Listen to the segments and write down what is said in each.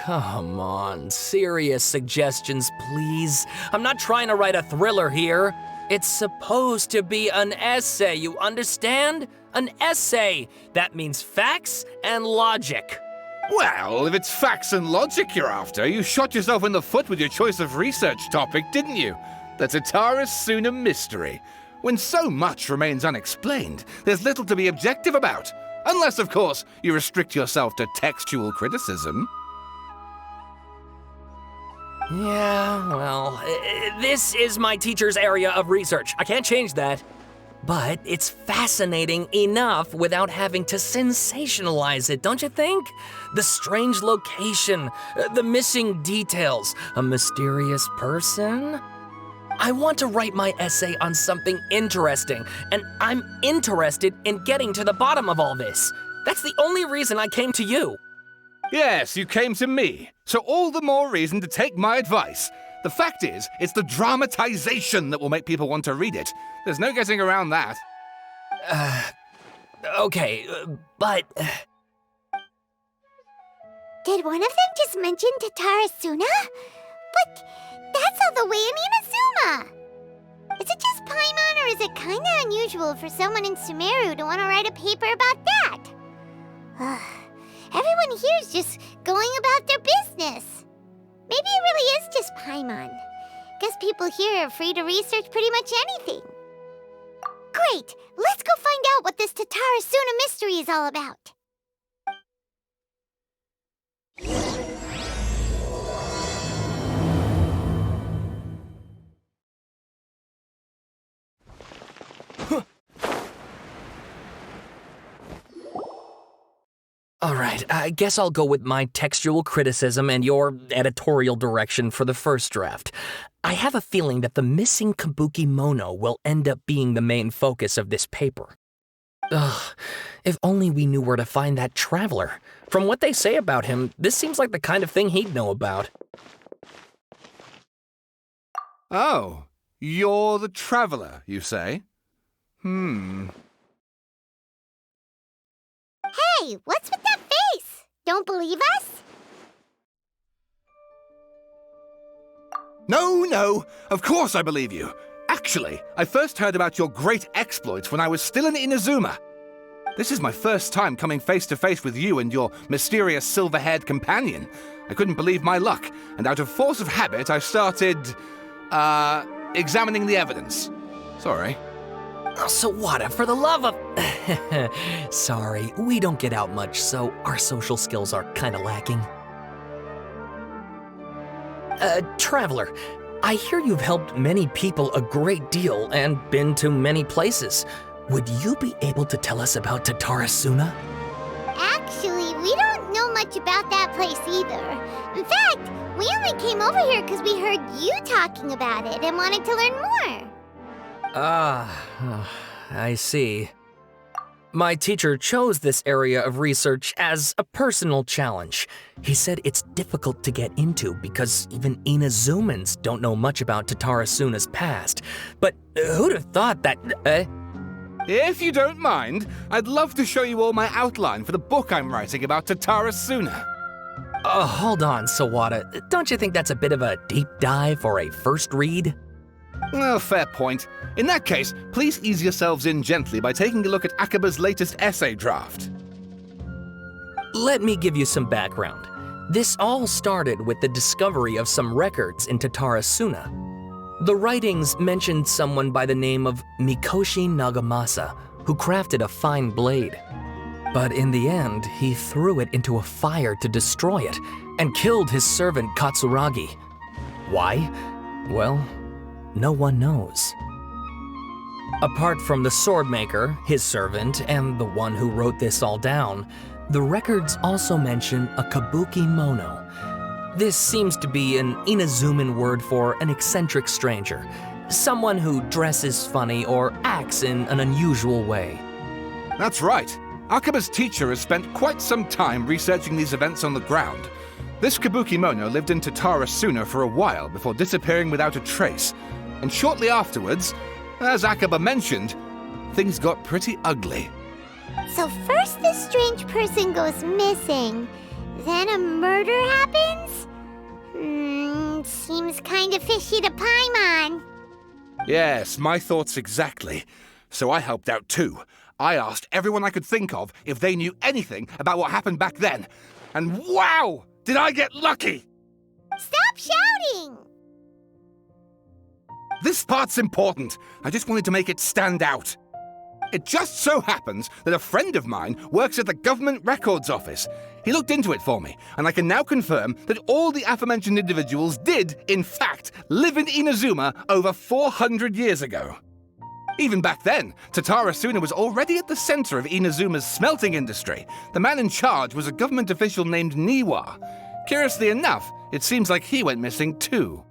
come on, serious suggestions, please. I'm not trying to write a thriller here. It's supposed to be an essay, you understand? An essay. That means facts and logic. Well, if it's facts and logic you're after, you shot yourself in the foot with your choice of research topic, didn't you? The Tatara Suna mystery. When so much remains unexplained, there's little to be objective about. Unless, of course, you restrict yourself to textual criticism. Yeah, well, this is my teacher's area of research. I can't change that. But it's fascinating enough without having to sensationalize it, don't you think? The strange location, the missing details, a mysterious person. I want to write my essay on something interesting, and I'm interested in getting to the bottom of all this. That's the only reason I came to you. Yes, you came to me, so all the more reason to take my advice. The fact is, it's the dramatization that will make people want to read it. There's no getting around that. Okay, but... Did one of them just mention Tatara Suna? But that's all the way in Inazuma! Is it just Paimon, or is it kinda unusual for someone in Sumeru to want to write a paper about that? Everyone here is just going about their business. Maybe it really is just Paimon. Guess people here are free to research pretty much anything. Great! Let's go find out what this Tatara Suna mystery is all about. All right, I guess I'll go with my textual criticism and your editorial direction for the first draft. I have a feeling that the missing Kabuki Mono will end up being the main focus of this paper. Ugh, if only we knew where to find that traveler. From what they say about him, this seems like the kind of thing he'd know about. Oh, you're the traveler, you say? Hey, what's with that face? Don't believe us? No, of course I believe you. Actually, I first heard about your great exploits when I was still in Inazuma. This is my first time coming face to face with you and your mysterious silver-haired companion. I couldn't believe my luck, and out of force of habit, I started, examining the evidence. Sorry. Sawada, for the love of... Sorry, we don't get out much, so our social skills are kinda lacking. Traveler, I hear you've helped many people a great deal and been to many places. Would you be able to tell us about Tatara Suna? Actually, we don't know much about that place either. In fact, we only came over here because we heard you talking about it and wanted to learn more. I see. My teacher chose this area of research as a personal challenge. He said it's difficult to get into because even Inazumans don't know much about Tatara Suna's past. But who'd have thought that, If you don't mind, I'd love to show you all my outline for the book I'm writing about Tatara Suna. Hold on, Sawada. Don't you think that's a bit of a deep dive for a first read? Well, fair point. In that case, please ease yourselves in gently by taking a look at Akaba's latest essay draft. Let me give you some background. This all started with the discovery of some records in Tatara Suna. The writings mentioned someone by the name of Mikoshi Nagamasa, who crafted a fine blade. But in the end, he threw it into a fire to destroy it, and killed his servant Katsuragi. Why? Well, no one knows. Apart from the swordmaker, his servant, and the one who wrote this all down, the records also mention a Kabuki Mono. This seems to be an Inazuman word for an eccentric stranger, someone who dresses funny or acts in an unusual way. That's right. Akaba's teacher has spent quite some time researching these events on the ground. This Kabuki Mono lived in Tatara Suna for a while before disappearing without a trace. And shortly afterwards, as Akaba mentioned, things got pretty ugly. So first this strange person goes missing, then a murder happens? Seems kinda fishy to Paimon. Yes, my thoughts exactly. So I helped out too. I asked everyone I could think of if they knew anything about what happened back then. And wow! Did I get lucky! Stop shouting! This part's important. I just wanted to make it stand out. It just so happens that a friend of mine works at the Government Records Office. He looked into it for me, and I can now confirm that all the aforementioned individuals did, in fact, live in Inazuma over 400 years ago. Even back then, Tatara Suna was already at the center of Inazuma's smelting industry. The man in charge was a government official named Niwa. Curiously enough, it seems like he went missing too.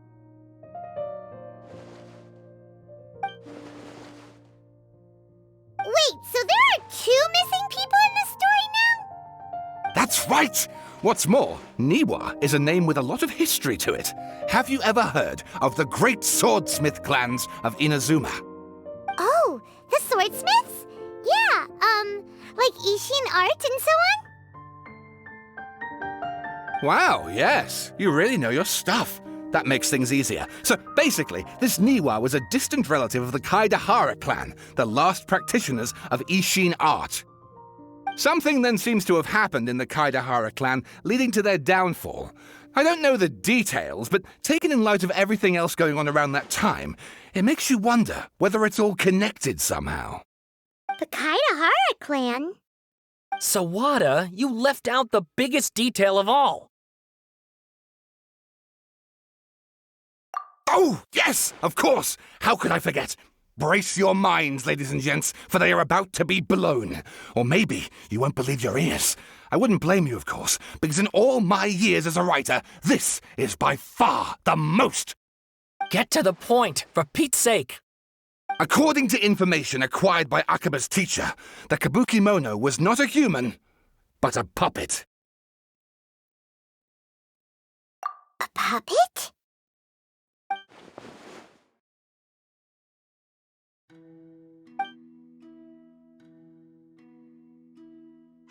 Wait, so there are 2 missing people in this story now? That's right! What's more, Niwa is a name with a lot of history to it. Have you ever heard of the great swordsmith clans of Inazuma? Oh, the swordsmiths? Yeah, like Ishin art and so on? Wow, yes. You really know your stuff. That makes things easier. So basically, this Niwa was a distant relative of the Kaidahara clan, the last practitioners of Ishin art. Something then seems to have happened in the Kaidahara clan, leading to their downfall. I don't know the details, but taken in light of everything else going on around that time, it makes you wonder whether it's all connected somehow. The Kaidahara clan? Sawada, you left out the biggest detail of all. Oh, yes, of course. How could I forget? Brace your minds, ladies and gents, for they are about to be blown. Or maybe you won't believe your ears. I wouldn't blame you, of course, because in all my years as a writer, this is by far the most. Get to the point, for Pete's sake. According to information acquired by Akaba's teacher, the Kabukimono was not a human, but a puppet. A puppet?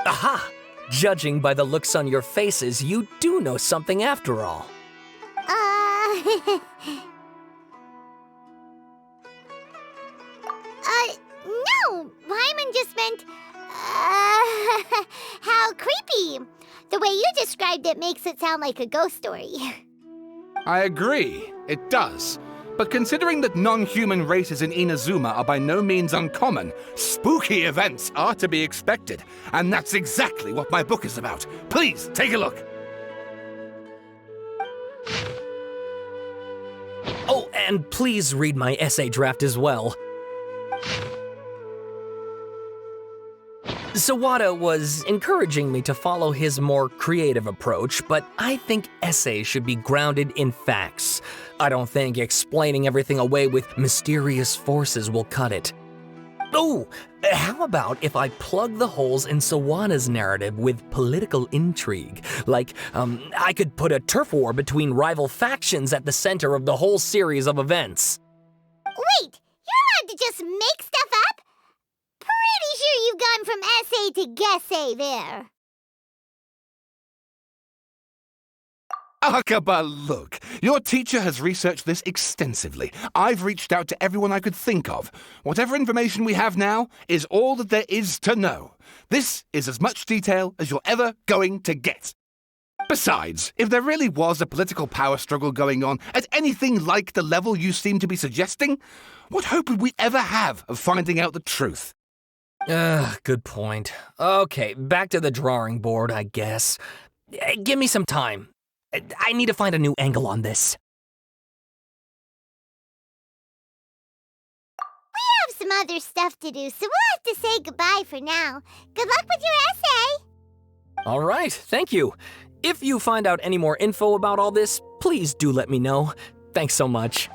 Aha! Judging by the looks on your faces, you do know something after all. No! Paimon just meant, how creepy. The way you described it makes it sound like a ghost story. I agree, it does. But considering that non-human races in Inazuma are by no means uncommon, spooky events are to be expected. And that's exactly what my book is about. Please, take a look. Oh, and please read my essay draft as well. Sawada was encouraging me to follow his more creative approach, but I think essays should be grounded in facts. I don't think explaining everything away with mysterious forces will cut it. Oh, how about if I plug the holes in Sawada's narrative with political intrigue? Like, I could put a turf war between rival factions at the center of the whole series of events. Wait, you're allowed to just make stuff up? Pretty sure you've gone from essay to guessay there. Akaba, look. Your teacher has researched this extensively. I've reached out to everyone I could think of. Whatever information we have now is all that there is to know. This is as much detail as you're ever going to get. Besides, if there really was a political power struggle going on at anything like the level you seem to be suggesting, what hope would we ever have of finding out the truth? Good point. Okay, back to the drawing board, I guess. Give me some time. I need to find a new angle on this. We have some other stuff to do, so we'll have to say goodbye for now. Good luck with your essay! All right, thank you. If you find out any more info about all this, please do let me know. Thanks so much.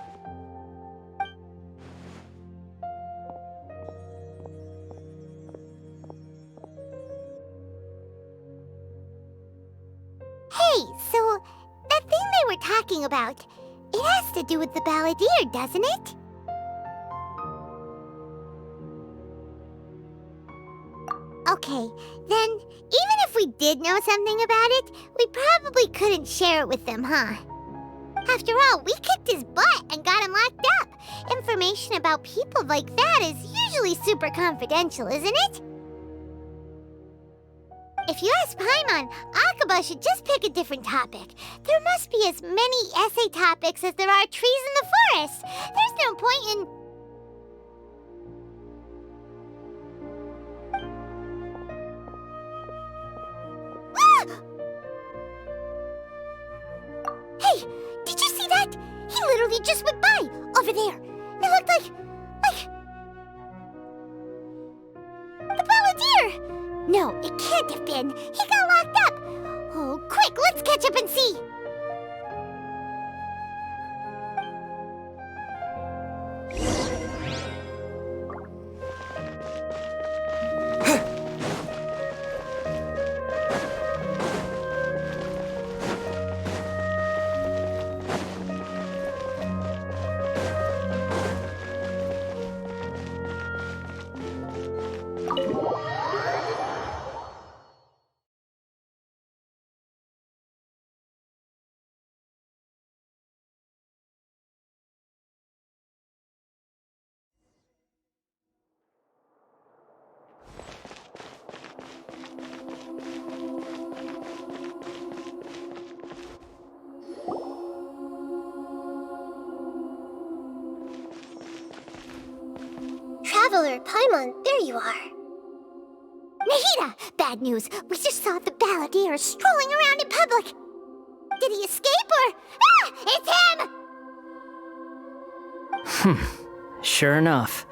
Hey, so that thing they were talking about, it has to do with the balladeer, doesn't it? Okay, then even if we did know something about it, we probably couldn't share it with them, huh? After all, we kicked his butt and got him locked up. Information about people like that is usually super confidential, isn't it? If you ask Paimon, Akaba should just pick a different topic. There must be as many essay topics as there are trees in the forest. There's no point in... Hey, did you see that? He literally just went by, over there. It looked like... the Balladeer! No, it can't have been. He got locked up. Oh, quick, let's catch up and see. Traveler, Paimon, there you are. Nahida! Bad news. We just saw the Balladeer strolling around in public. Did he escape or... Ah! It's him! Sure enough.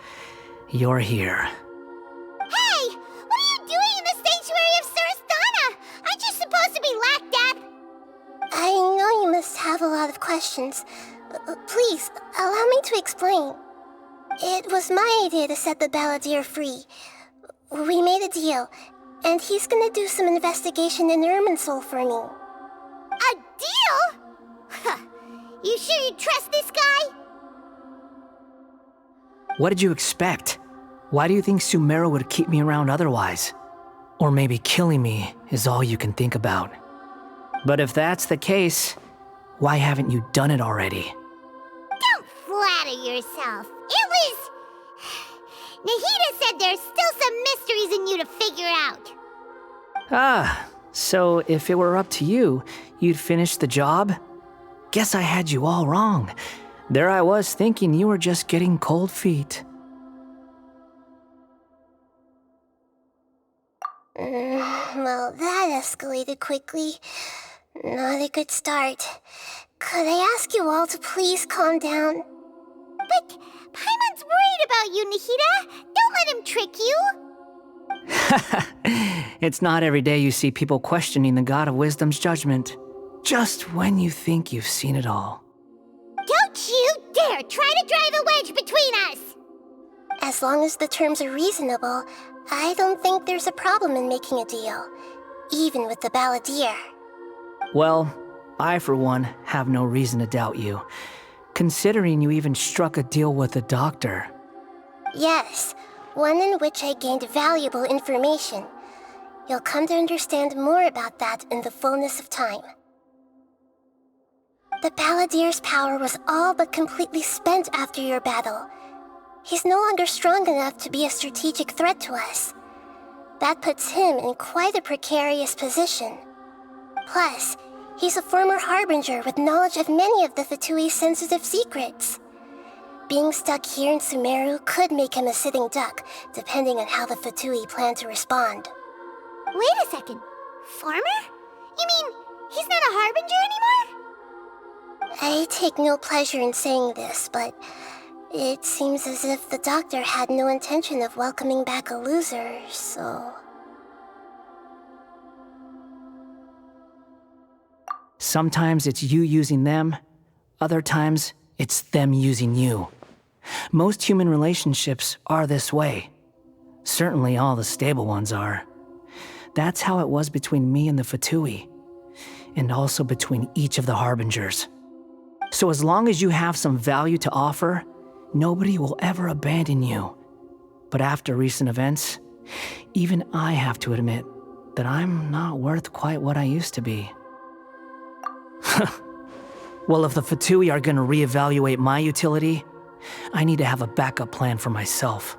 You're here. Hey! What are you doing in the sanctuary of Surasthana? Aren't you supposed to be locked up? I know you must have a lot of questions. Please, allow me to explain. It was my idea to set the Balladeer free. We made a deal, and he's gonna do some investigation in Irminsul for me. A deal? Huh. You sure you trust this guy? What did you expect? Why do you think Sumeru would keep me around otherwise? Or maybe killing me is all you can think about. But if that's the case, why haven't you done it already? Don't flatter yourself. It was... Nahida said there's still some mysteries in you to figure out. Ah, so if it were up to you, you'd finish the job? Guess I had you all wrong. There I was thinking you were just getting cold feet. Well, that escalated quickly. Not a good start. Could I ask you all to please calm down? But Paimon's worried about you, Nahida. Don't let him trick you. It's not every day you see people questioning the God of Wisdom's judgment. Just when you think you've seen it all. Don't you dare try to drive a wedge between us! As long as the terms are reasonable, I don't think there's a problem in making a deal. Even with the Balladeer. Well, I for one have no reason to doubt you, considering you even struck a deal with the doctor. Yes, one in which I gained valuable information. You'll come to understand more about that in the fullness of time. The Balladeer's power was all but completely spent after your battle. He's no longer strong enough to be a strategic threat to us. That puts him in quite a precarious position. Plus, he's a former Harbinger with knowledge of many of the Fatui's sensitive secrets. Being stuck here in Sumeru could make him a sitting duck, depending on how the Fatui plan to respond. Wait a second. Farmer? You mean he's not a Harbinger anymore? I take no pleasure in saying this, but it seems as if the doctor had no intention of welcoming back a loser, so... Sometimes it's you using them, other times it's them using you. Most human relationships are this way. Certainly all the stable ones are. That's how it was between me and the Fatui, and also between each of the Harbingers. So as long as you have some value to offer, nobody will ever abandon you. But after recent events, even I have to admit that I'm not worth quite what I used to be. Well, if the Fatui are gonna reevaluate my utility, I need to have a backup plan for myself.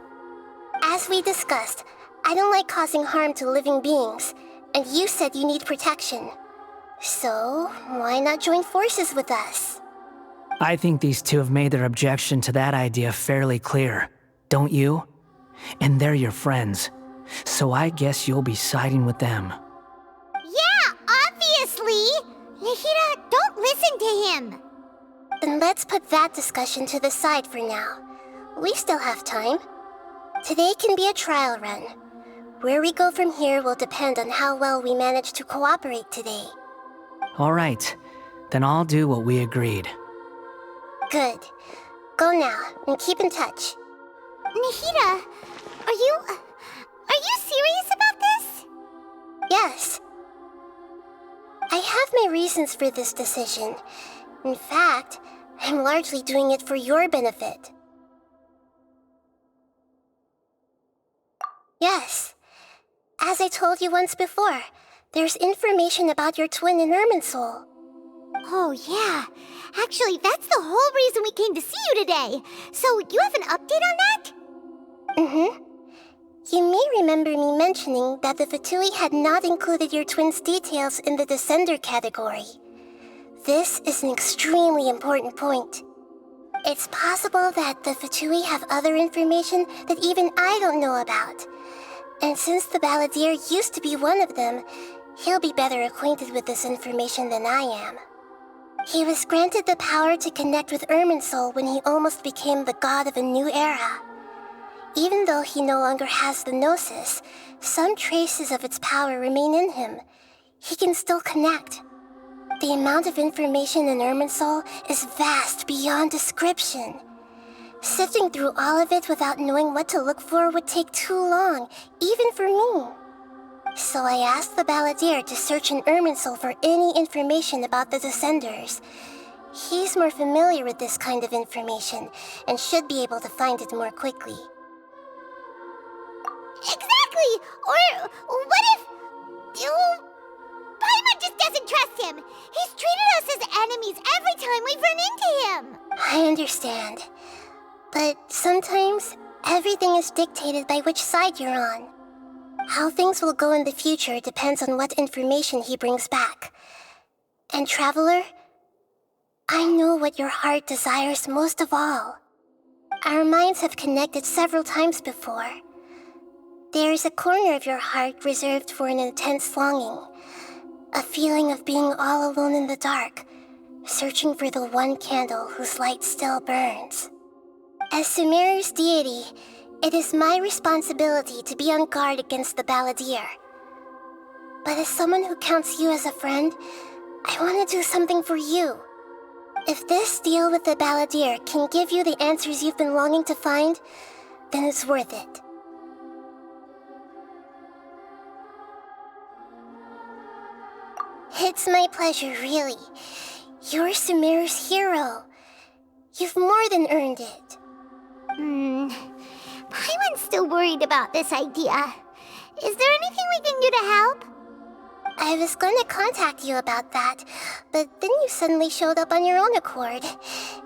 As we discussed, I don't like causing harm to living beings, and you said you need protection. So, why not join forces with us? I think these two have made their objection to that idea fairly clear, don't you? And they're your friends, so I guess you'll be siding with them. Yeah, obviously! Nahida, don't listen to him! Then let's put that discussion to the side for now. We still have time. Today can be a trial run. Where we go from here will depend on how well we manage to cooperate today. All right, then I'll do what we agreed. Good. Go now, and keep in touch. Nahida, are you serious about this? Yes. I have my reasons for this decision. In fact, I'm largely doing it for your benefit. Yes. As I told you once before, there's information about your twin in Irminsul. Oh, yeah. Actually, that's the whole reason we came to see you today. So, you have an update on that? Mm-hmm. You may remember me mentioning that the Fatui had not included your twin's details in the Descender category. This is an extremely important point. It's possible that the Fatui have other information that even I don't know about. And since the Balladeer used to be one of them, he'll be better acquainted with this information than I am. He was granted the power to connect with Irminsul when he almost became the god of a new era. Even though he no longer has the Gnosis, some traces of its power remain in him. He can still connect. The amount of information in Irminsul is vast beyond description. Sifting through all of it without knowing what to look for would take too long, even for me. So I asked the Balladeer to search in Irminsul for any information about the Descenders. He's more familiar with this kind of information, and should be able to find it more quickly. Exactly! Or what if... Paimon just doesn't trust him! He's treated us as enemies every time we've run into him! I understand. But sometimes, everything is dictated by which side you're on. How things will go in the future depends on what information he brings back. And Traveler, I know what your heart desires most of all. Our minds have connected several times before. There is a corner of your heart reserved for an intense longing. A feeling of being all alone in the dark, searching for the one candle whose light still burns. As Sumeru's deity, it is my responsibility to be on guard against the Balladeer. But as someone who counts you as a friend, I want to do something for you. If this deal with the Balladeer can give you the answers you've been longing to find, then it's worth it. It's my pleasure, really. You're Sumeru's hero. You've more than earned it. Paimon's still worried about this idea. Is there anything we can do to help? I was going to contact you about that, but then you suddenly showed up on your own accord.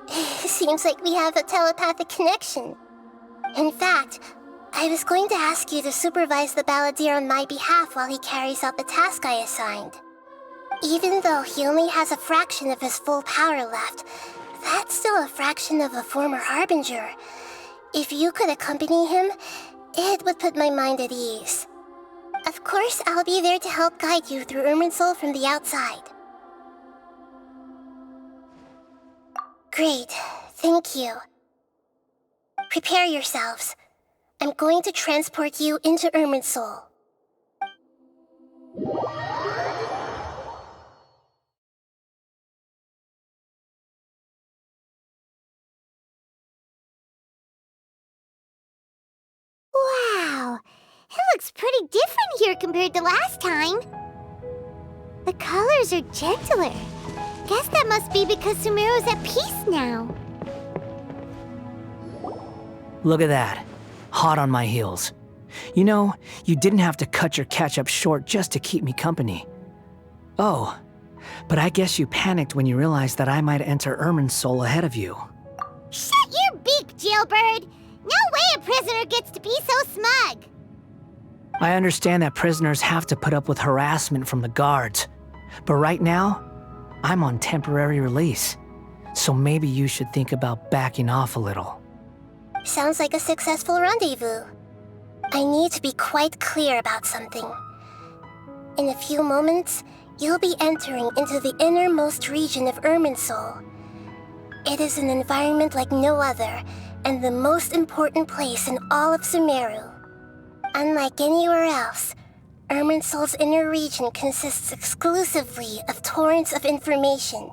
Seems like we have a telepathic connection. In fact, I was going to ask you to supervise the Balladeer on my behalf while he carries out the task I assigned. Even though he only has a fraction of his full power left, that's still a fraction of a former Harbinger. If you could accompany him, it would put my mind at ease. Of course, I'll be there to help guide you through Irminsul from the outside. Great, thank you. Prepare yourselves. I'm going to transport you into Irminsul. Wow, it looks pretty different here compared to last time. The colors are gentler. Guess that must be because Sumeru's at peace now. Look at that. Hot on my heels. You know, you didn't have to cut your catch-up short just to keep me company. Oh, But I guess you panicked when you realized that I might enter Irminsul ahead of you. Shut your beak, jailbird! No way a prisoner gets to be so smug! I understand that prisoners have to put up with harassment from the guards, but right now, I'm on temporary release, so maybe you should think about backing off a little. Sounds like a successful rendezvous. I need to be quite clear about something. In a few moments, you'll be entering into the innermost region of Irminsul. It is an environment like no other, and the most important place in all of Sumeru. Unlike anywhere else, Irminsul's inner region consists exclusively of torrents of information.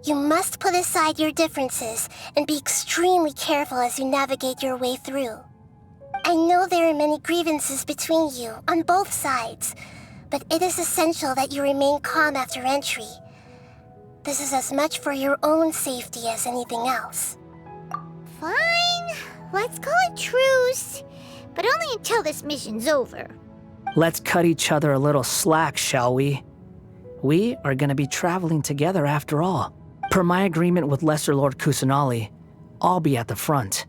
You must put aside your differences and be extremely careful as you navigate your way through. I know there are many grievances between you on both sides, but it is essential that you remain calm after entry. This is as much for your own safety as anything else. Fine, let's call it truce. But only until this mission's over. Let's cut each other a little slack, shall we? We are going to be traveling together after all. Per my agreement with Lesser Lord Kusanali, I'll be at the front.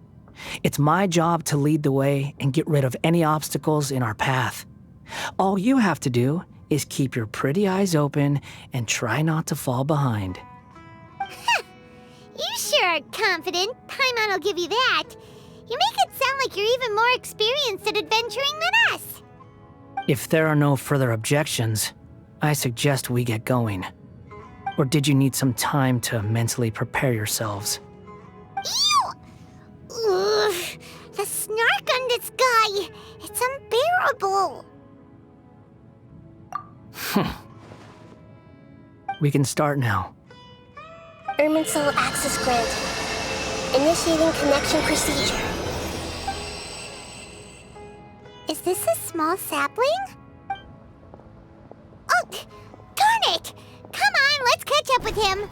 It's my job to lead the way and get rid of any obstacles in our path. All you have to do is keep your pretty eyes open and try not to fall behind. You sure are confident. Paimon will give you that. You make it sound like you're even more experienced at adventuring than us. If there are no further objections, I suggest we get going. Or did you need some time to mentally prepare yourselves? Ew! Ugh, the snark on this guy, it's unbearable. We can start now. Irminsul access granted. Initiating connection procedure. Is this a small sapling? Oh, darn it! Come on, let's catch up with him.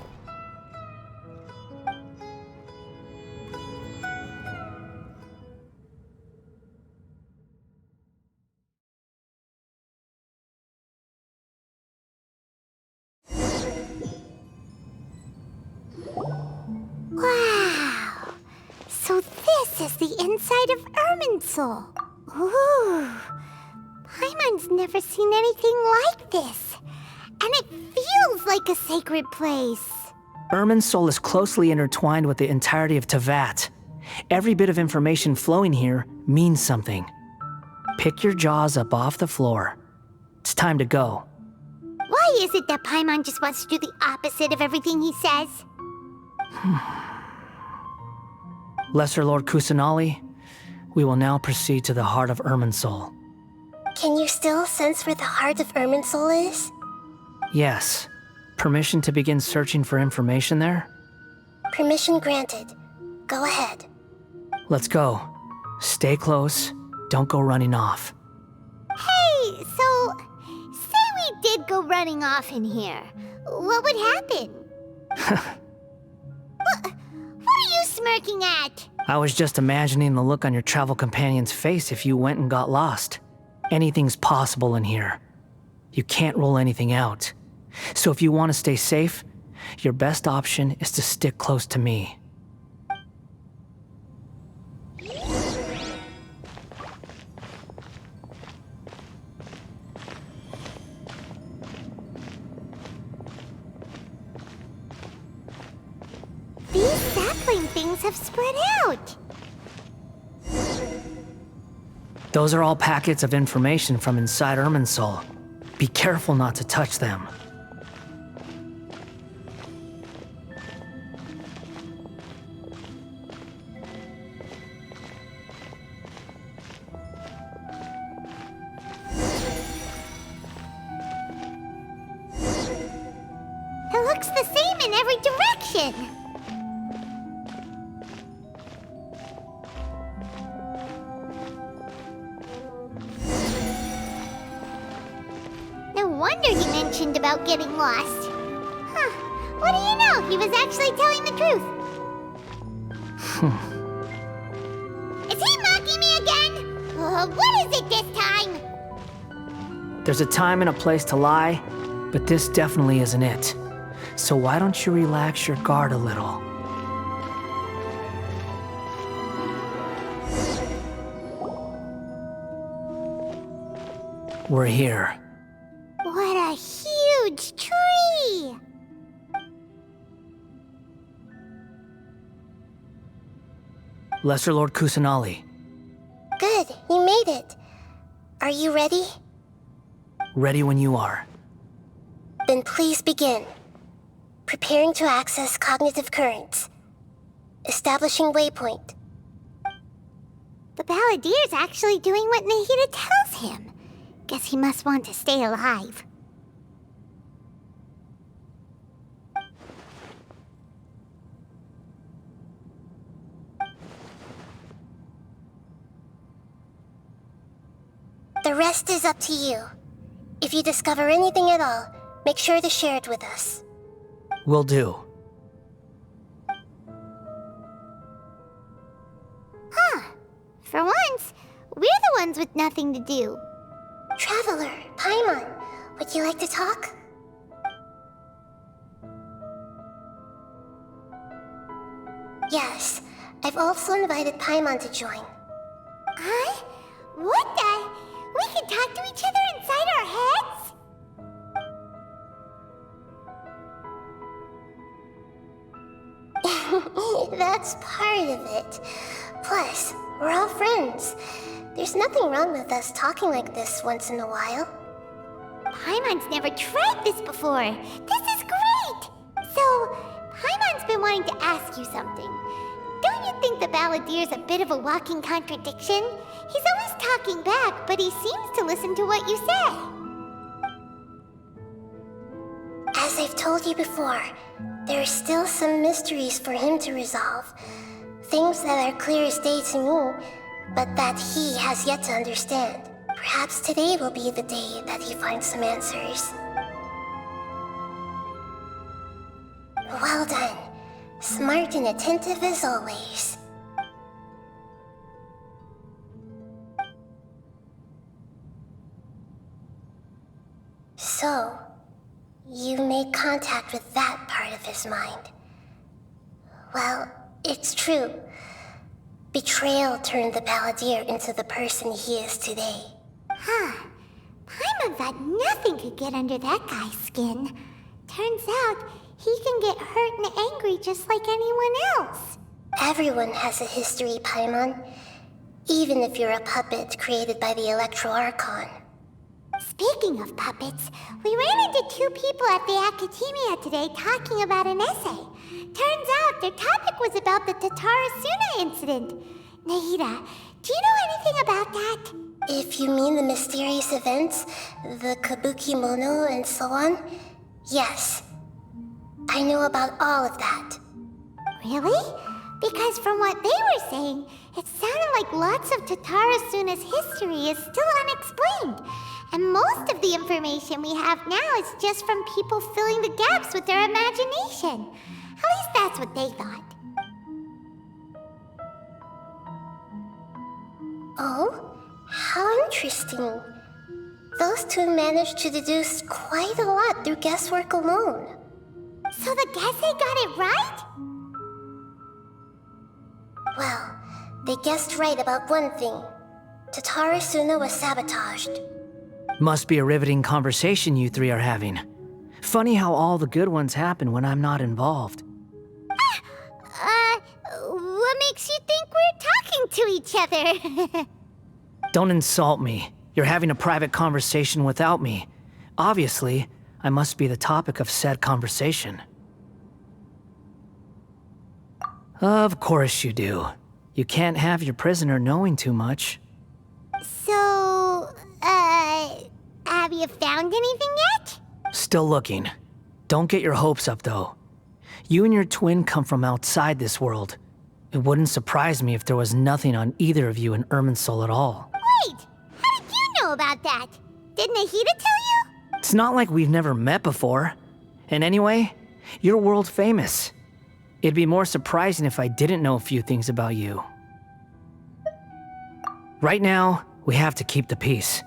Wow! So this is the inside of Irminsul. Ooh! Paimon's never seen anything like this. And it feels like a sacred place. Irminsul is closely intertwined with the entirety of Tevat. Every bit of information flowing here means something. Pick your jaws up off the floor. It's time to go. Why is it that Paimon just wants to do the opposite of everything he says? Lesser Lord Kusanali, we will now proceed to the heart of Irminsul. Can you still sense where the heart of Irminsul is? Yes. Permission to begin searching for information there? Permission granted. Go ahead. Let's go. Stay close. Don't go running off. Hey, so, say we did go running off in here. What would happen? What are you smirking at? I was just imagining the look on your travel companion's face if you went and got lost. Anything's possible in here. You can't rule anything out. So if you want to stay safe, your best option is to stick close to me. These sapling things have spread out. Those are all packets of information from inside Irminsul. Be careful not to touch them. It looks the same in every direction. No wonder he mentioned about getting lost. Huh. What do you know? He was actually telling the truth. Is he mocking me again? What is it this time? There's a time and a place to lie, but this definitely isn't it. So why don't you relax your guard a little? We're here. What a huge tree! Lesser Lord Kusanali, Good, you made it. Are you ready? ready when you are. Then please begin. Preparing to access cognitive currents. Establishing waypoint. The Balladier's actually doing what Nahida tells him. Guess he must want to stay alive. The rest is up to you. If you discover anything at all, make sure to share it with us. Will do. For once, we're the ones with nothing to do. Traveler, Paimon, would you like to talk? Yes, I've also invited Paimon to join. Huh? What the? We can talk to each other inside our heads? That's part of it. Plus, we're all friends. There's nothing wrong with us talking like this once in a while. Paimon's never tried this before. This is great! So, Paimon's been wanting to ask you something. Don't you think the Balladier's a bit of a walking contradiction? He's always talking back, but he seems to listen to what you say. As I've told you before, there are still some mysteries for him to resolve. Things that are clear as day to me, but that he has yet to understand. Perhaps today will be the day that he finds some answers. Well done. Smart and attentive as always. So, you made contact with that part of his mind. Well, it's true. Betrayal turned the Balladeer into the person he is today. Huh. Paimon thought nothing could get under that guy's skin. Turns out, he can get hurt and angry just like anyone else. Everyone has a history, Paimon. Even if you're a puppet created by the Electro Archon. Speaking of puppets, we ran into two people at the Academia today talking about an essay. Turns out their topic was about the Tatarasuna incident. Nahida, do you know anything about that? If you mean the mysterious events, the Kabuki Mono and so on, yes. I know about all of that. Really? Because from what they were saying, it sounded like lots of Tatarasuna's history is still unexplained. And most of the information we have now is just from people filling the gaps with their imagination. At least that's what they thought. Oh? How interesting. Those two managed to deduce quite a lot through guesswork alone. So the Gese got it right? Well, they guessed right about one thing. Tatarasuna was sabotaged. Must be a riveting conversation you three are having. Funny how all the good ones happen when I'm not involved. What makes you think we're talking to each other? Don't insult me. You're having a private conversation without me. Obviously, I must be the topic of said conversation. Of course you do. You can't have your prisoner knowing too much. So, have you found anything yet? Still looking. Don't get your hopes up, though. You and your twin come from outside this world. It wouldn't surprise me if there was nothing on either of you in Irminsul at all. Wait! How did you know about that? Did Nahida tell you? It's not like we've never met before. And anyway, you're world famous. It'd be more surprising if I didn't know a few things about you. Right now, we have to keep the peace.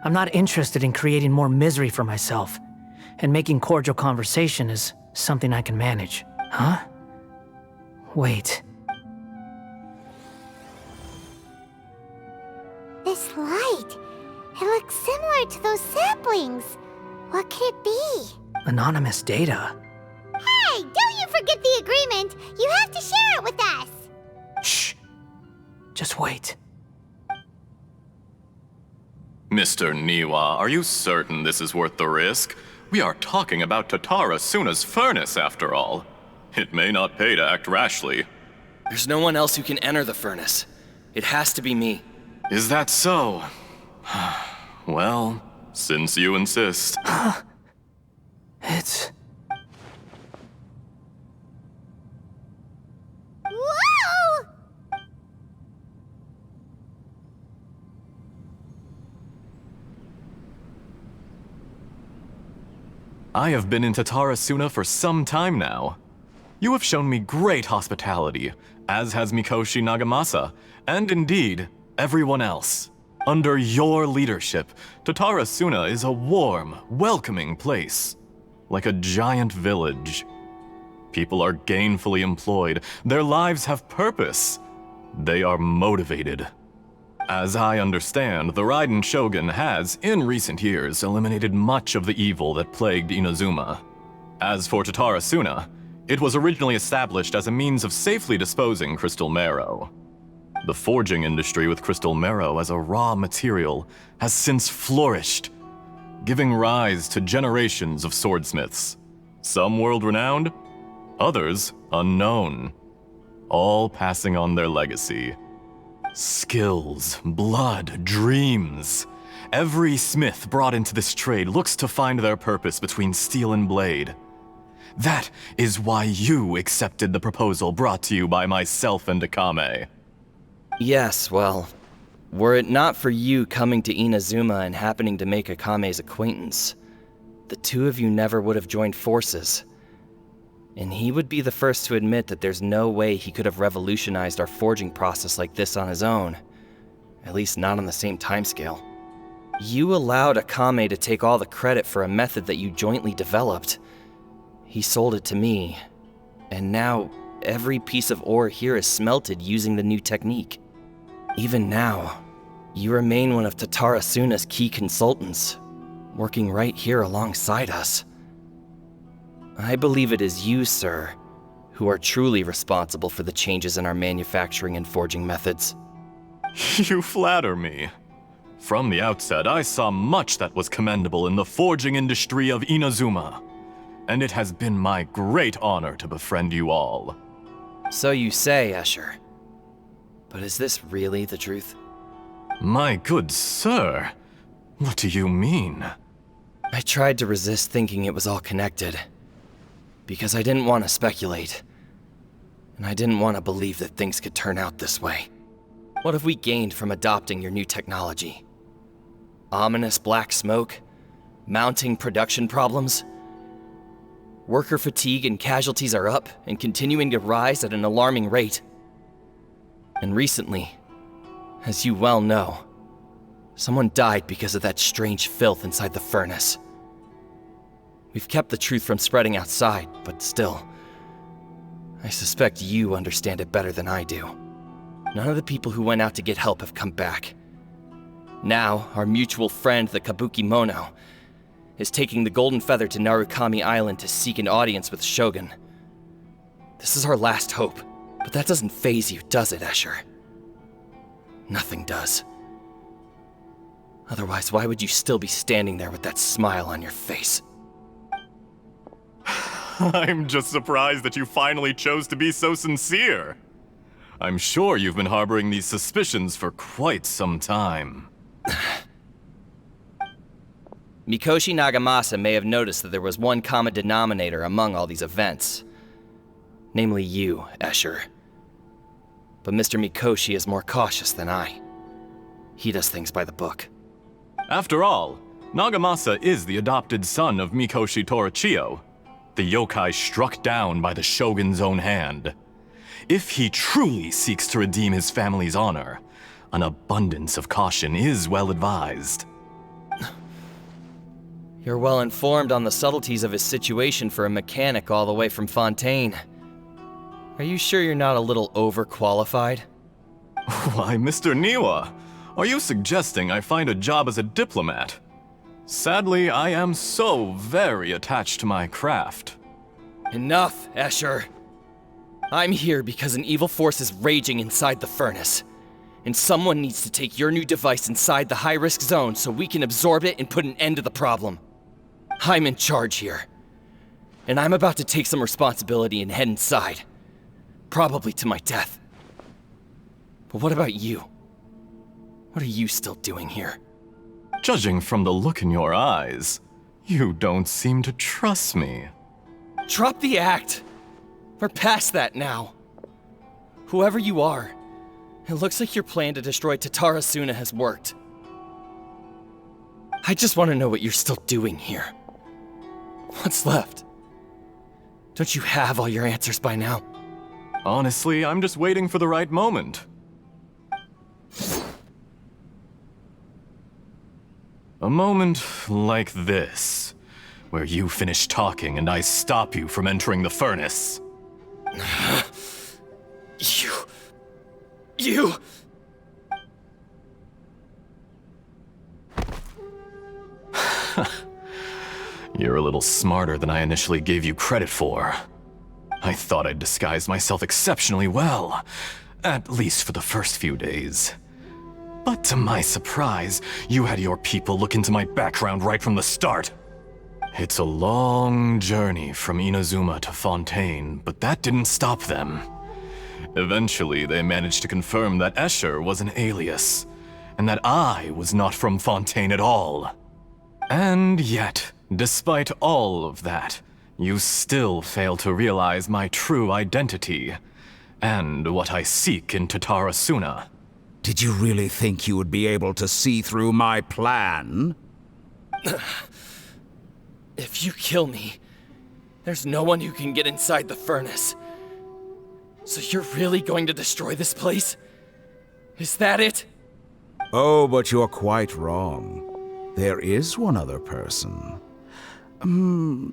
I'm not interested in creating more misery for myself. and making cordial conversation is something I can manage. Huh? Wait. This light, it looks similar to those saplings. What could it be? Anonymous data. Hey, don't you forget the agreement! You have to share it with us! Shh. Just wait. Mr. Niwa, are you certain this is worth the risk? We are talking about Tatara Suna's furnace, after all. It may not pay to act rashly. There's no one else who can enter the furnace. It has to be me. Is that so? Well, since you insist. It's... Whoa! I have been in Tatara Suna for some time now. You have shown me great hospitality, as has Mikoshi Nagamasa, and indeed, everyone else. Under your leadership, Tatara Suna is a warm, welcoming place. Like a giant village. People are gainfully employed, their lives have purpose. They are motivated. As I understand, the Raiden Shogun has, in recent years, eliminated much of the evil that plagued Inazuma. As for Tatara Suna, it was originally established as a means of safely disposing crystal marrow. The forging industry with crystal marrow as a raw material has since flourished, giving rise to generations of swordsmiths. Some world-renowned, others unknown, all passing on their legacy. Skills, blood, dreams. Every smith brought into this trade looks to find their purpose between steel and blade. That is why you accepted the proposal brought to you by myself and Akame. Yes, well, were it not for you coming to Inazuma and happening to make Akame's acquaintance, the two of you never would have joined forces. And he would be the first to admit that there's no way he could have revolutionized our forging process like this on his own. At least not on the same timescale. You allowed Akame to take all the credit for a method that you jointly developed. He sold it to me, and now every piece of ore here is smelted using the new technique. Even now, you remain one of Tatara Suna's key consultants, working right here alongside us. I believe it is you, sir, who are truly responsible for the changes in our manufacturing and forging methods. You flatter me. From the outset, I saw much that was commendable in the forging industry of Inazuma, and it has been my great honor to befriend you all. So you say, Escher. But is this really the truth? My good sir, what do you mean? I tried to resist thinking it was all connected, because I didn't want to speculate, and I didn't want to believe that things could turn out this way. What have we gained from adopting your new technology? Ominous black smoke? Mounting production problems? Worker fatigue and casualties are up and continuing to rise at an alarming rate. And recently, as you well know, someone died because of that strange filth inside the furnace. We've kept the truth from spreading outside, but still, I suspect you understand it better than I do. None of the people who went out to get help have come back. Now, our mutual friend, the Kabuki Mono, is taking the Golden Feather to Narukami Island to seek an audience with Shogun. This is our last hope, but that doesn't faze you, does it, Escher? Nothing does. Otherwise, why would you still be standing there with that smile on your face? I'm just surprised that you finally chose to be so sincere. I'm sure you've been harboring these suspicions for quite some time. Mikoshi Nagamasa may have noticed that there was one common denominator among all these events. Namely you, Escher. But Mr. Mikoshi is more cautious than I. He does things by the book. After all, Nagamasa is the adopted son of Mikoshi Torichio, the yokai struck down by the Shogun's own hand. If he truly seeks to redeem his family's honor, an abundance of caution is well advised. You're well informed on the subtleties of his situation for a mechanic all the way from Fontaine. Are you sure you're not a little overqualified? Why, Mr. Niwa, are you suggesting I find a job as a diplomat? Sadly, I am so very attached to my craft. Enough, Escher. I'm here because an evil force is raging inside the furnace. And someone needs to take your new device inside the high-risk zone so we can absorb it and put an end to the problem. I'm in charge here. And I'm about to take some responsibility and head inside. Probably to my death. But what about you? What are you still doing here? Judging from the look in your eyes, you don't seem to trust me. Drop the act! We're past that now. Whoever you are, it looks like your plan to destroy Tatara Suna has worked. I just want to know what you're still doing here. What's left? Don't you have all your answers by now? Honestly, I'm just waiting for the right moment. A moment like this, where you finish talking and I stop you from entering the furnace. You... You're a little smarter than I initially gave you credit for. I thought I'd disguised myself exceptionally well, at least for the first few days. But to my surprise, you had your people look into my background right from the start. It's a long journey from Inazuma to Fontaine, but that didn't stop them. Eventually, they managed to confirm that Escher was an alias, and that I was not from Fontaine at all. And yet, despite all of that, you still fail to realize my true identity, and what I seek in Tatara Suna. Did you really think you would be able to see through my plan? If you kill me, there's no one who can get inside the furnace. So you're really going to destroy this place? Is that it? Oh, but you're quite wrong. There is one other person.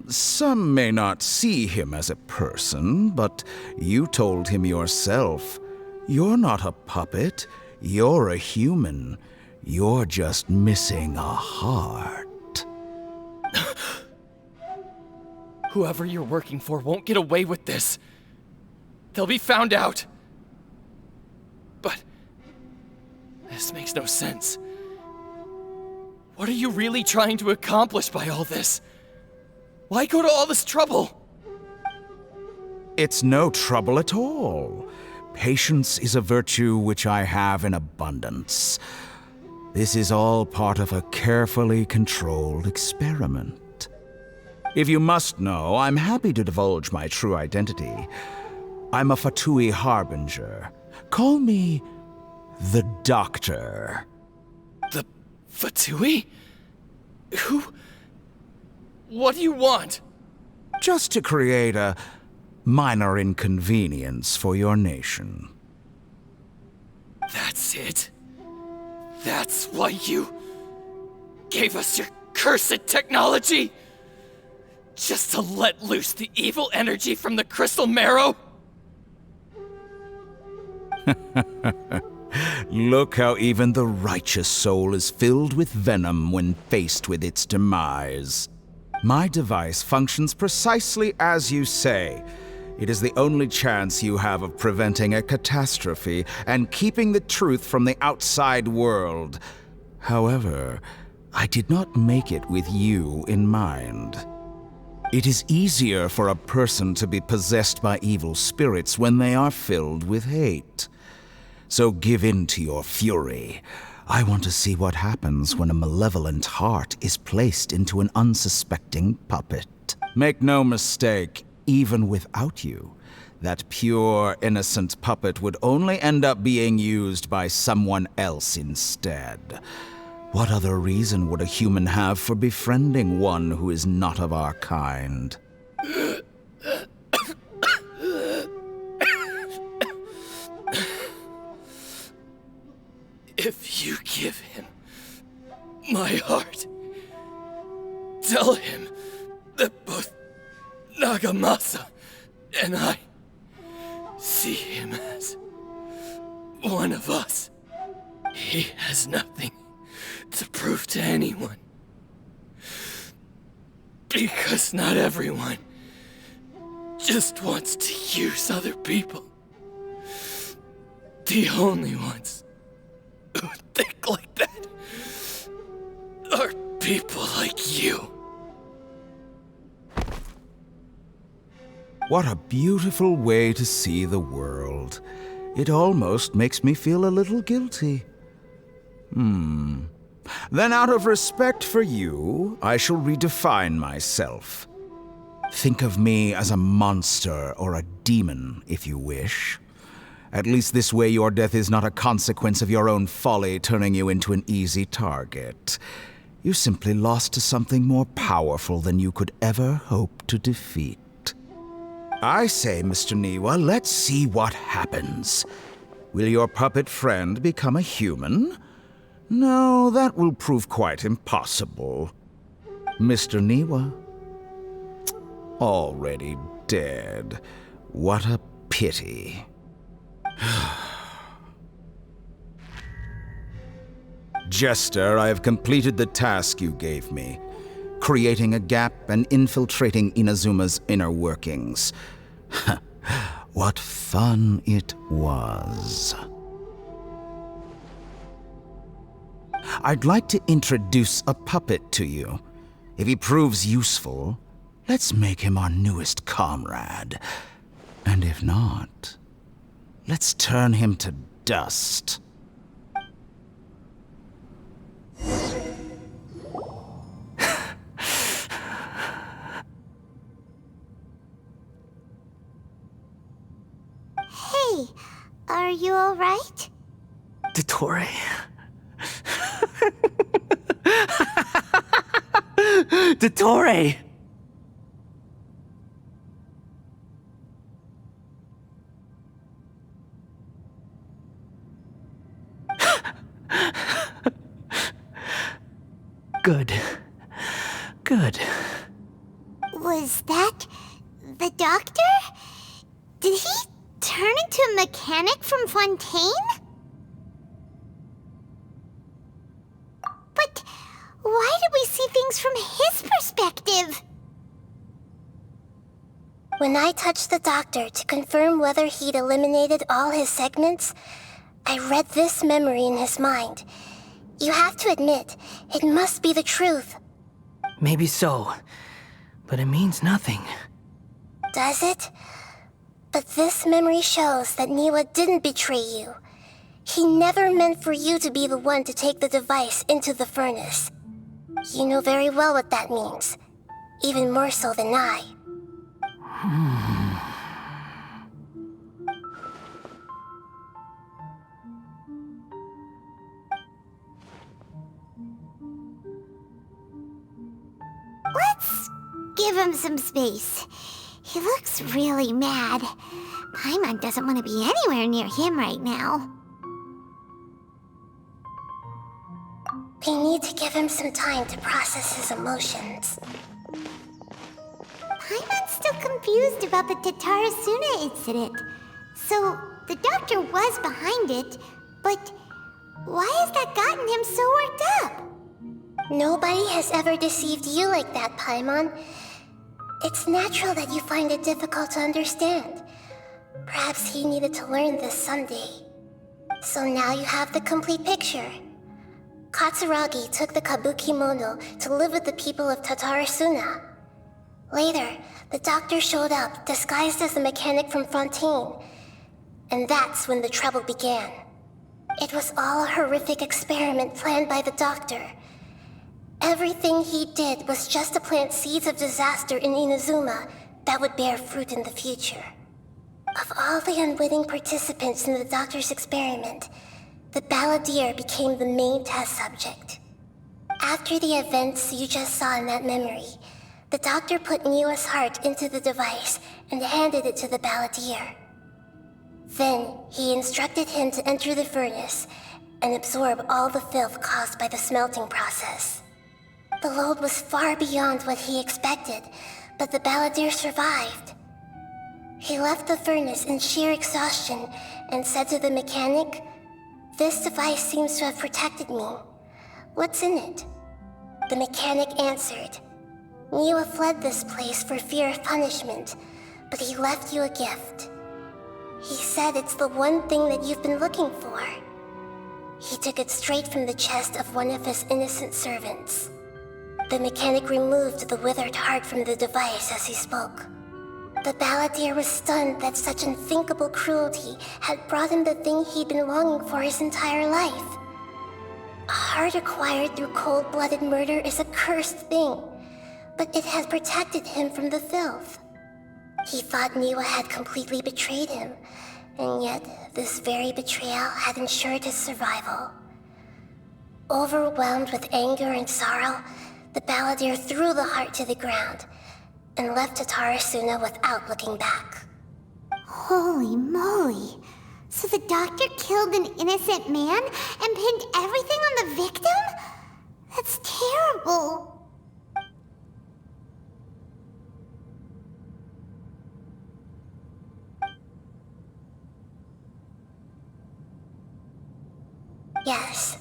Some may not see him as a person, but you told him yourself. You're not a puppet. You're a human. You're just missing a heart. Whoever you're working for won't get away with this. They'll be found out. But this makes no sense. What are you really trying to accomplish by all this? Why go to all this trouble? It's no trouble at all. Patience is a virtue which I have in abundance. This is all part of a carefully controlled experiment. If you must know, I'm happy to divulge my true identity. I'm a Fatui Harbinger. Call me the Doctor. The Fatui? Who? What do you want? Just to create a minor inconvenience for your nation. That's it? That's why you gave us your cursed technology? Just to let loose the evil energy from the crystal marrow? Look how even the righteous soul is filled with venom when faced with its demise. My device functions precisely as you say. It is the only chance you have of preventing a catastrophe and keeping the truth from the outside world. However, I did not make it with you in mind. It is easier for a person to be possessed by evil spirits when they are filled with hate. So give in to your fury. I want to see what happens when a malevolent heart is placed into an unsuspecting puppet. Make no mistake, even without you, that pure, innocent puppet would only end up being used by someone else instead. What other reason would a human have for befriending one who is not of our kind? If you give him my heart, Tell him that both Nagamasa and I see him as one of us. He has nothing to prove to anyone. Because not everyone just wants to use other people. The only ones who think like that are people like you. What a beautiful way to see the world. It almost makes me feel a little guilty. Then out of respect for you, I shall redefine myself. Think of me as a monster or a demon, if you wish. At least this way your death is not a consequence of your own folly turning you into an easy target. You simply lost to something more powerful than you could ever hope to defeat. I say, Mr. Niwa, let's see what happens. Will your puppet friend become a human? No, that will prove quite impossible. Mr. Niwa? Already dead. What a pity. Jester, I have completed the task you gave me. Creating a gap and infiltrating Inazuma's inner workings. What fun it was. I'd like to introduce a puppet to you. If he proves useful, let's make him our newest comrade. And if not, let's turn him to dust. Hey, are you alright? Dottore. Dottore! Good. Good. Was that the doctor? Did he turn into a mechanic from Fontaine? But why did we see things from his perspective? When I touched the doctor to confirm whether he'd eliminated all his segments, I read this memory in his mind. You have to admit, it must be the truth. Maybe so, but it means nothing. Does it? But this memory shows that Niwa didn't betray you. He never meant for you to be the one to take the device into the furnace. You know very well what that means. Even more so than I. Let's give him some space. He looks really mad. Paimon doesn't want to be anywhere near him right now. We need to give him some time to process his emotions. Paimon's still confused about the Tatarasuna incident. So, the doctor was behind it, but why has that gotten him so worked up? Nobody has ever deceived you like that, Paimon. It's natural that you find it difficult to understand. Perhaps he needed to learn this someday. So now you have the complete picture. Katsuragi took the Kabukimono to live with the people of Tatarasuna. Later, the doctor showed up, disguised as a mechanic from Fontaine. And that's when the trouble began. It was all a horrific experiment planned by the doctor. Everything he did was just to plant seeds of disaster in Inazuma that would bear fruit in the future. Of all the unwitting participants in the doctor's experiment, the balladeer became the main test subject. After the events you just saw in that memory, the doctor put Niwa's heart into the device and handed it to the balladeer. Then, he instructed him to enter the furnace and absorb all the filth caused by the smelting process. The load was far beyond what he expected, but the balladeer survived. He left the furnace in sheer exhaustion and said to the mechanic, "This device seems to have protected me. What's in it?" The mechanic answered, "Niwa fled this place for fear of punishment, but he left you a gift. He said it's the one thing that you've been looking for." He took it straight from the chest of one of his innocent servants. The mechanic removed the withered heart from the device as he spoke. The balladeer was stunned that such unthinkable cruelty had brought him the thing he'd been longing for his entire life. A heart acquired through cold-blooded murder is a cursed thing, but it had protected him from the filth. He thought Niwa had completely betrayed him, and yet this very betrayal had ensured his survival. Overwhelmed with anger and sorrow, the balladeer threw the heart to the ground and left Tatarasuna without looking back. Holy moly. So the doctor killed an innocent man and pinned everything on the victim? That's terrible. Yes.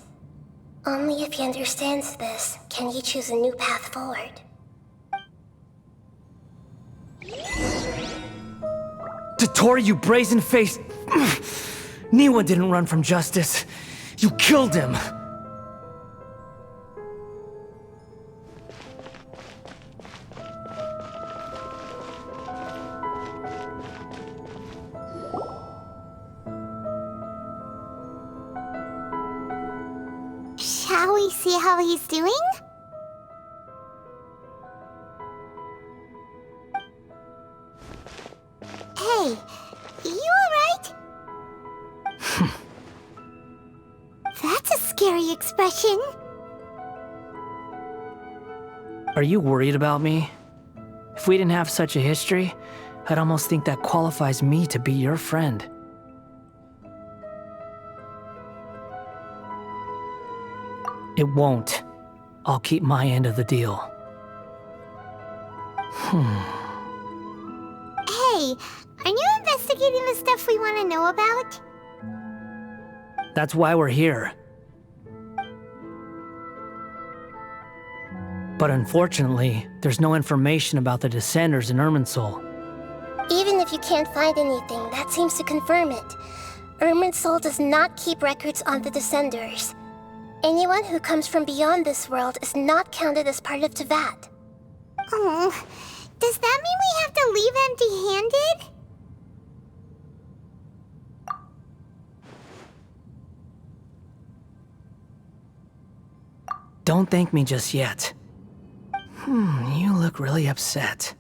Only if he understands this can he choose a new path forward. Tottori, you brazen-faced... Niwa didn't run from justice. You killed him. Shall we see how he's doing? Hey, you alright? That's a scary expression. Are you worried about me? If we didn't have such a history, I'd almost think that qualifies me to be your friend. It won't. I'll keep my end of the deal. Hey, are you investigating the stuff we want to know about? That's why we're here. But unfortunately, there's no information about the Descenders in Irminsul. Even if you can't find anything, that seems to confirm it. Irminsul does not keep records on the Descenders. Anyone who comes from beyond this world is not counted as part of Tevat. Oh, does that mean we have to leave empty-handed? Don't thank me just yet. You look really upset.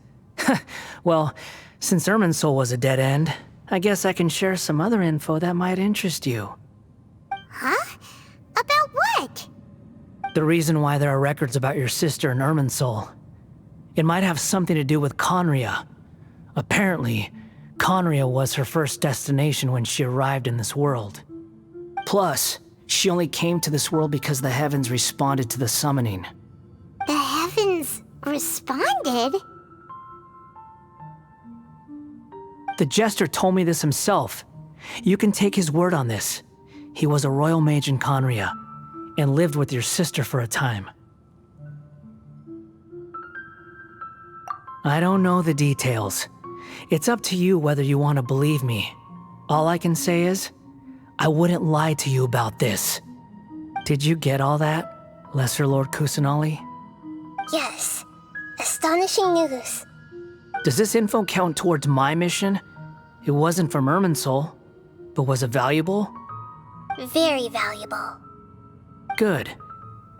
Well, since Irminsul was a dead end, I guess I can share some other info that might interest you. Huh? About what? The reason why there are records about your sister in Irminsul. It might have something to do with Conria. Apparently, Conria was her first destination when she arrived in this world. Plus, she only came to this world because the heavens responded to the summoning. The heavens responded? The Jester told me this himself. You can take his word on this. He was a royal mage in Conria, and lived with your sister for a time. I don't know the details. It's up to you whether you want to believe me. All I can say is, I wouldn't lie to you about this. Did you get all that, Lesser Lord Kusanali? Yes. Astonishing news. Does this info count towards my mission? It wasn't from Irminsul, but was it valuable? Very valuable. Good.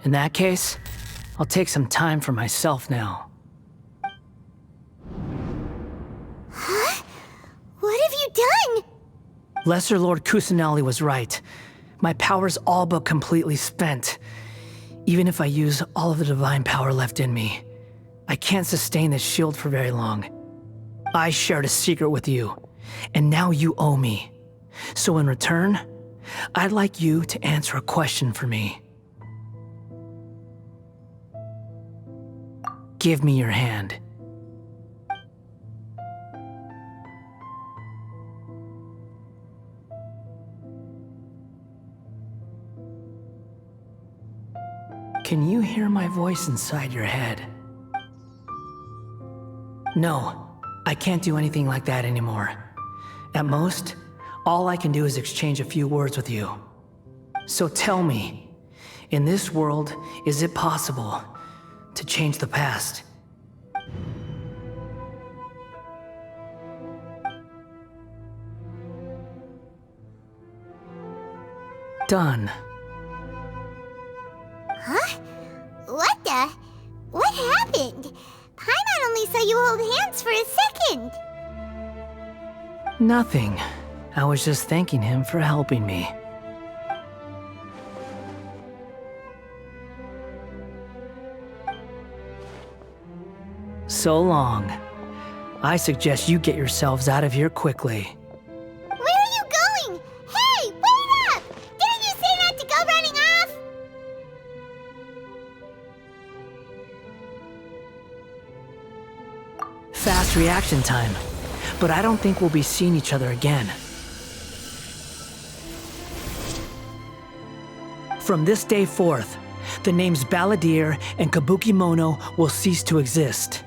In that case, I'll take some time for myself now. Huh? What have you done? Lesser Lord Kusanali was right. My power's all but completely spent. Even if I use all of the divine power left in me, I can't sustain this shield for very long. I shared a secret with you, and now you owe me. So in return, I'd like you to answer a question for me. Give me your hand. Can you hear my voice inside your head? No, I can't do anything like that anymore. At most, all I can do is exchange a few words with you. So tell me, in this world, is it possible to change the past? Done. Huh? What the? What happened? Paimon only saw you hold hands for a second. Nothing. I was just thanking him for helping me. So long. I suggest you get yourselves out of here quickly. Where are you going? Hey, wait up! Didn't you say not to go running off? Fast reaction time. But I don't think we'll be seeing each other again. From this day forth, the names Balladeer and Kabukimono will cease to exist.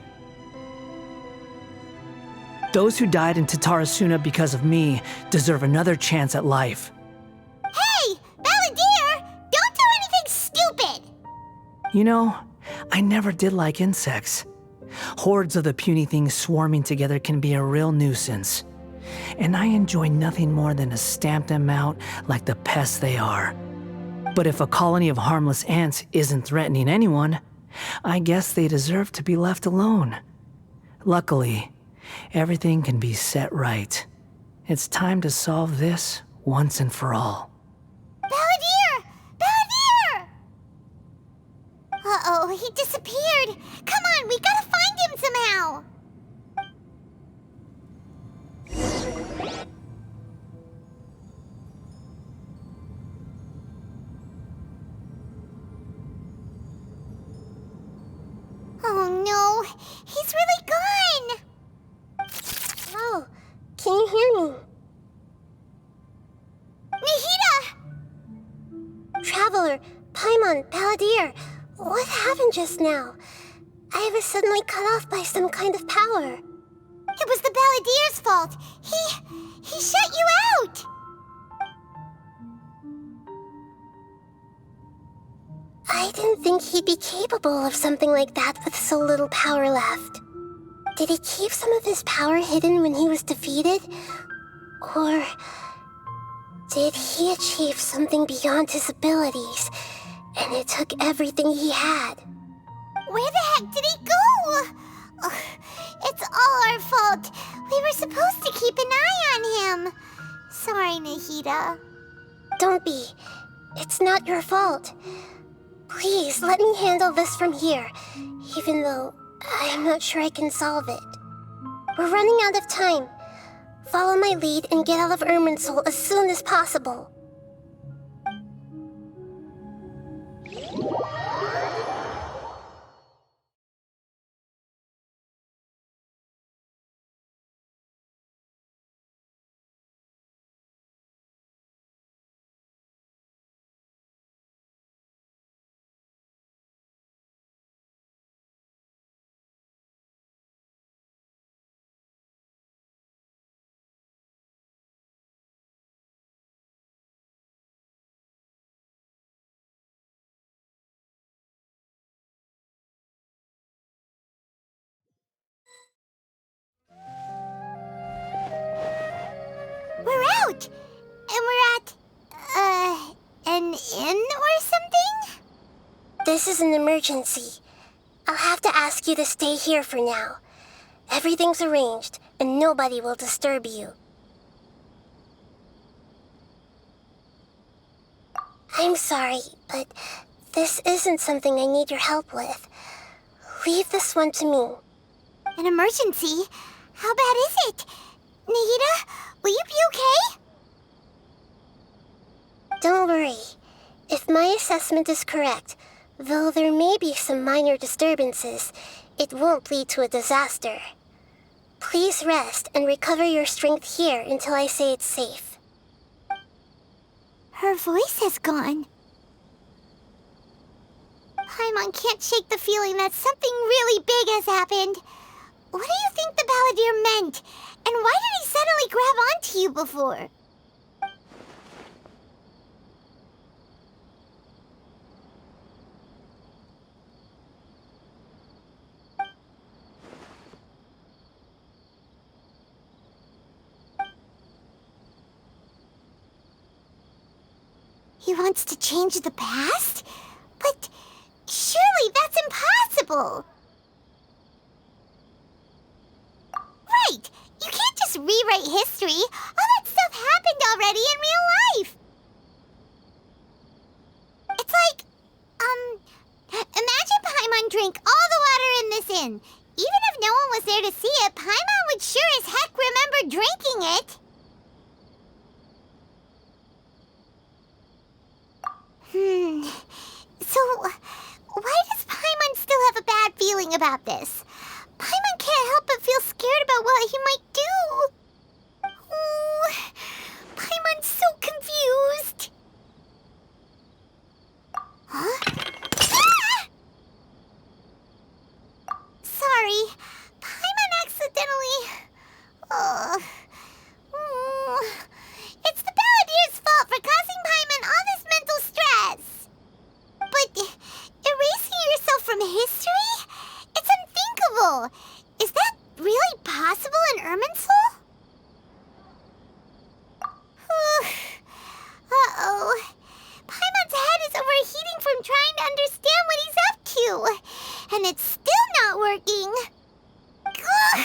Those who died in Tatarasuna because of me deserve another chance at life. Hey, Balladeer! Don't do anything stupid! You know, I never did like insects. Hordes of the puny things swarming together can be a real nuisance. And I enjoy nothing more than to stamp them out like the pests they are. But if a colony of harmless ants isn't threatening anyone, I guess they deserve to be left alone. Luckily, everything can be set right. It's time to solve this once and for all. Balladeer! Balladeer! Uh-oh, he disappeared. Come on, we gotta find him somehow. Oh no, he's really gone. Oh, can you hear me? Nahida! Traveler, Paimon, Balladeer, what happened just now? I was suddenly cut off by some kind of power. It was the Balladeer's fault. He shut you out. I didn't think he'd be capable of something like that with so little power left. Did he keep some of his power hidden when he was defeated? Or did he achieve something beyond his abilities, and it took everything he had? Where the heck did he go? Ugh, it's all our fault. We were supposed to keep an eye on him. Sorry, Nahida. Don't be. It's not your fault. Please, let me handle this from here, even though I'm not sure I can solve it. We're running out of time. Follow my lead and get out of Irminsul as soon as possible. We're out! And we're at, an inn or something? This is an emergency. I'll have to ask you to stay here for now. Everything's arranged, and nobody will disturb you. I'm sorry, but this isn't something I need your help with. Leave this one to me. An emergency? How bad is it? Nahida, will you be okay? Don't worry. If my assessment is correct, though there may be some minor disturbances, it won't lead to a disaster. Please rest and recover your strength here until I say it's safe. Her voice has gone. Paimon can't shake the feeling that something really big has happened. What do you think the Balladeer meant? And why did he suddenly grab onto you before? He wants to change the past? But surely that's impossible! Right! You can't just rewrite history! All that stuff happened already in real life! It's like, imagine Paimon drank all the water in this inn. Even if no one was there to see it, Paimon would sure as heck remember drinking it! So, why does Paimon still have a bad feeling about this? Paimon can't help but feel scared about what he might do. Oh, Paimon's so confused. Huh? Ah! Sorry, Paimon accidentally... It's the Balladeer's fault for causing Paimon all this mental stress. But erasing yourself from history? It's unthinkable. Is that really possible in Irminsul? Uh-oh. Paimon's head is overheating from trying to understand what he's up to. And it's still not working. Ugh.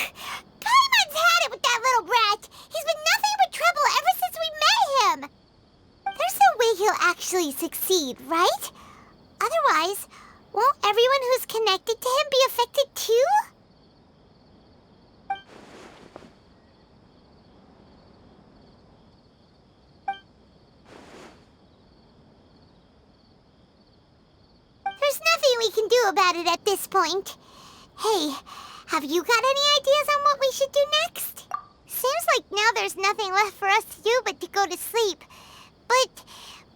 Paimon's had it with that little brat. He's been nothing but trouble ever since we met him. There's no way he'll actually succeed, right? Otherwise, won't everyone who's connected to him be affected too? There's nothing we can do about it at this point. Hey, have you got any ideas on what we should do next? Seems like now there's nothing left for us to do but to go to sleep. But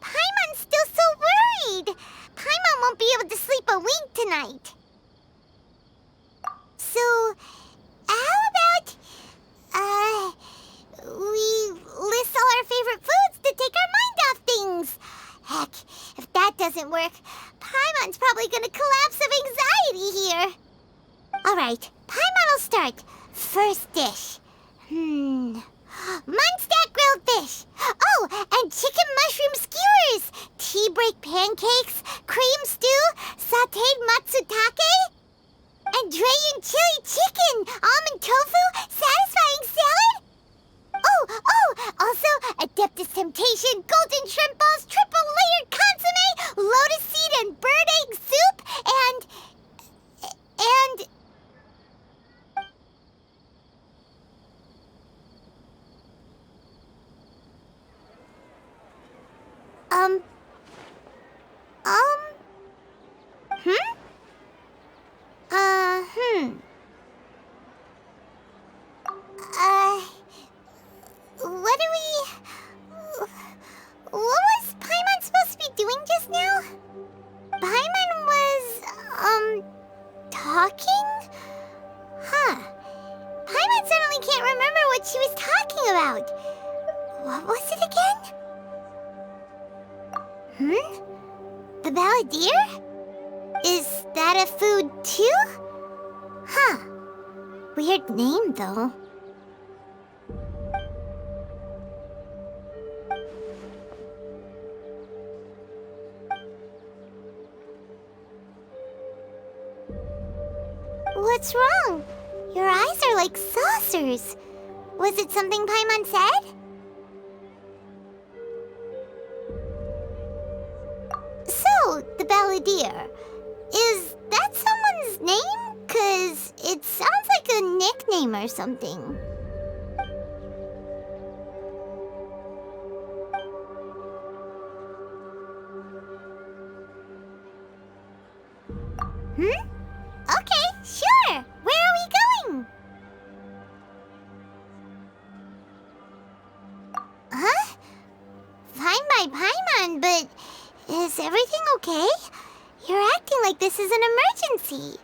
Paimon's still so worried. Paimon won't be able to sleep a wink tonight. So, how about, we list all our favorite foods to take our mind off things? Heck, if that doesn't work, Paimon's probably gonna collapse of anxiety here. Alright, Paimon will start. First dish. Munstack grilled fish. Oh, and chicken mushroom skewers. Tea break pancakes, cream stew, sauteed matsutake, and Dragon chili chicken, almond tofu, satisfying salad. Oh, also Adeptus Temptation, golden shrimp balls, triple layered consomme, lotus seed and bird egg soup, and what was Paimon supposed to be doing just now? Paimon was, talking? Huh. Paimon suddenly can't remember what she was talking about. What was it again? The Balladeer? Is that a food too? Huh. Weird name, though. What's wrong? Your eyes are like saucers. Was it something Paimon said? So, the Balladeer. Is that someone's name? 'Cause it sounds like a nickname or something. Okay, sure. on, but is everything okay? You're acting like this is an emergency.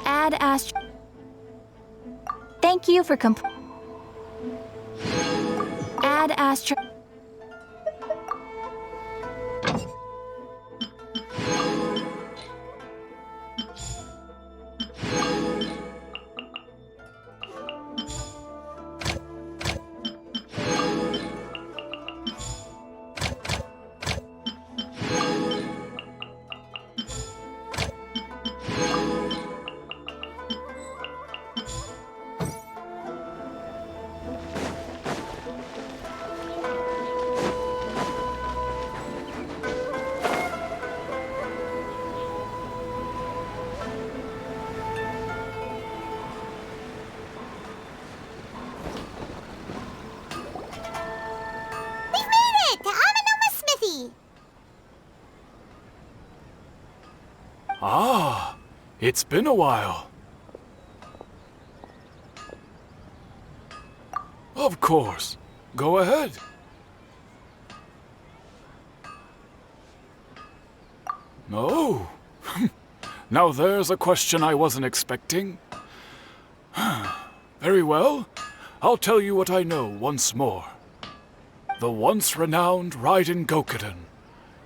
Add Astro. Thank you for Add Astro. Ah, it's been a while. Of course. Go ahead. Oh. Now there's a question I wasn't expecting. Very well. I'll tell you what I know once more. The once renowned Raiden Gokuden,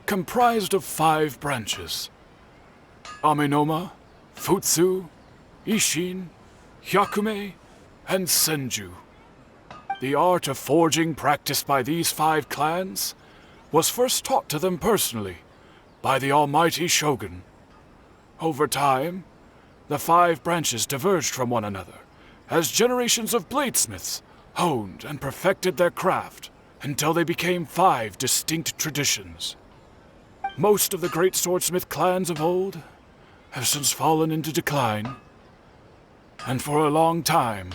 comprised of 5 branches. Amenoma, Futsu, Ishin, Hyakume, and Senju. The art of forging practiced by these 5 clans was first taught to them personally by the almighty Shogun. Over time, the 5 branches diverged from one another as generations of bladesmiths honed and perfected their craft until they became 5 distinct traditions. Most of the great swordsmith clans of old have since fallen into decline, and for a long time,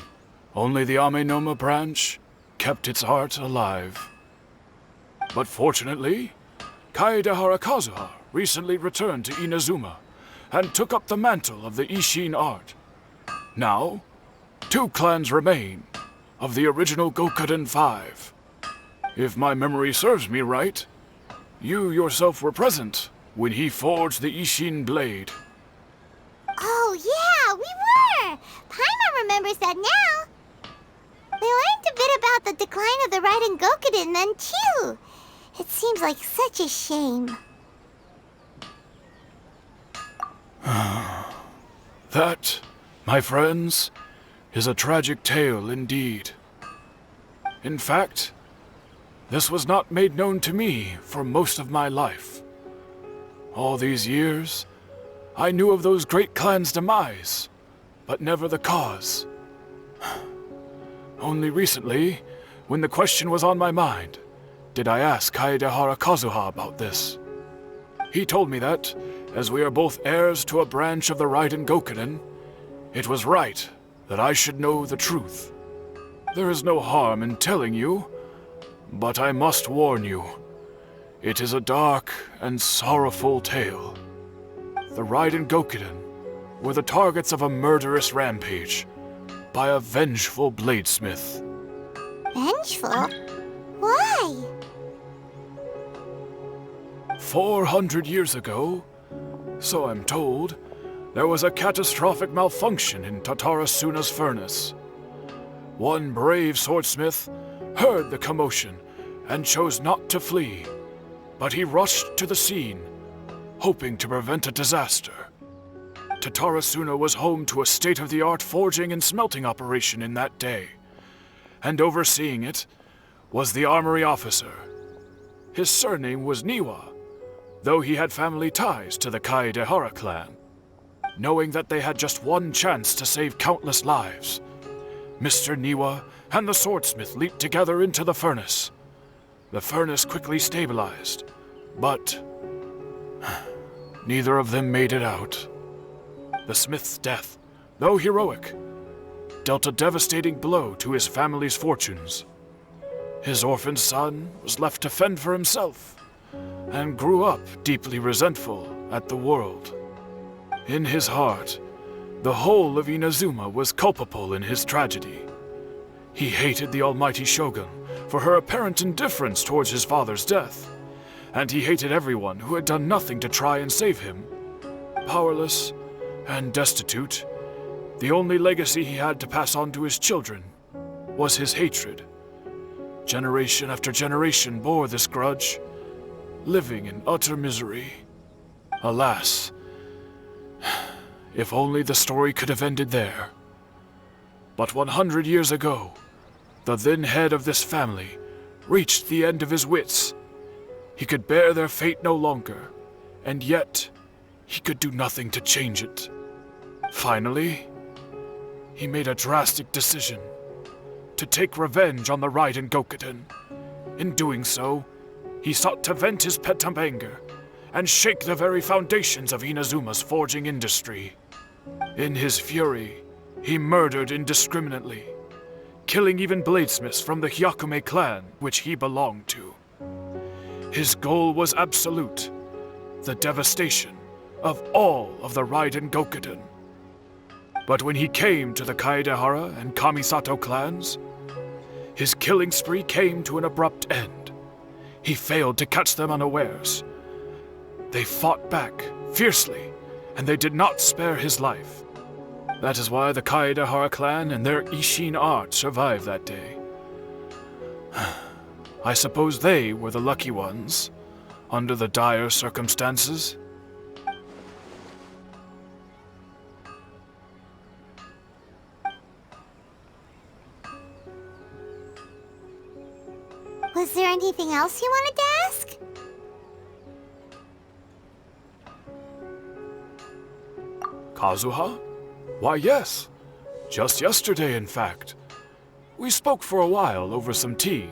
only the Amenoma branch kept its art alive. But fortunately, Kaedehara Kazuha recently returned to Inazuma and took up the mantle of the Ishin art. Now, 2 clans remain of the original Gokuden 5. If my memory serves me right, you yourself were present when he forged the Ishin blade. Oh, yeah, we were! Paimon remembers that now. We learned a bit about the decline of the Raiden Gokuden then, too. It seems like such a shame. That, my friends, is a tragic tale indeed. In fact, this was not made known to me for most of my life. All these years, I knew of those great clans' demise, but never the cause. Only recently, when the question was on my mind, did I ask Kaedehara Kazuha about this. He told me that, as we are both heirs to a branch of the Raiden Gokuden, it was right that I should know the truth. There is no harm in telling you, but I must warn you. It is a dark and sorrowful tale. The Raiden Gokuden were the targets of a murderous rampage, by a vengeful bladesmith. Vengeful? Why? 400 years ago, so I'm told, there was a catastrophic malfunction in Tatarasuna's furnace. One brave swordsmith heard the commotion and chose not to flee, but he rushed to the scene, hoping to prevent a disaster. Tatarasuna was home to a state-of-the-art forging and smelting operation in that day, and overseeing it was the armory officer. His surname was Niwa, though he had family ties to the Kaedehara clan. Knowing that they had just one chance to save countless lives, Mr. Niwa and the swordsmith leaped together into the furnace. The furnace quickly stabilized, but neither of them made it out. The smith's death, though heroic, dealt a devastating blow to his family's fortunes. His orphaned son was left to fend for himself, and grew up deeply resentful at the world. In his heart, the whole of Inazuma was culpable in his tragedy. He hated the almighty shogun for her apparent indifference towards his father's death, and he hated everyone who had done nothing to try and save him. Powerless and destitute, the only legacy he had to pass on to his children was his hatred. Generation after generation bore this grudge, living in utter misery. Alas, if only the story could have ended there. But 100 years ago, the then head of this family reached the end of his wits. He could bear their fate no longer, and yet he could do nothing to change it. Finally, he made a drastic decision to take revenge on the Raiden Gokuden. In doing so, he sought to vent his pent-up anger and shake the very foundations of Inazuma's forging industry. In his fury, he murdered indiscriminately, killing even bladesmiths from the Hyakume clan which he belonged to. His goal was absolute, the devastation of all of the Raiden Gokuden. But when he came to the Kaedehara and Kamisato clans, his killing spree came to an abrupt end. He failed to catch them unawares. They fought back fiercely, and they did not spare his life. That is why the Kaedehara clan and their Ishin art survived that day. I suppose they were the lucky ones, under the dire circumstances. Was there anything else you wanted to ask? Kazuha? Why, yes. Just yesterday, in fact. We spoke for a while over some tea.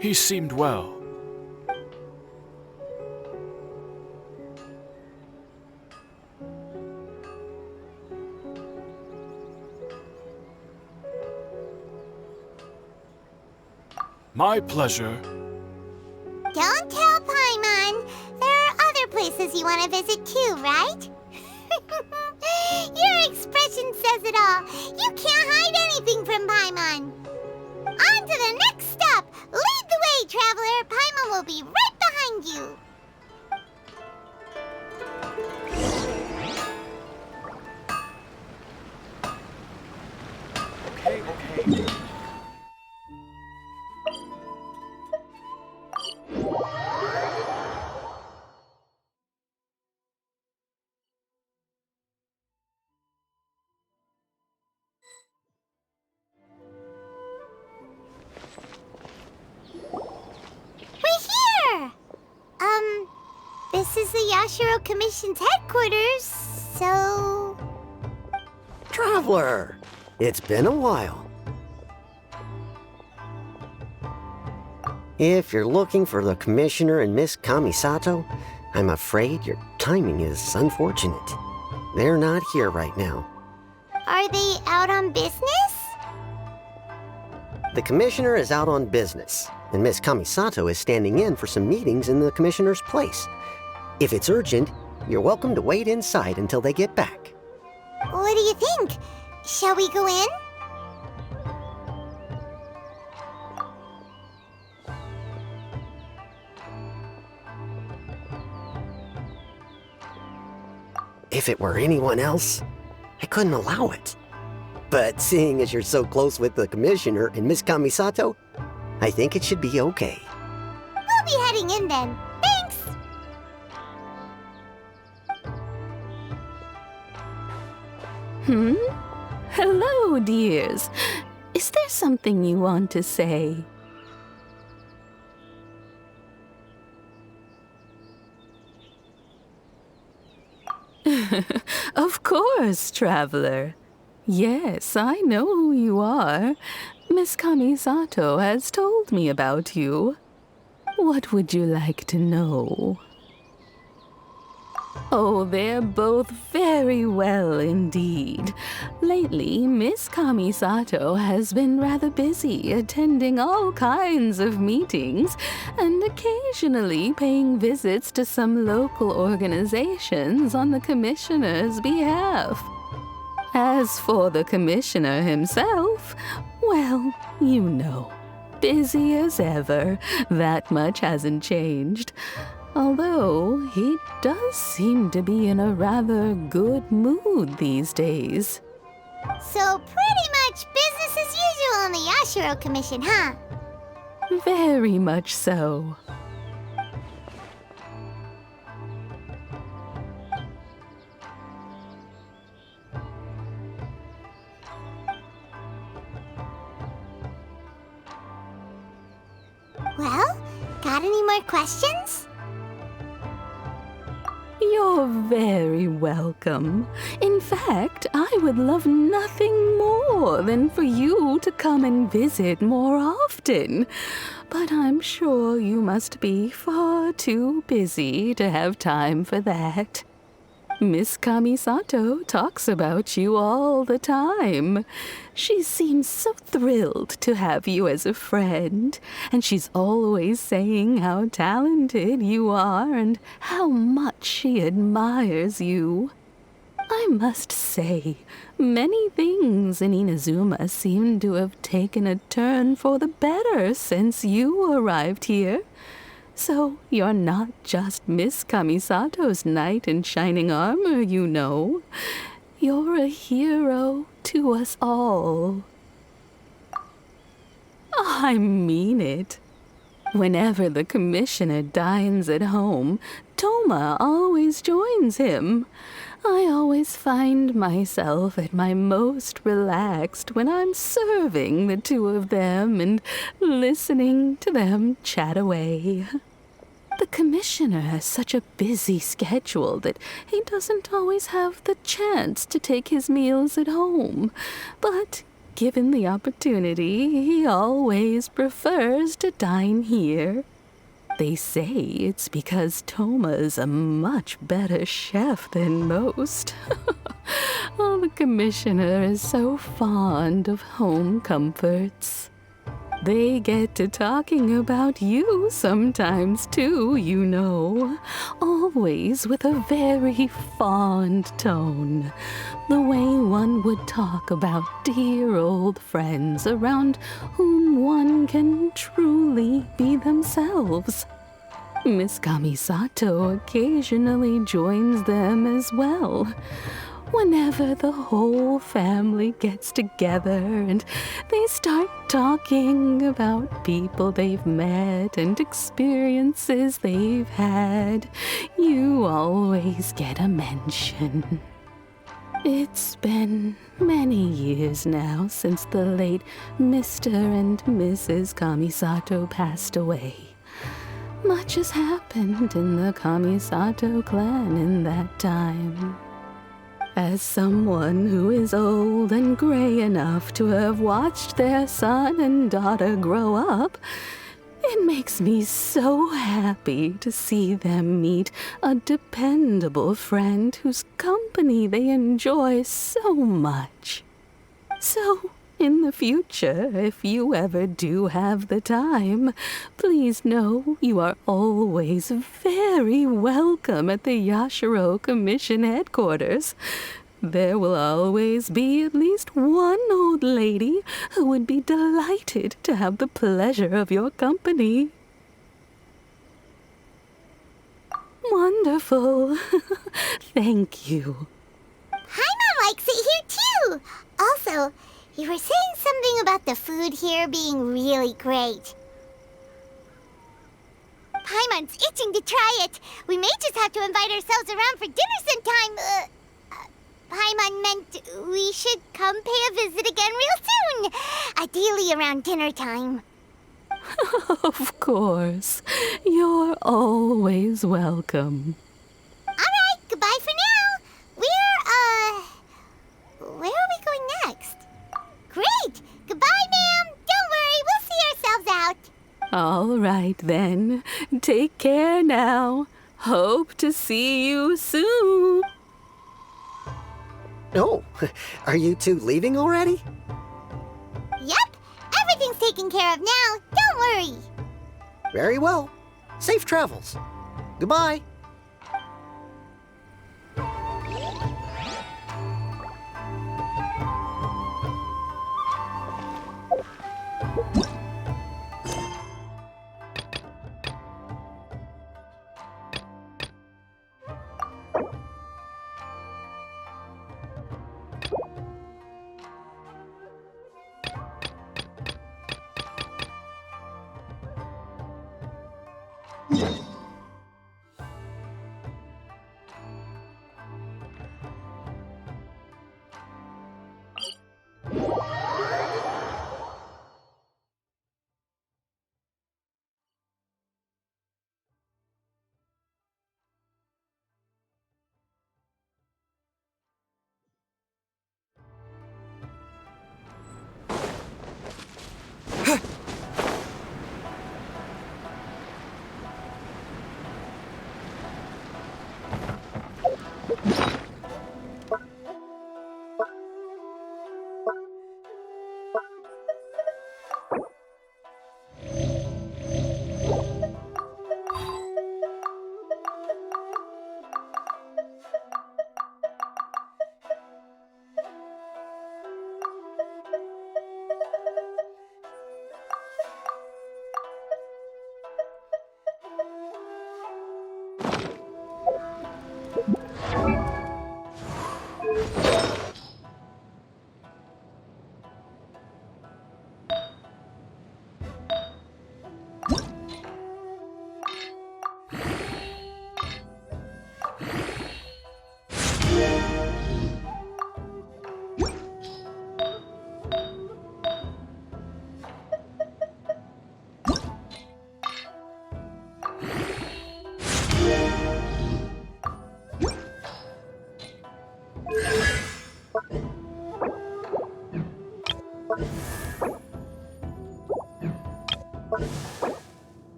He seemed well. My pleasure. Don't tell Paimon. There are other places you want to visit too, right? Your expression says it all. You can't hide anything from Paimon. On to the next stop. Lead the way, traveler. Paimon will be right behind you. Okay. This is the Yashiro Commission's headquarters, so... Traveler, it's been a while. If you're looking for the Commissioner and Miss Kamisato, I'm afraid your timing is unfortunate. They're not here right now. Are they out on business? The Commissioner is out on business, and Miss Kamisato is standing in for some meetings in the Commissioner's place. If it's urgent, you're welcome to wait inside until they get back. What do you think? Shall we go in? If it were anyone else, I couldn't allow it. But seeing as you're so close with the Commissioner and Miss Kamisato, I think it should be okay. We'll be heading in then. Thanks! Hello, dears. Is there something you want to say? Of course, traveler. Yes, I know who you are. Miss Kamisato has told me about you. What would you like to know? Oh, they're both very well indeed. Lately, Miss Kamisato has been rather busy attending all kinds of meetings and occasionally paying visits to some local organizations on the Commissioner's behalf. As for the Commissioner himself, well, you know, busy as ever. That much hasn't changed. Although, he does seem to be in a rather good mood these days. So pretty much business as usual in the Yashiro Commission, huh? Very much so. Well, got any more questions? You're very welcome. In fact, I would love nothing more than for you to come and visit more often. But I'm sure you must be far too busy to have time for that. Miss Kamisato talks about you all the time. She seems so thrilled to have you as a friend, and she's always saying how talented you are and how much she admires you. I must say, many things in Inazuma seem to have taken a turn for the better since you arrived here. So you're not just Miss Kamisato's knight in shining armor, you know. You're a hero to us all. I mean it. Whenever the Commissioner dines at home, Toma always joins him. I always find myself at my most relaxed when I'm serving the two of them and listening to them chat away. The Commissioner has such a busy schedule that he doesn't always have the chance to take his meals at home. But given the opportunity, he always prefers to dine here. They say it's because Toma's a much better chef than most. Oh, the Commissioner is so fond of home comforts. They get to talking about you sometimes too, you know. Always with a very fond tone. The way one would talk about dear old friends around whom one can truly be themselves. Miss Kamisato occasionally joins them as well. Whenever the whole family gets together and they start talking about people they've met and experiences they've had, you always get a mention. It's been many years now since the late Mr. and Mrs. Kamisato passed away. Much has happened in the Kamisato clan in that time. As someone who is old and gray enough to have watched their son and daughter grow up, it makes me so happy to see them meet a dependable friend whose company they enjoy so much. So, in the future, if you ever do have the time, please know you are always very welcome at the Yashiro Commission headquarters. There will always be at least one old lady who would be delighted to have the pleasure of your company. Wonderful. Thank you. Paimon likes it here too. Also, you were saying something about the food here being really great. Paimon's itching to try it. We may just have to invite ourselves around for dinner sometime. Paimon meant we should come pay a visit again real soon. Ideally around dinner time. Of course. You're always welcome. Alright, goodbye for now. Where are we going next? Great! Goodbye, ma'am. Don't worry, we'll see ourselves out. All right, then. Take care now. Hope to see you soon. Oh, are you two leaving already? Yep, everything's taken care of now. Don't worry. Very well. Safe travels. Goodbye.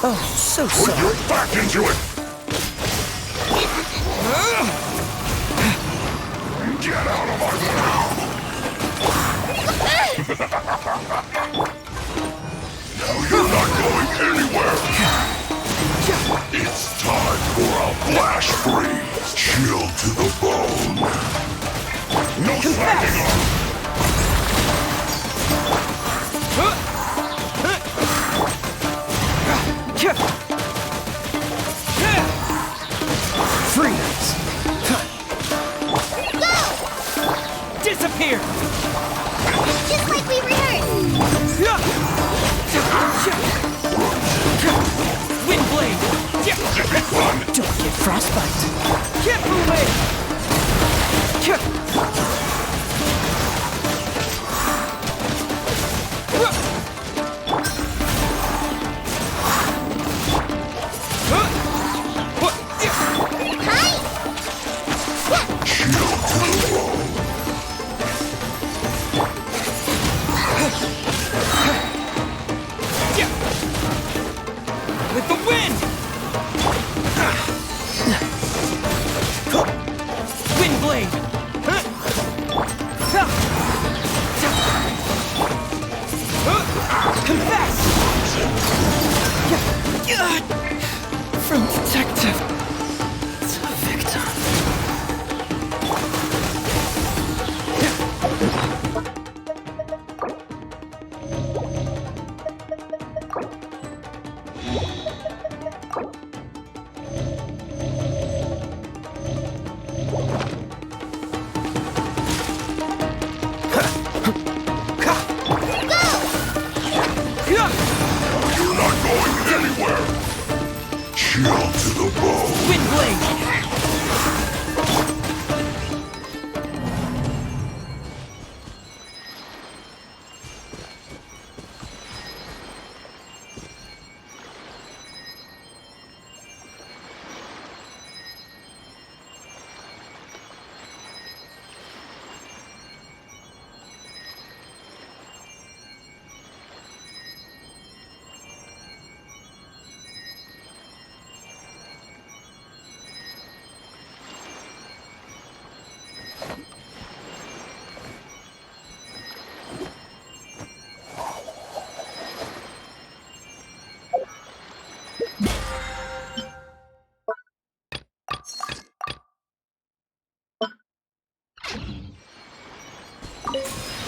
Oh, so sorry. Put your back into it! Get out of my mouth! Now you're not going anywhere! It's time for a flash freeze! Chill to the bone! No slacking on! Freeze! Go! Disappear! Just like we rehearsed! Wind blade! Don't get frostbite! Get moving! Chill to the bone. Windblade!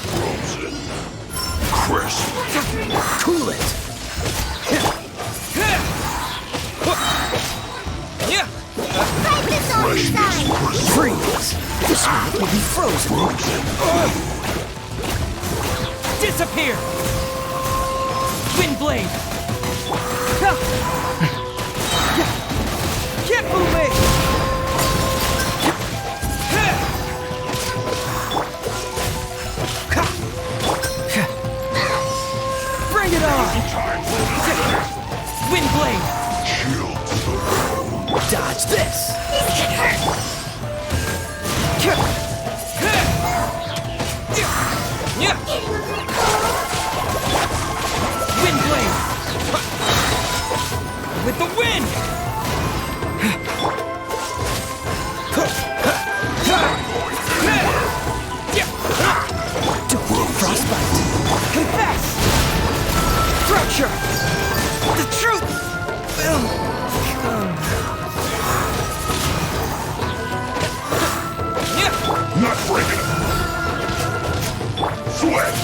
Frozen. Crisp. Cool it! Fight this on your side! Freeze! This one will be frozen! Disappear! Windblade! Get moving! Bring it on! Windblade! Chill to the bone. Dodge this! Windblade! With the wind! Frostbite! Confess! Fracture! The truth! Not breaking it. Sweat.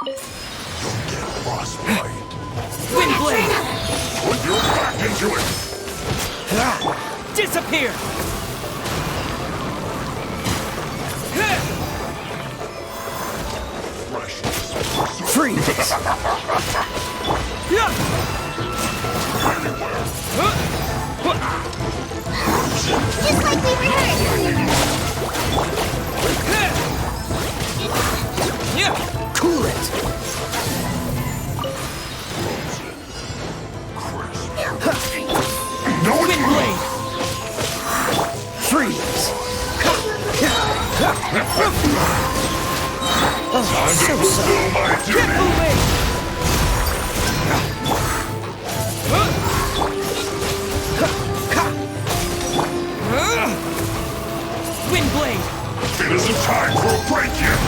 Don't get frostbite. Windblade! Put your back into it. Disappear! Freeze! Just like we rehearsed! Cool it! Windblade! Freeze! Oh, so sorry. Get moving! Windblade! It isn't time for a break yet.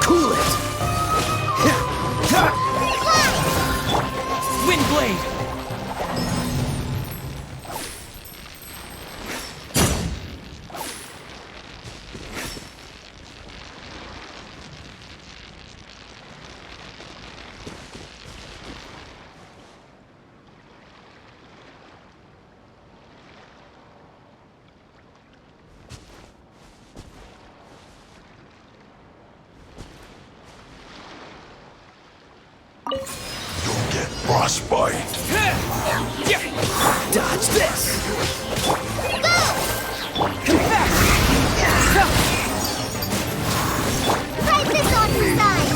Cool it! Windblade! Don't get frostbite. Dodge this! Confess! Fight this on your side!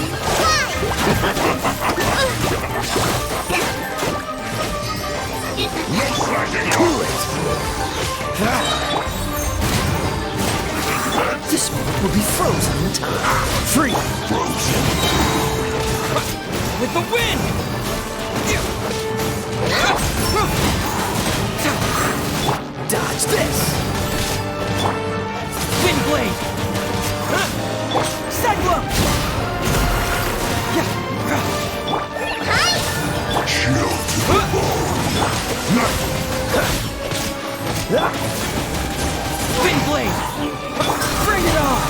No slacking Cool off. it! This one will be frozen in time. Free! Frozen. With the wind! Dodge this! Windblade! Chill to the bone. Wind blade! Bring it on!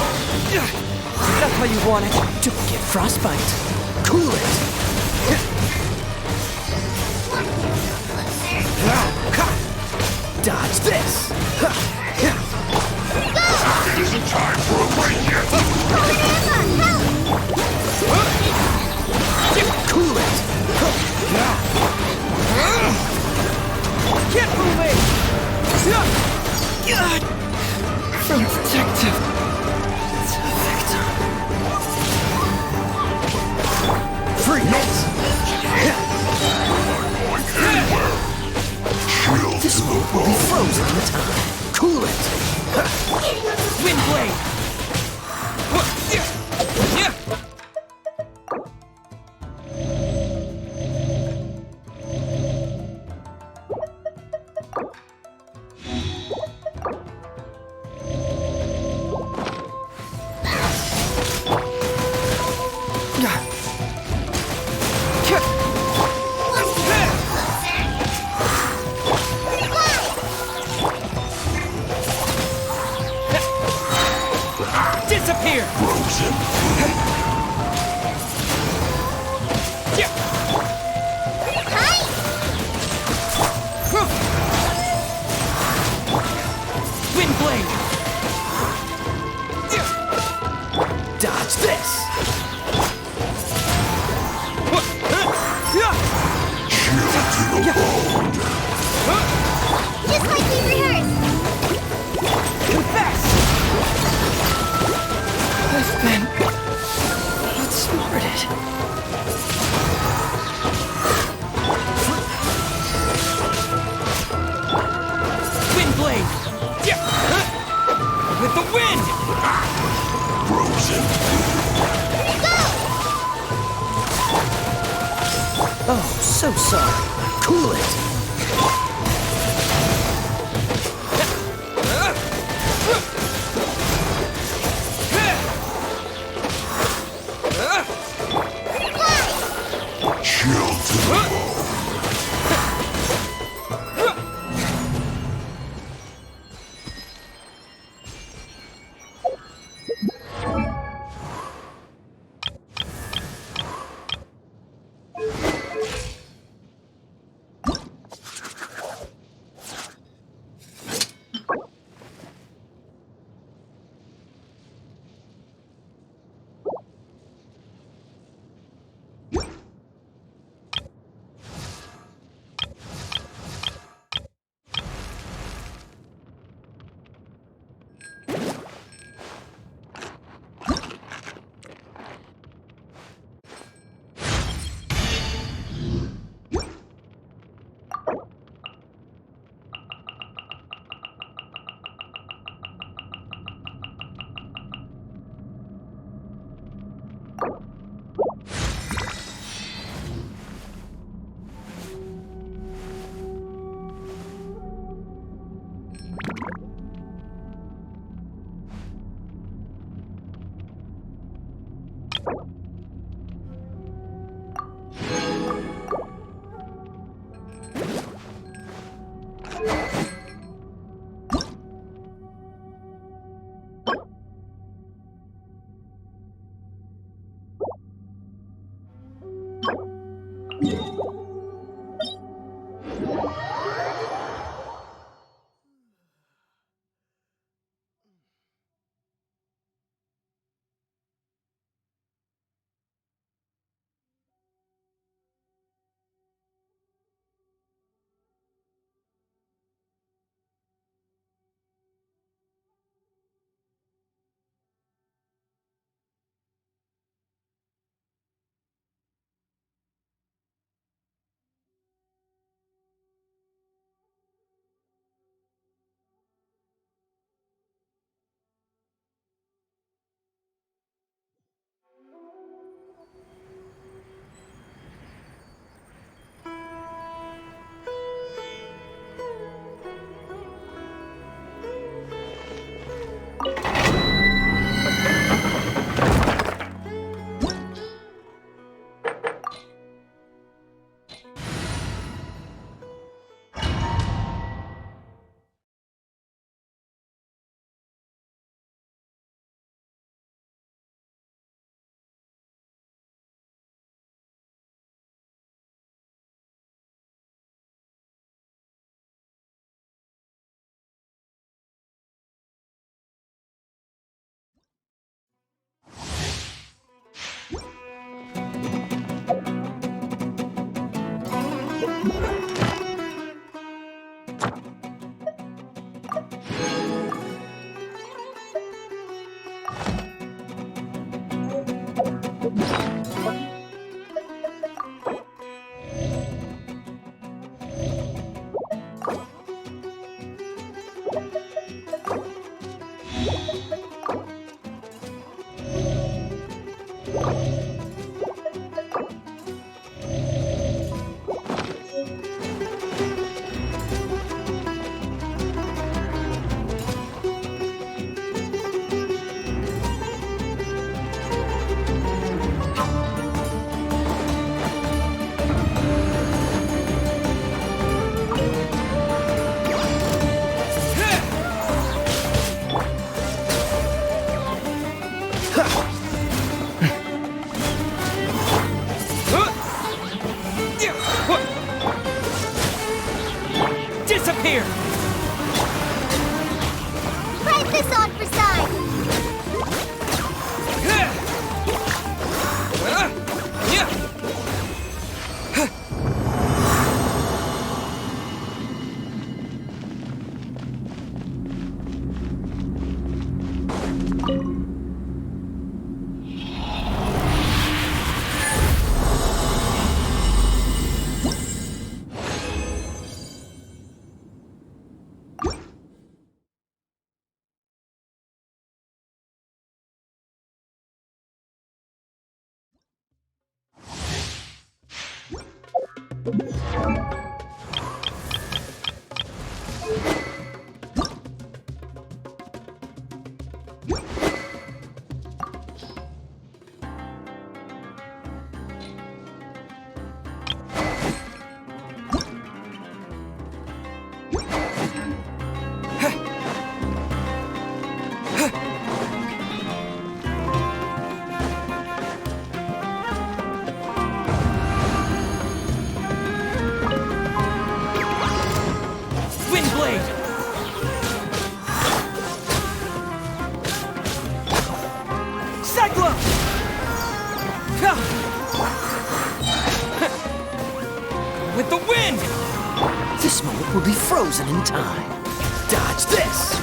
That's how you want it. Don't get frostbite. Cool it! Dodge this! It isn't time for a break yet. Cool it! Get moving! From protective to victim. Freeze! This will be frozen in time. Cool it! Wind blade! Disappear! Frozen. Wind blade! Dodge this! Chill to the bone. Just like we rehearsed! Confess! I've been outsmarted. Wind blade! With the wind! Frozen. Oh, so sorry. Cool it! Chill to the bone. Disappear! Write this on for size! With the wind! This moment will be frozen in time. Dodge this!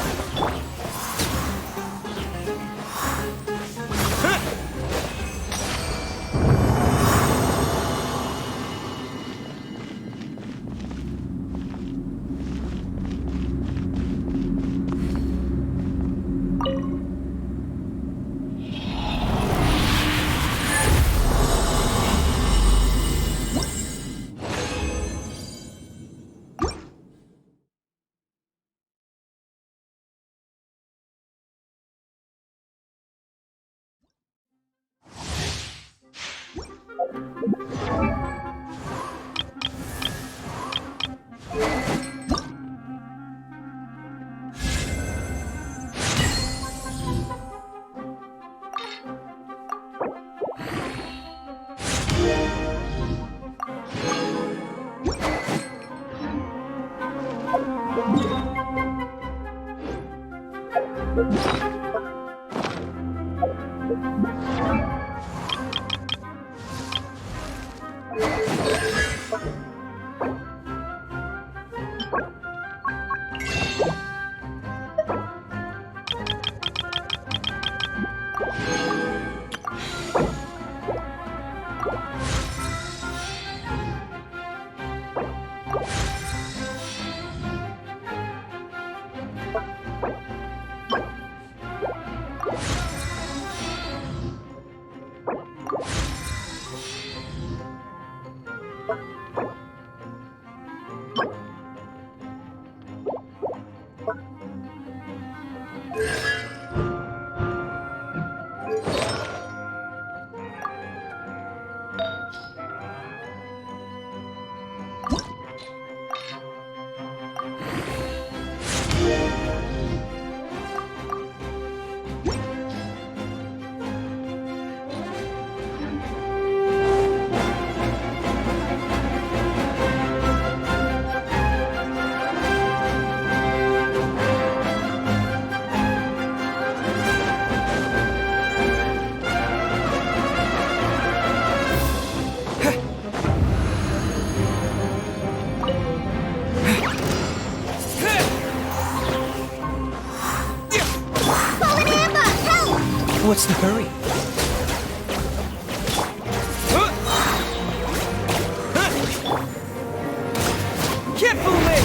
What's the hurry? Can't fool me!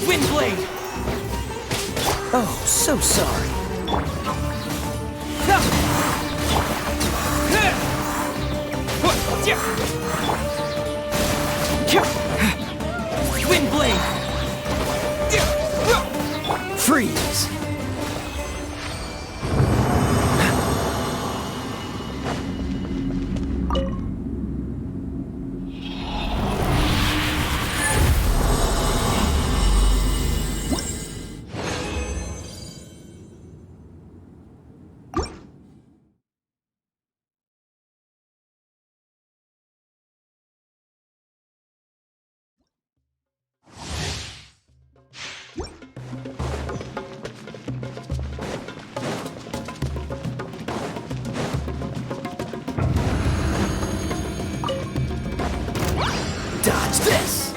Windblade! Oh, so sorry. Windblade! Freeze! Dodge this!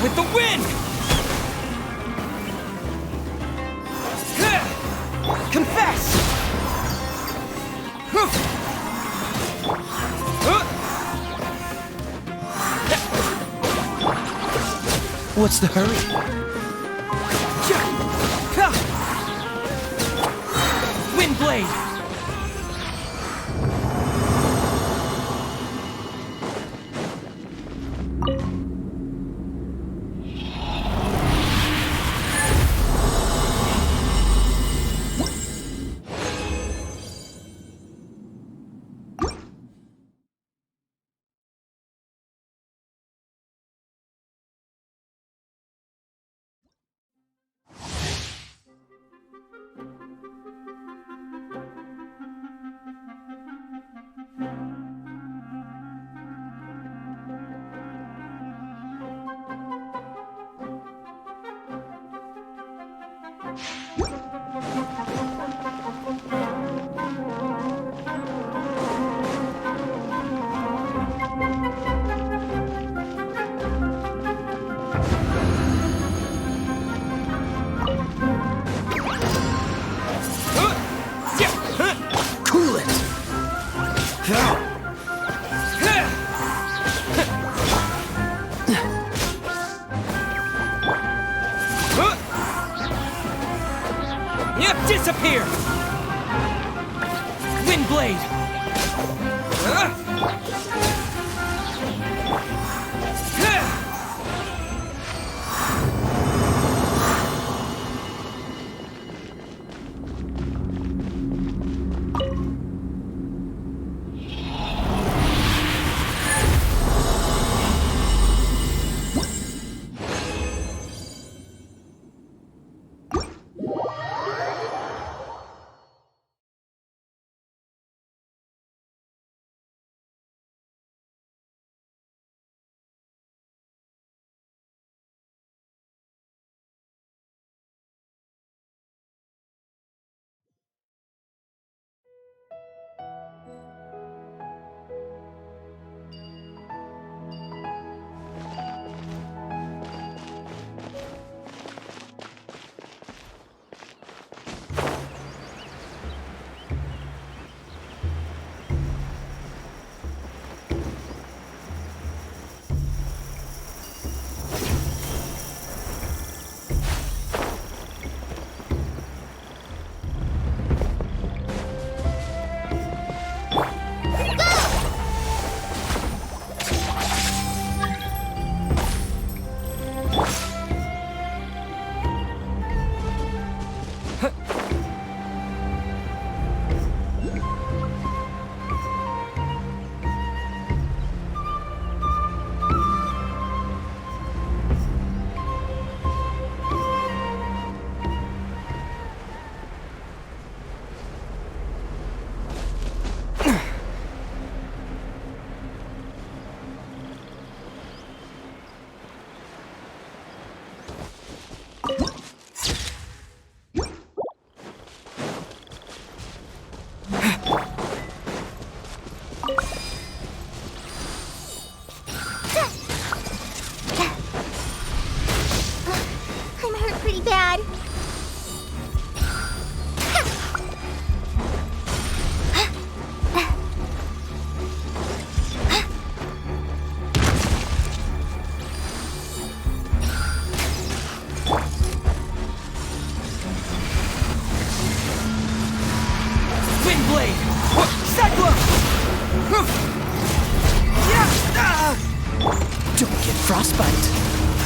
With the wind! Confess! What's the hurry? Windblade! Cool it! Yep, disappear! Windblade! Windblade! Cyclone! Don't get frostbite.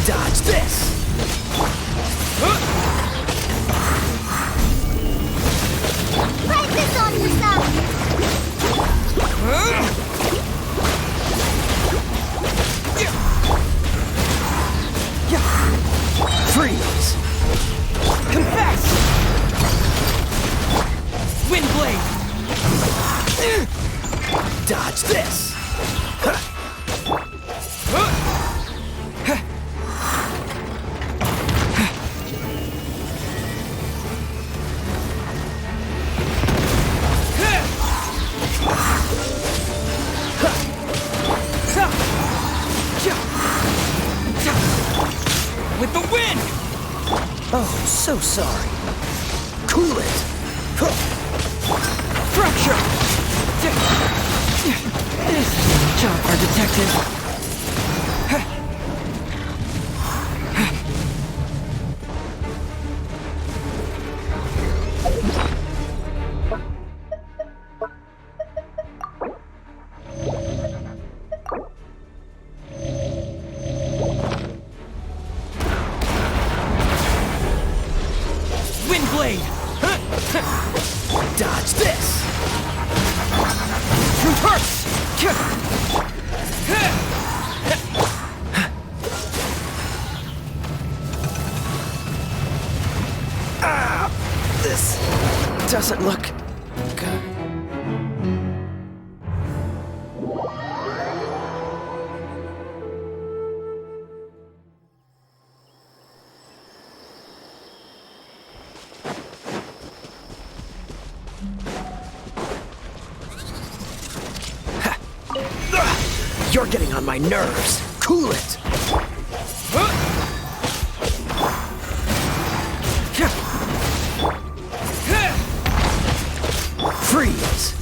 Dodge this! Fight this on yourself! Freeze! Confess! Windblade! Dodge this! With the wind! Oh, so sorry. Cool it! Fracture! This is a job for detective. Windblade! Dodge this! Reverse! This doesn't look good. You're getting on my nerves. Cool it. Freeze.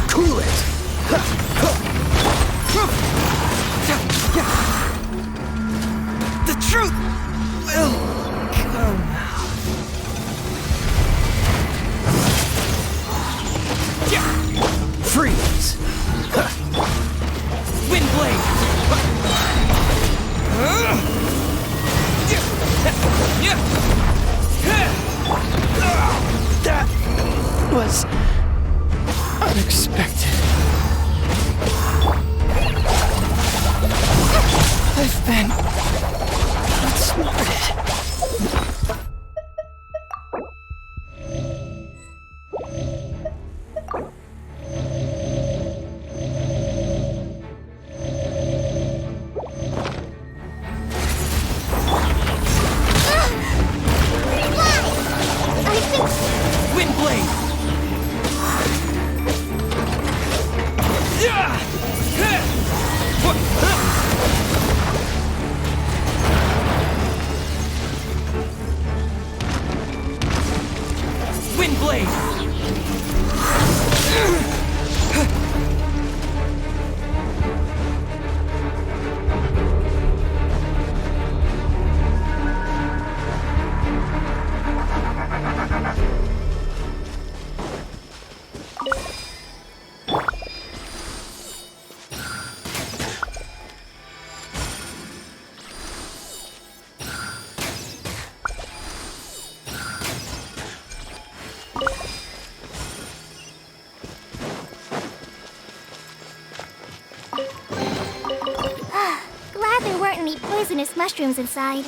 Cool it. The truth will come out. Freeze! Windblade! That was unexpected. I've been outsmarted. Windblade! Windblade! Glad there weren't any poisonous mushrooms inside.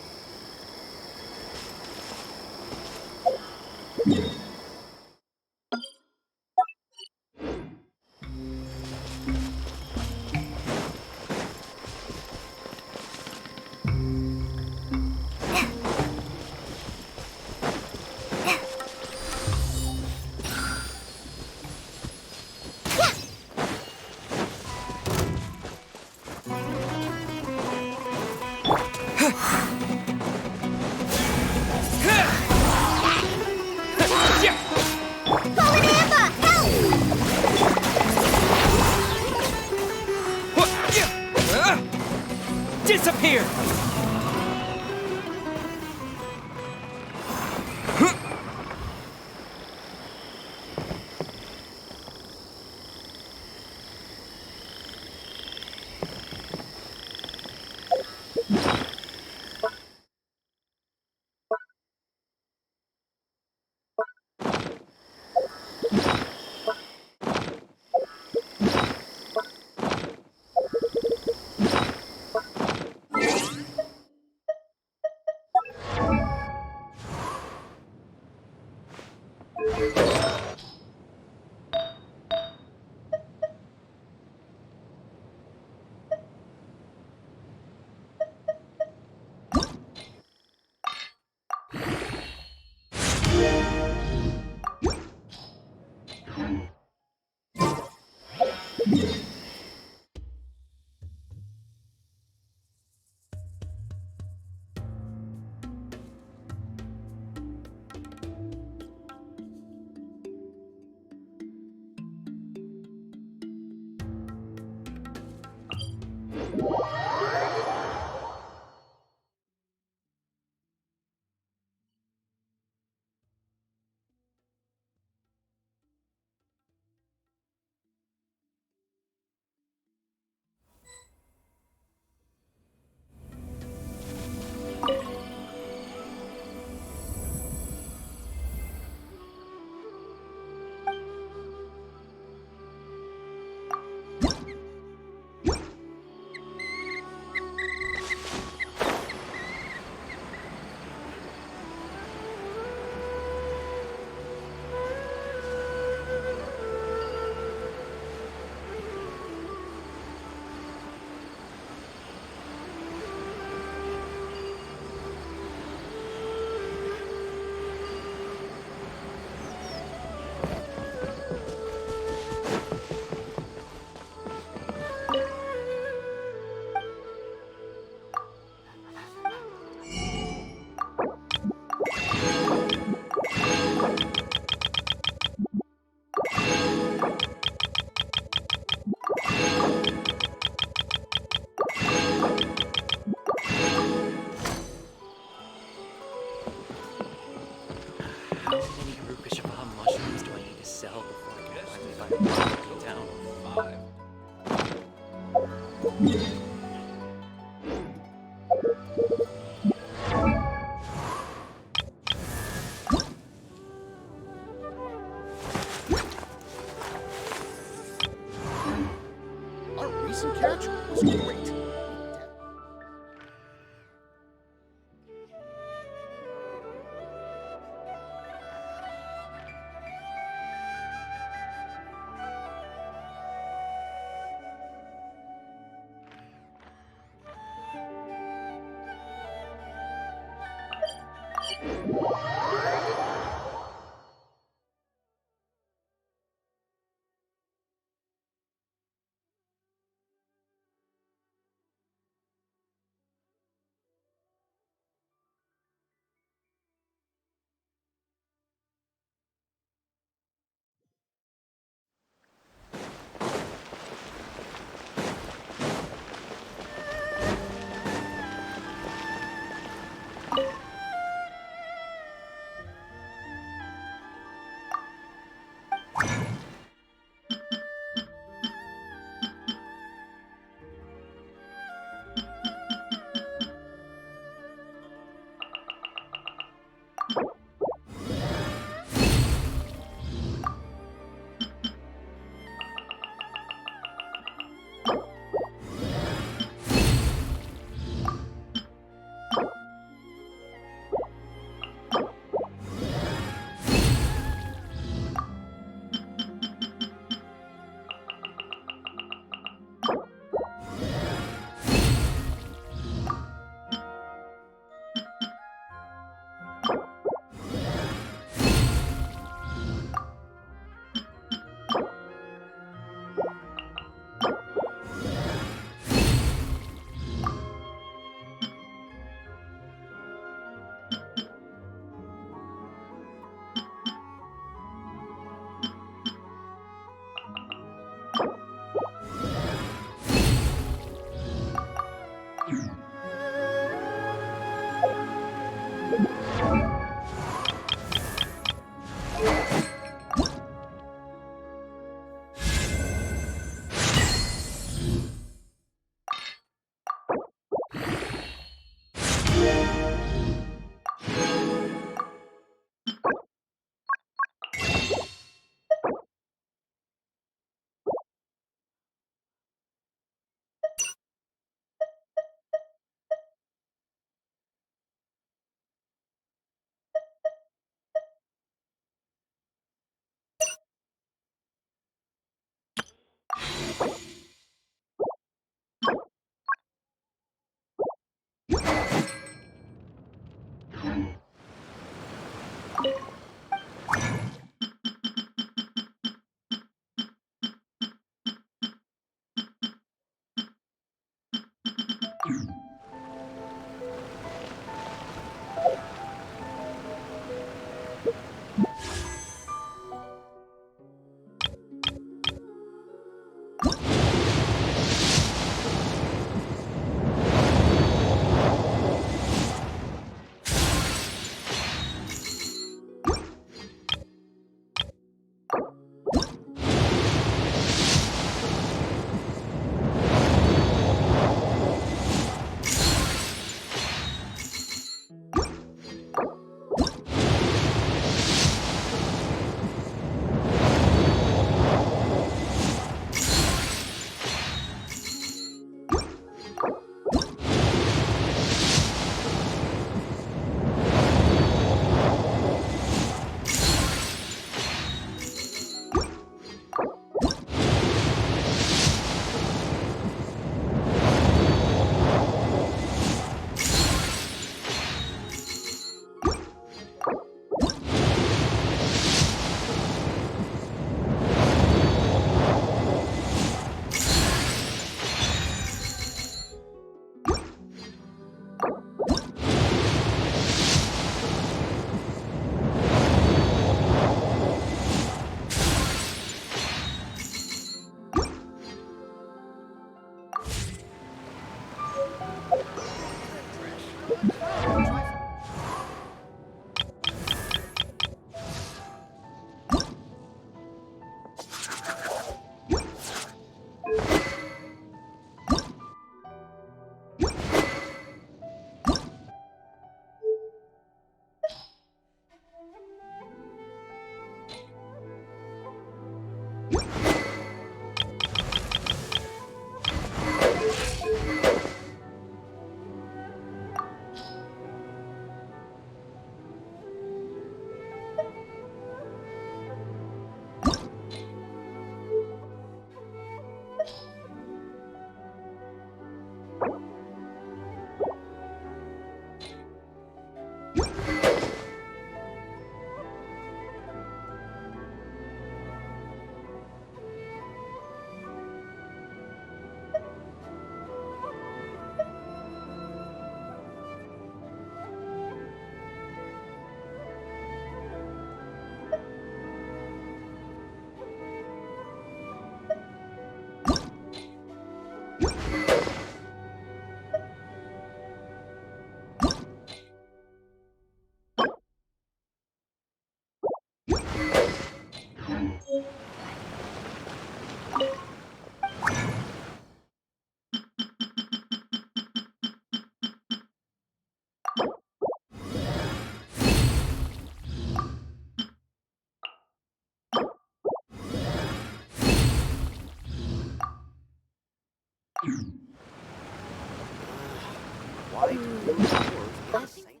Why do those dwarves have the same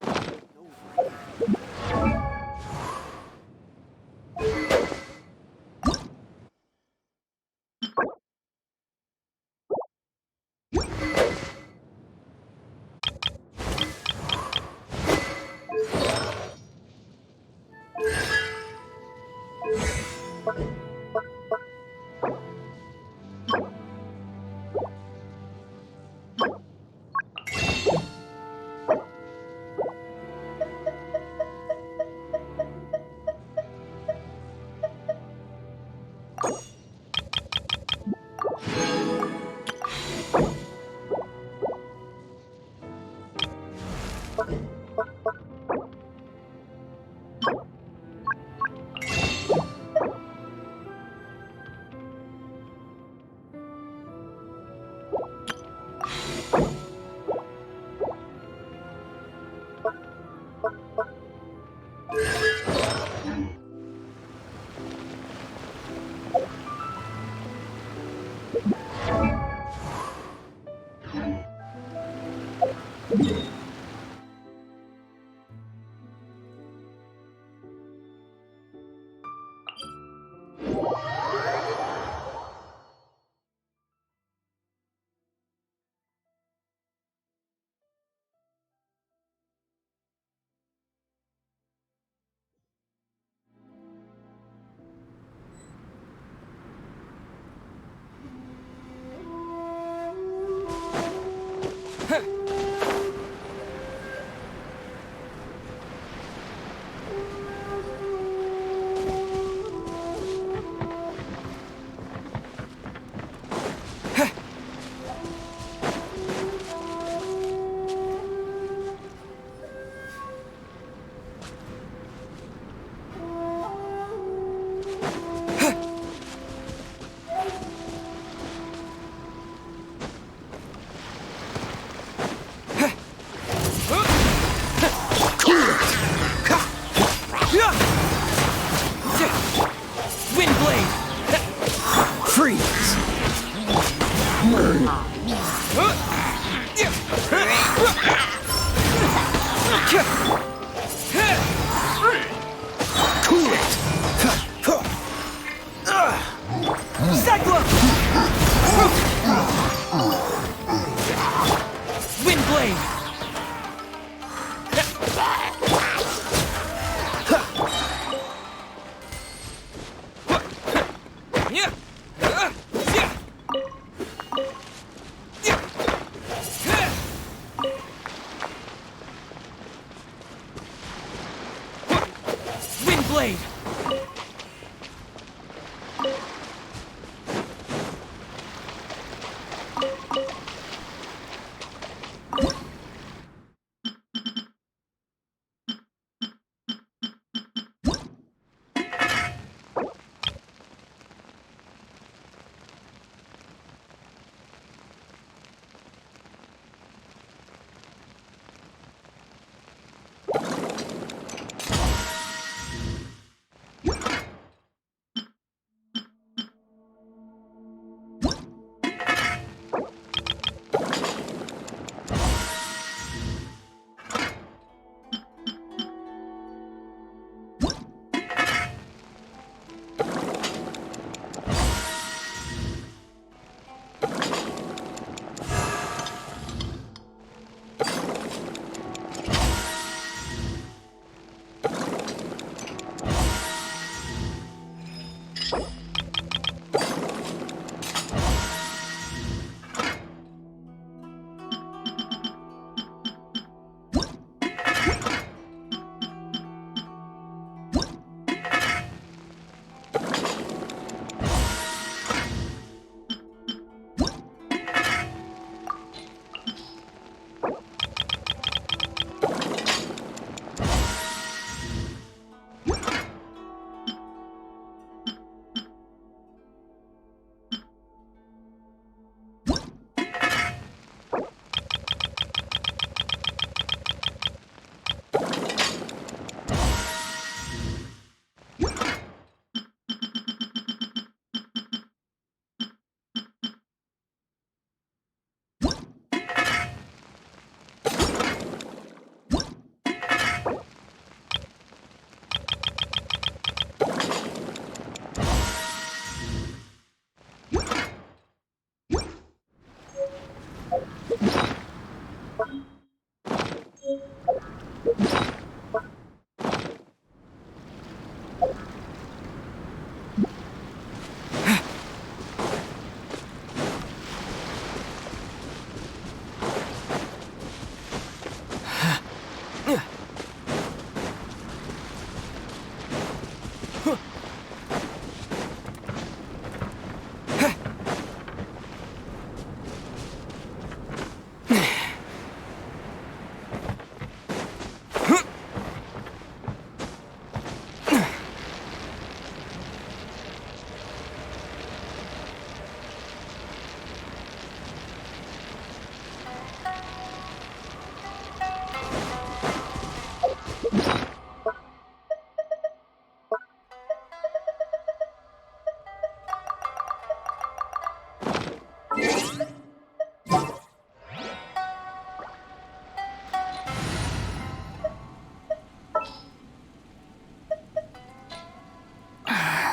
over again? Windblade!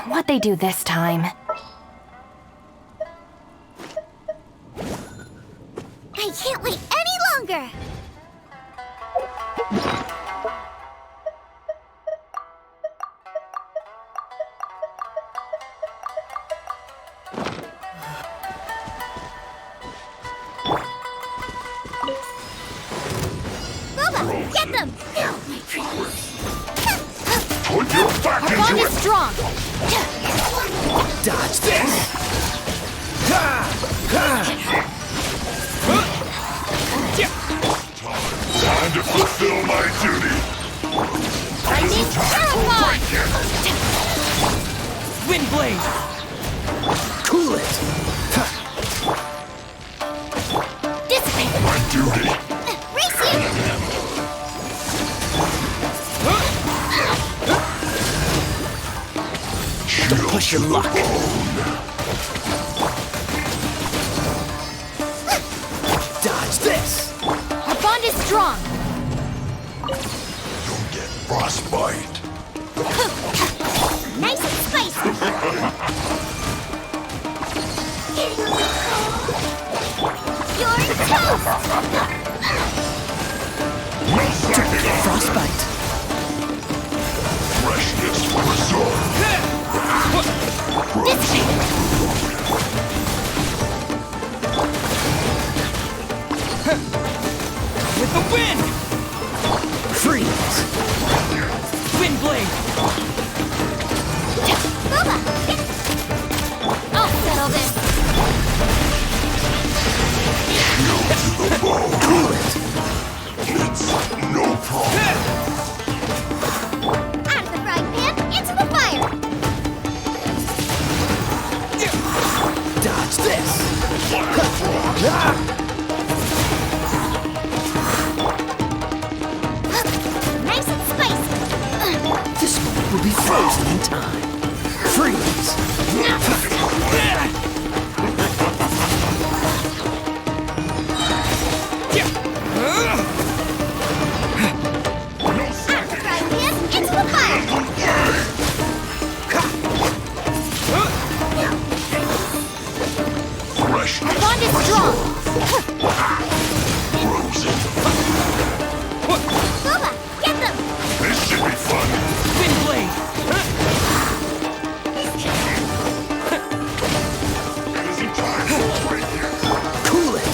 What'd they do this time? I can't wait any longer! Boba, get them! Put your back Our into bond it! is strong! Dodge this! Time to fulfill my duty! I need Terrapon! Windblade! Cool it! Dissipate! My duty! Race you! Shield Push your to the luck. bone. Dodge this! Our bond is strong! Don't get frostbite. Nice and spicy! You're toast! No slacking off. Frostbite! Freshness preserved. With the wind! Freeze! Windblade! bone. Cool it. It's no problem. Out of the frying pan, into the fire! Dodge this! Nice and spicy! This moment will be frozen in time. Freeze! Out of the frying pan, into the fire! Freshness. Our bond is strong! Frozen. Boba, get them! This should be fun. Wind blade! Isn't time right here. Cool it!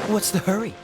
What's the hurry?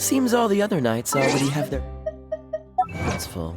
Seems all the other knights already have their hands full.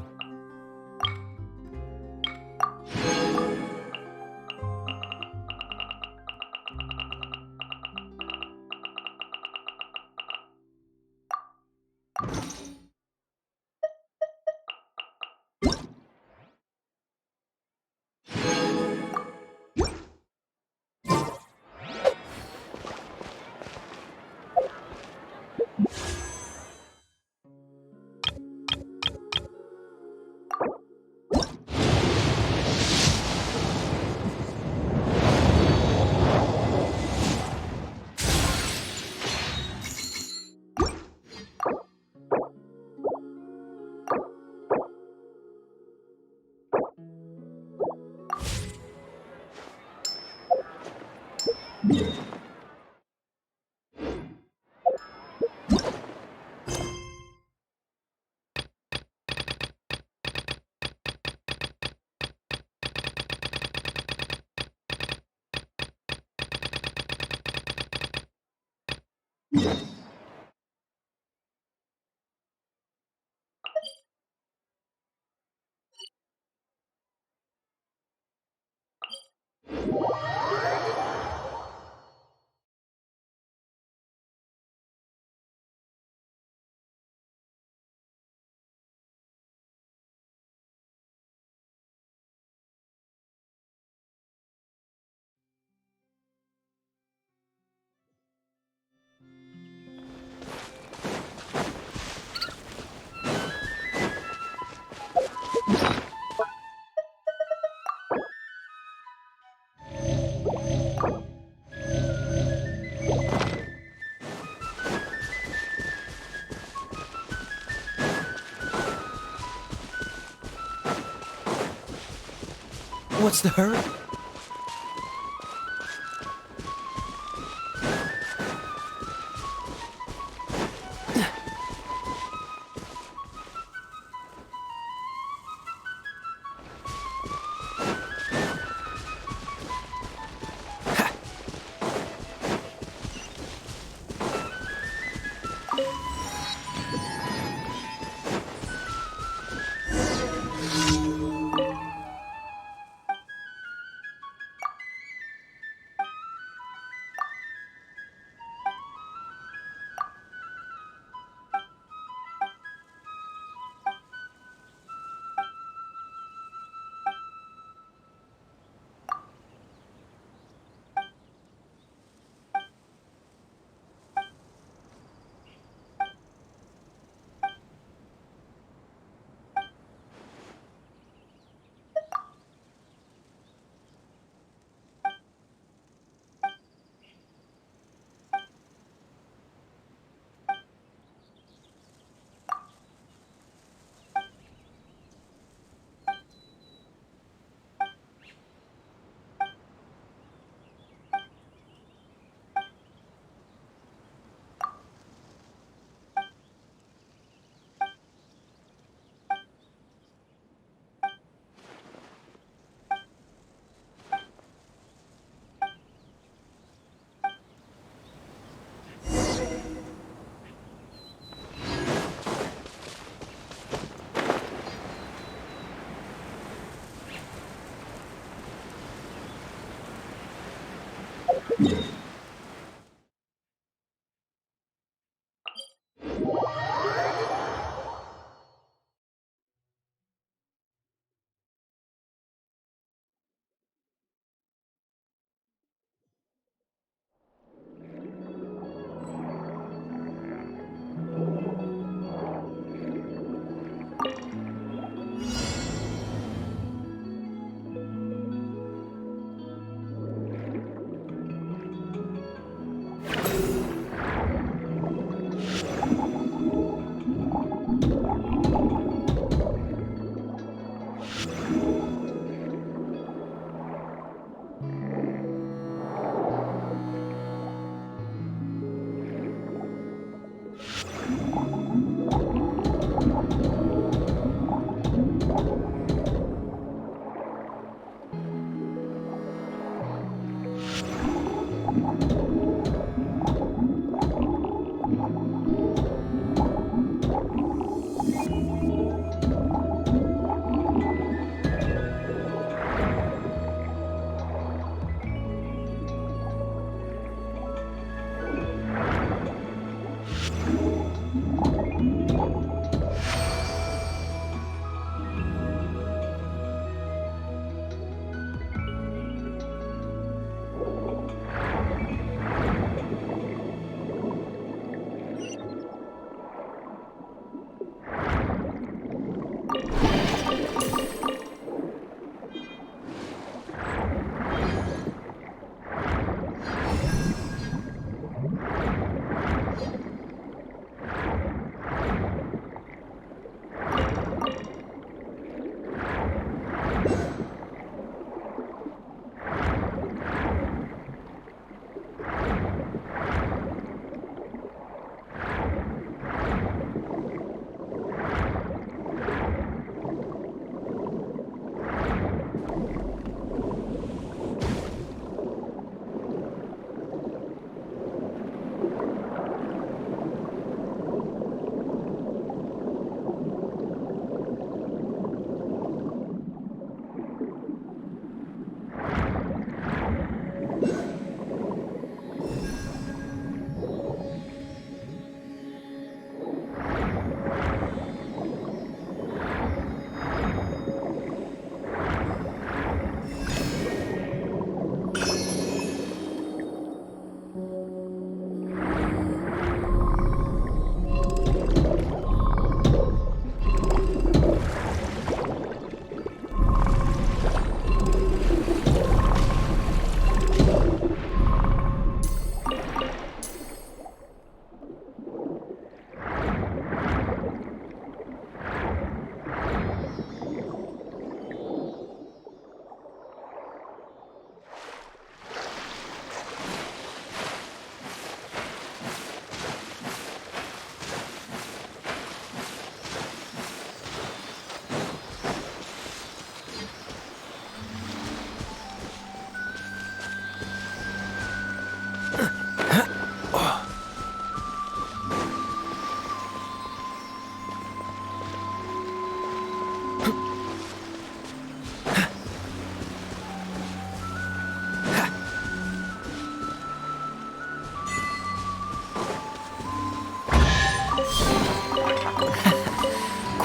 What's the hurry?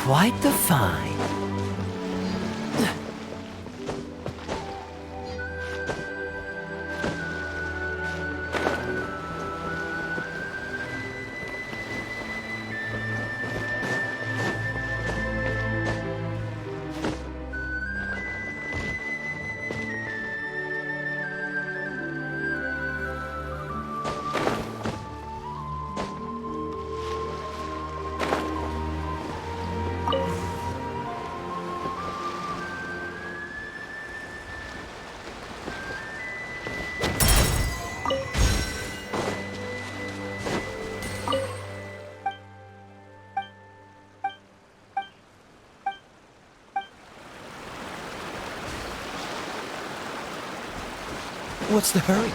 quite the find. What's the hurry?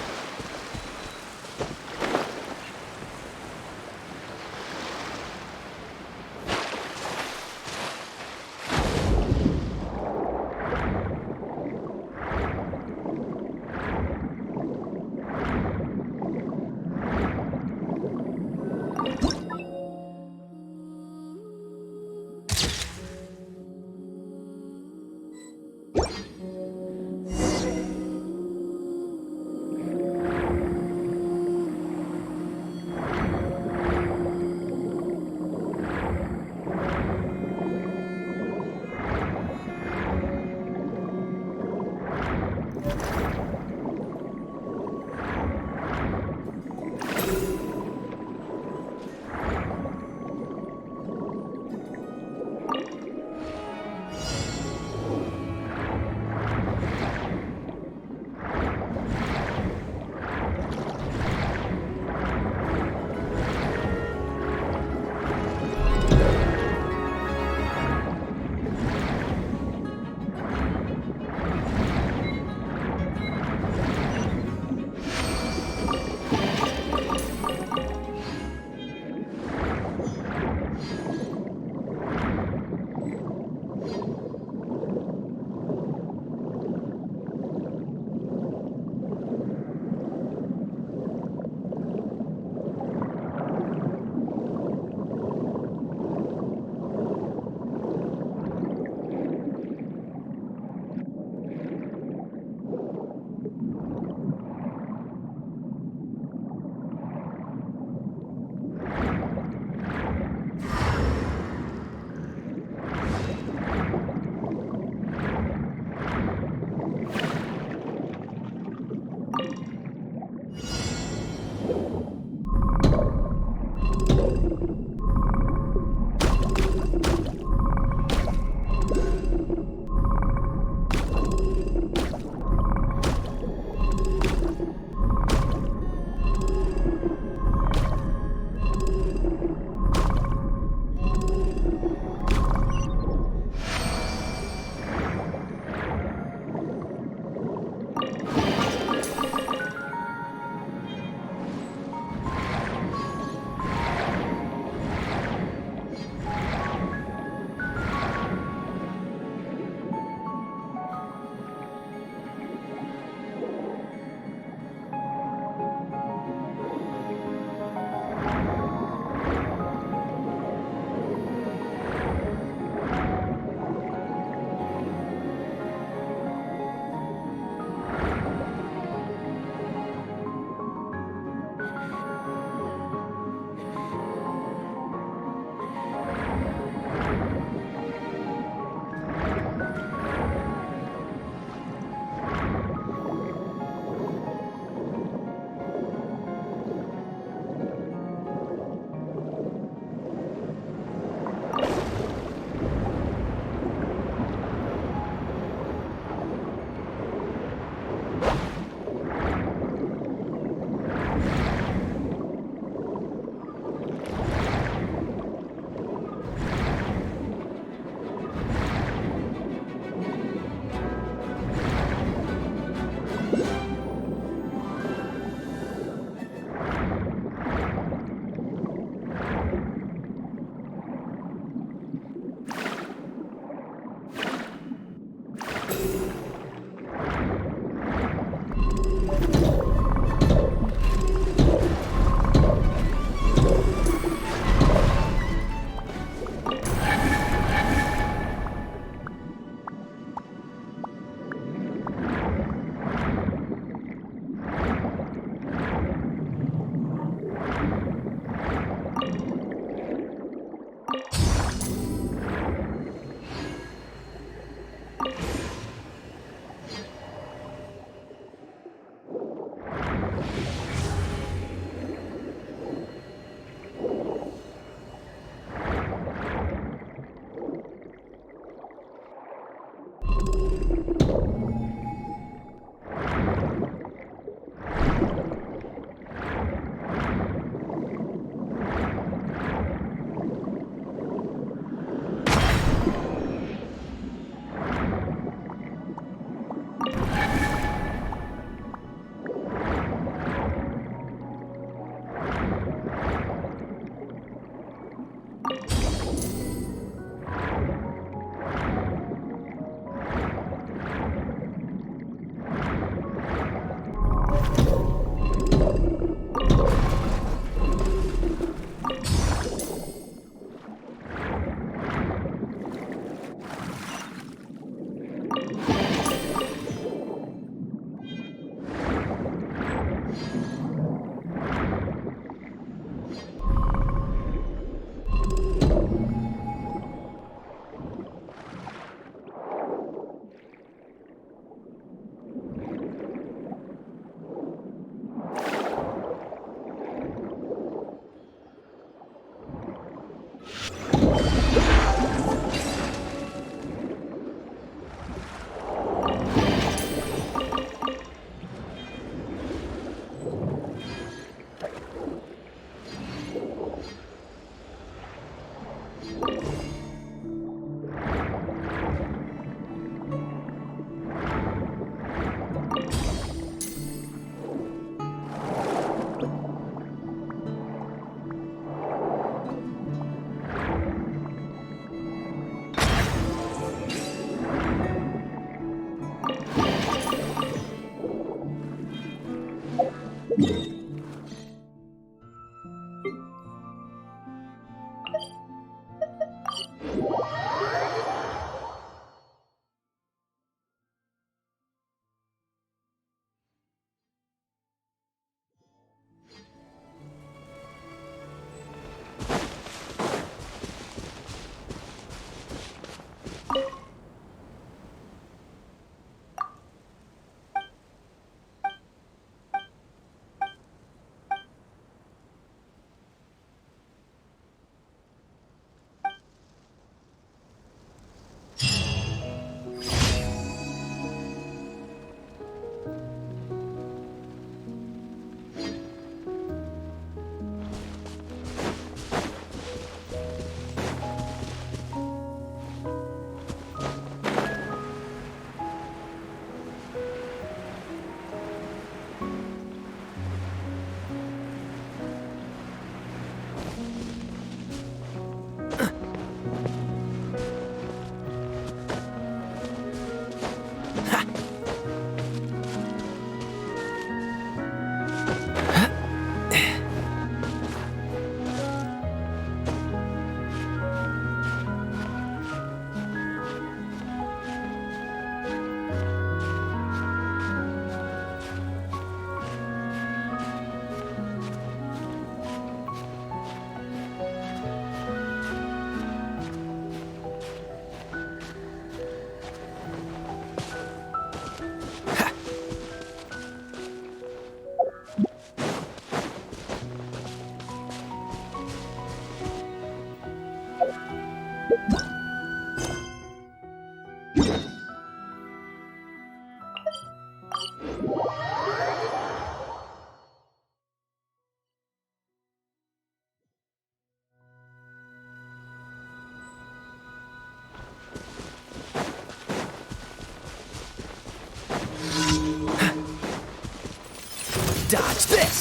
Dodge this!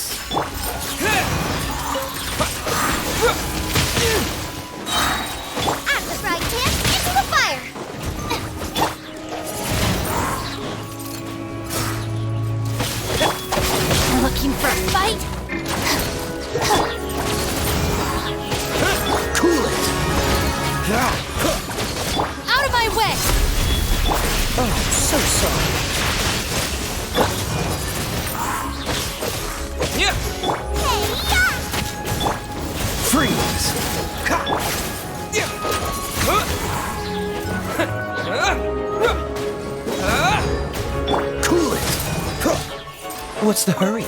Out the frying pan, into the fire! Looking for a fight? Cool it! Out of my way! Oh, so sorry. Freeze! Cool it! What's the hurry?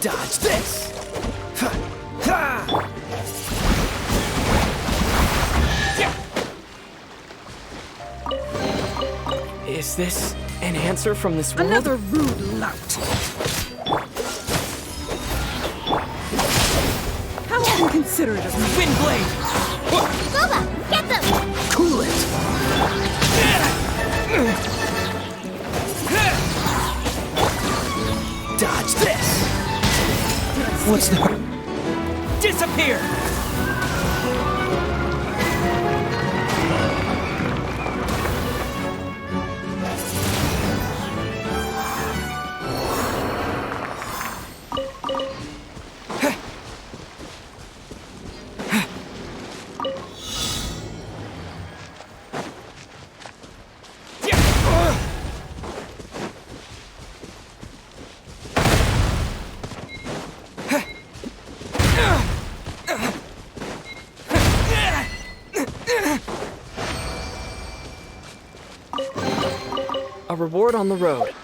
Dodge this! Ha! Ha! Is this an answer from this world? Another rude lout. How inconsiderate of me. Windblade! Boba, get them! Cool it! Dodge this! What's the... Disappear! A reward on the road.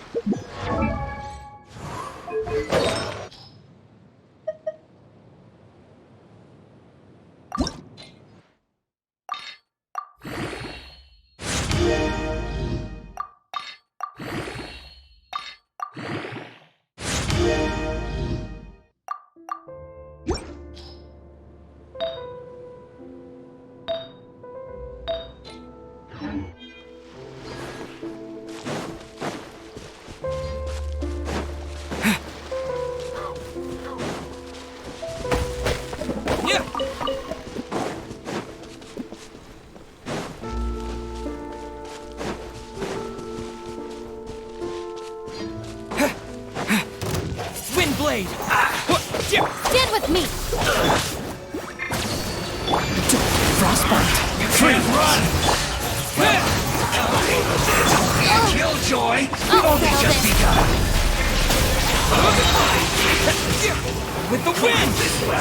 Windblade! Stand with me! Frostbite! Can't run! Killjoy! We've only just begun! With the wind!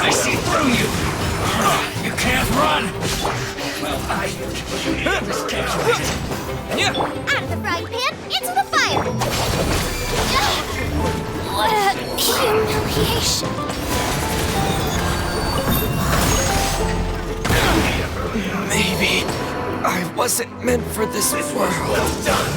I see through you! You can't run! Well, I miscalculated. Out of the frying pan, into the fire! What a humiliation! Maybe I wasn't meant for this world. Well done!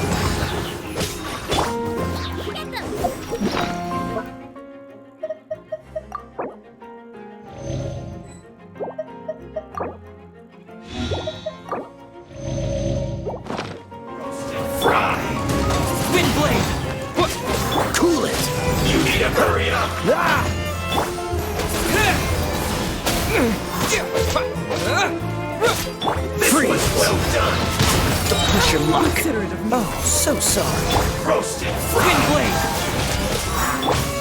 Freeze! Well done. Don't push your luck. Oh, so sorry. Roasted Wind blade!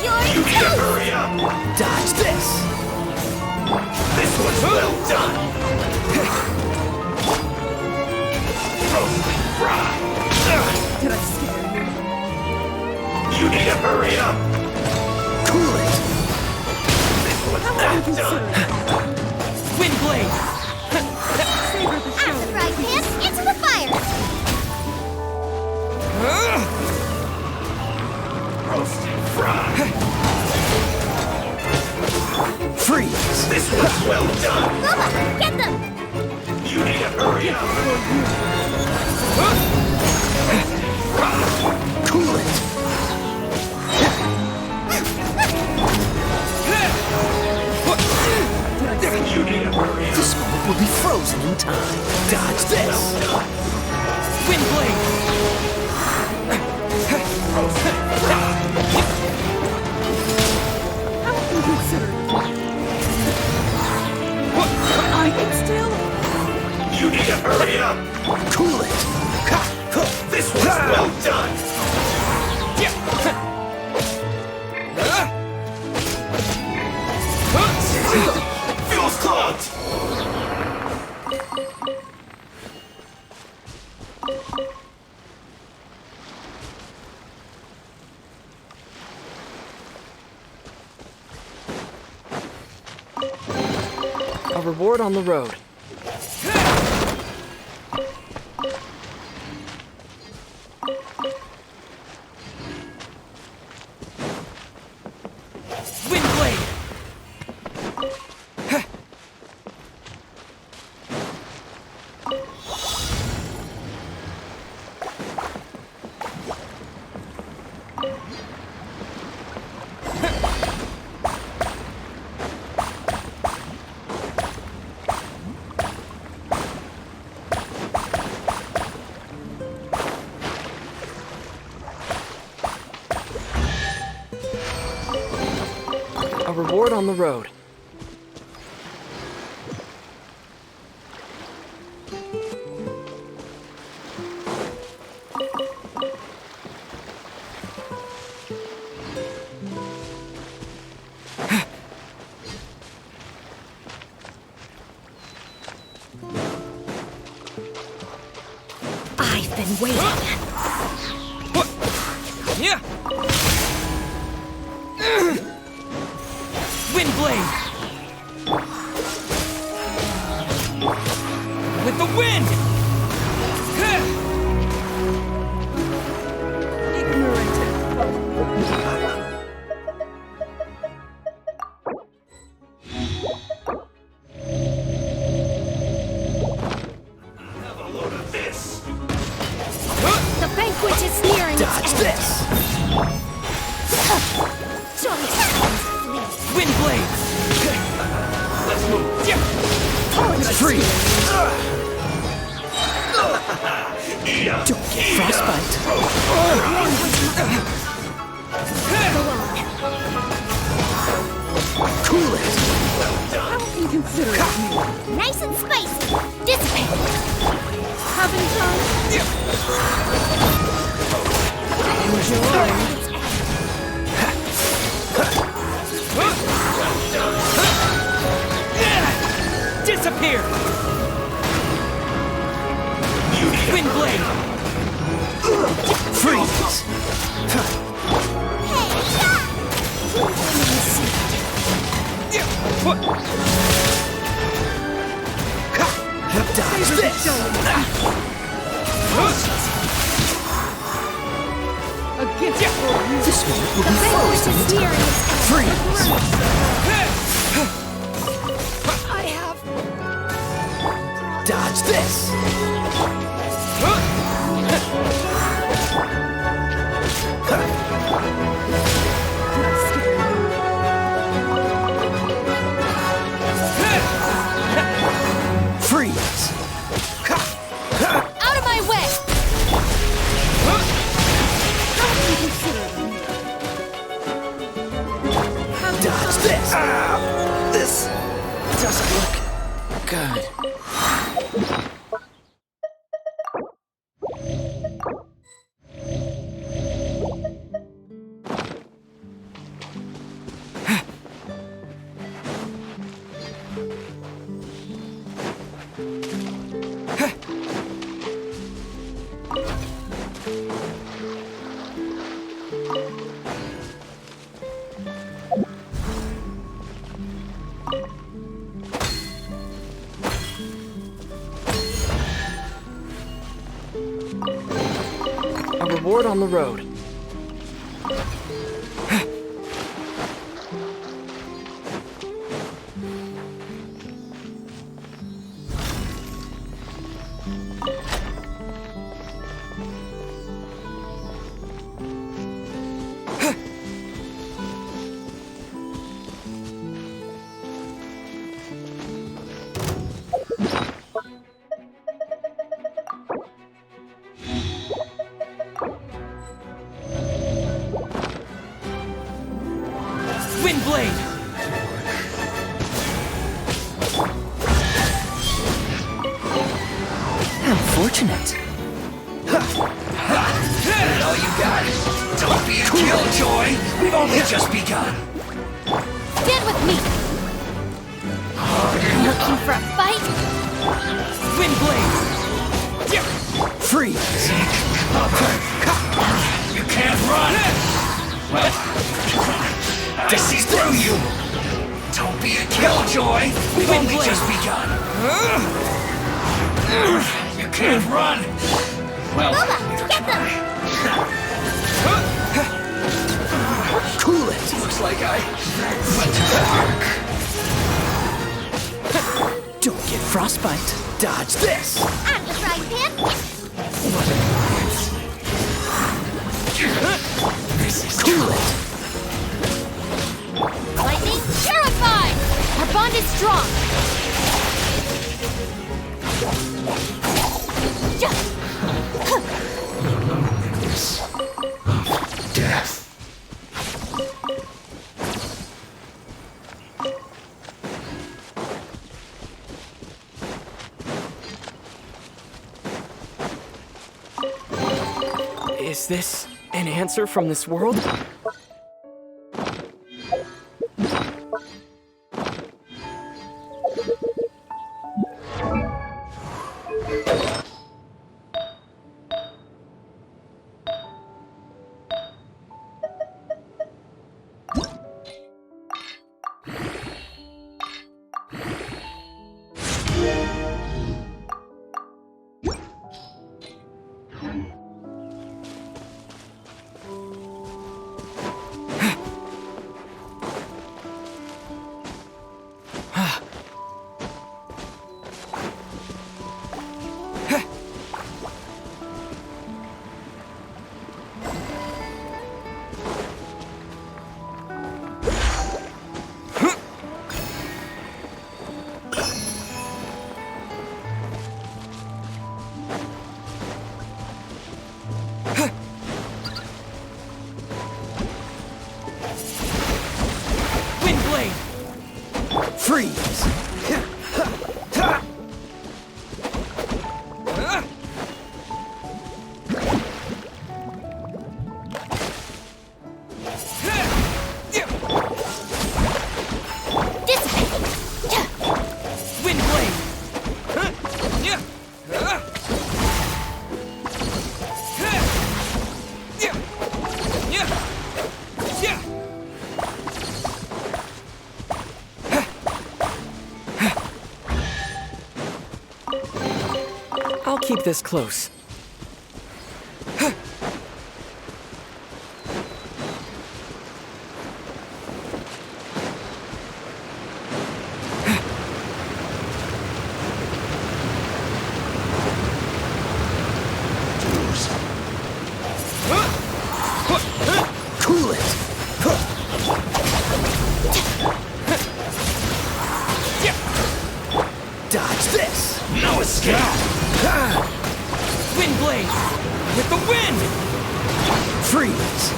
You're You need to hurry up. Dodge this! This one's well done. Roasted fried. Did I scare you? You need to hurry up. Cool it! This one's How well inconsiderate. done. Wind blade! Savor the show. Out the fry pan, into the fire! Roasted fried. Freeze! This one's well done. Luma, get them! You need to hurry up. Cool it! You need to hurry up. This moment will be frozen in time. Dodge this! Wind blade! How inconsiderate. I can still. You need to hurry up. Cool it! This one's well done. Fuel's clogged. A reward on the road. Wind blade! A reward on the road. I've been waiting. Yeah! Wind blade! With the wind! Have a load of this. The banquet is nearing its Dodge end. this! Wind blade! Let's move. Free! Eat up. Don't get frostbite. Cool it! How inconsiderate of me. Nice and spicy. Dissipate. Having time? Disappear! Wind blade! Freeze! Dodge this! A gift for you. This moment will be Banquet frozen is in time. nearing its end. Freeze! I have. Dodge this! Freeze! Out of my way! Dodge this! This doesn't Good. A reward on the road. Windblade! Unfortunate. All you got? Don't be a killjoy! We've only just begun! Stand with me! Looking for a fight? Windblade! Freeze! You can't run! Well, I see through you! Don't be a killjoy! We've only just begun! You can't run! Well, Get them! Cool it! looks like I went too far. Don't get frostbite. Dodge this! I'm the frying pan! This is Cool it! Lightning, purify! Our bond is strong! death. Is this an answer from this world? Freeze! I'll keep this close. Cool it! Dodge this! No escape! Windblade! With the wind! Freeze!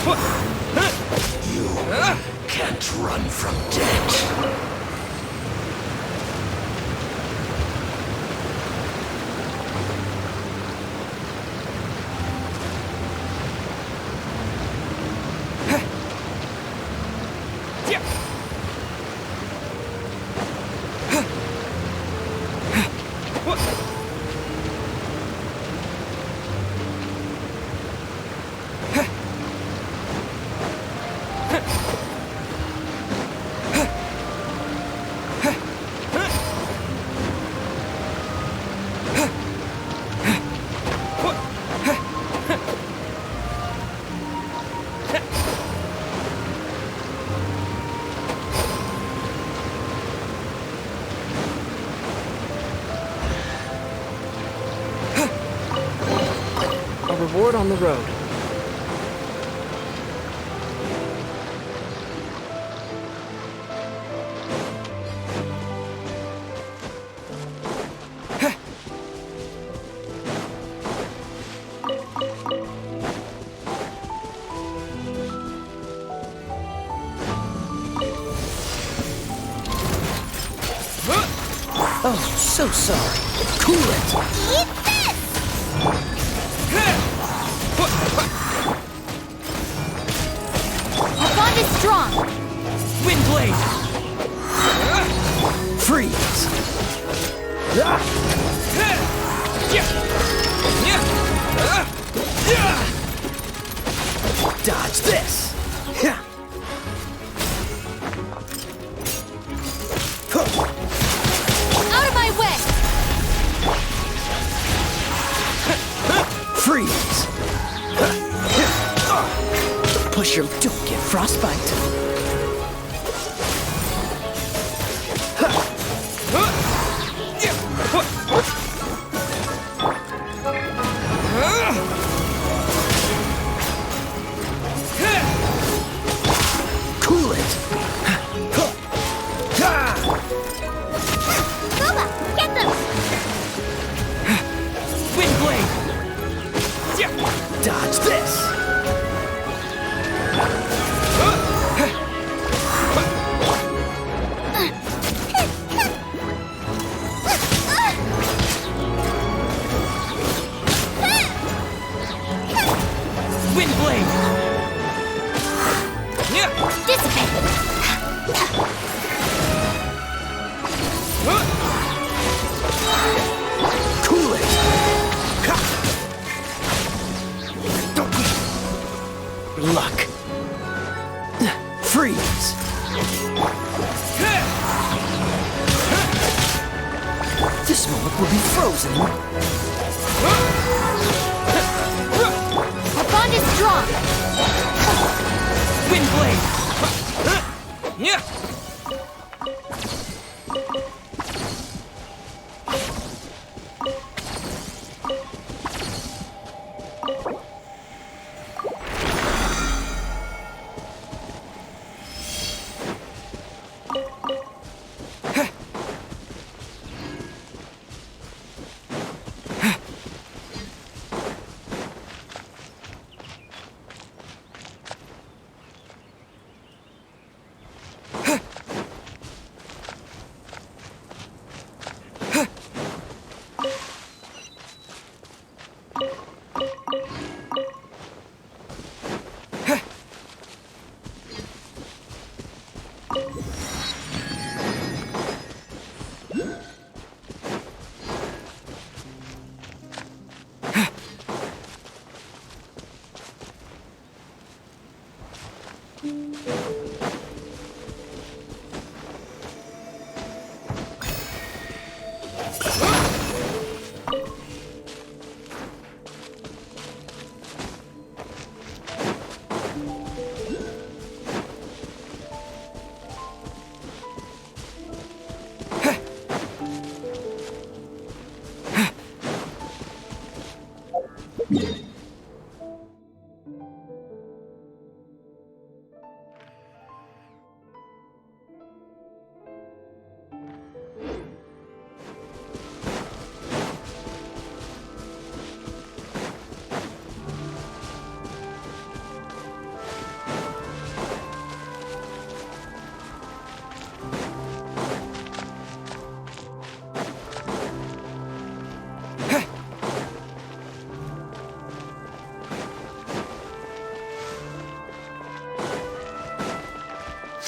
You can't run from death. Reward on the road. Oh, so sorry. Cool it. Eat this! Our bond is strong. Wind blade. Freeze. Dodge this. Out of my way! Freeze. Push your... Don't get frostbite. Cool it. Boba, get them! Wind blade. Dodge this. Wind blade. Cool it. Luck. Freeze. This moment will be frozen. Our bond is strong. Wind blade.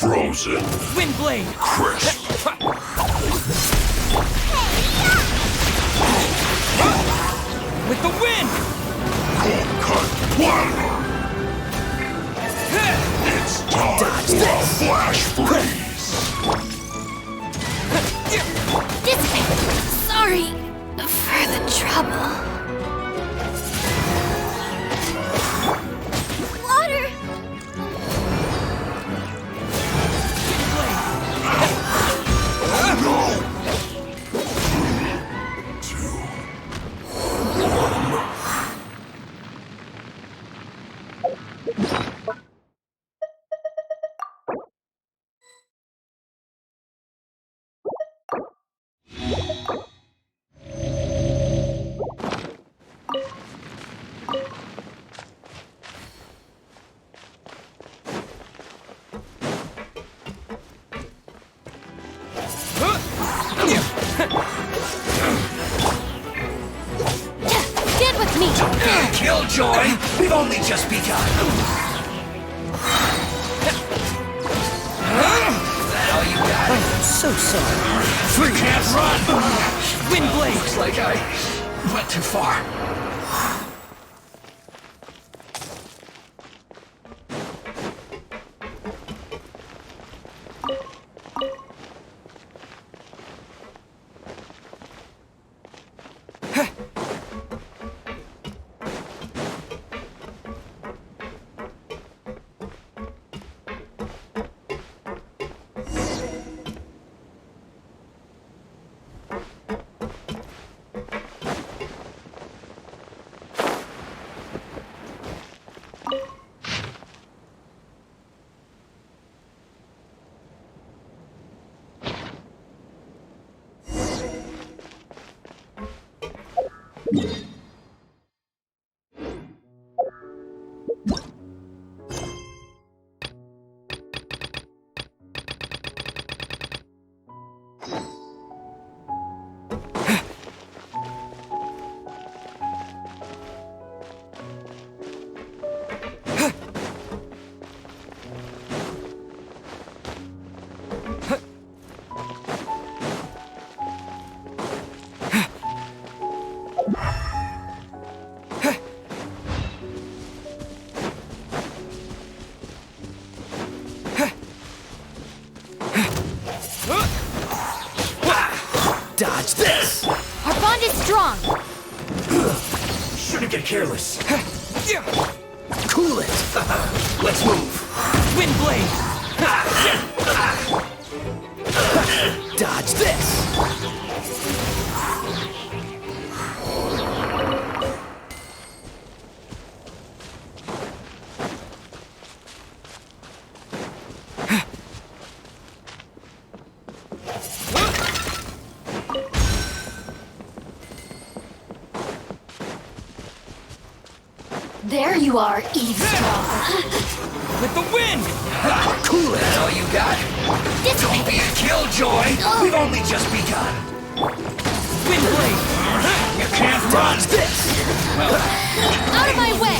Frozen. Windblade! Crisp. With the wind! Cut platter. It's time for a flash freeze. Dissipate. Sorry for the trouble. Water! No. 2, 1. Get with me! Don't be a killjoy! We've only just begun! Is that all you got? I'm so sorry. You can't run! Windblade! Looks like I went too far. Dodge this! Our bond is strong! Shouldn't get careless. Cool it! Let's move. Windblade! Dodge this! There you are, eavesdropper. With the wind! Cool it. That's all you got? Don't be a killjoy. We've only just begun. Windblade! You can't run. Dodge this! Well, Out of my way!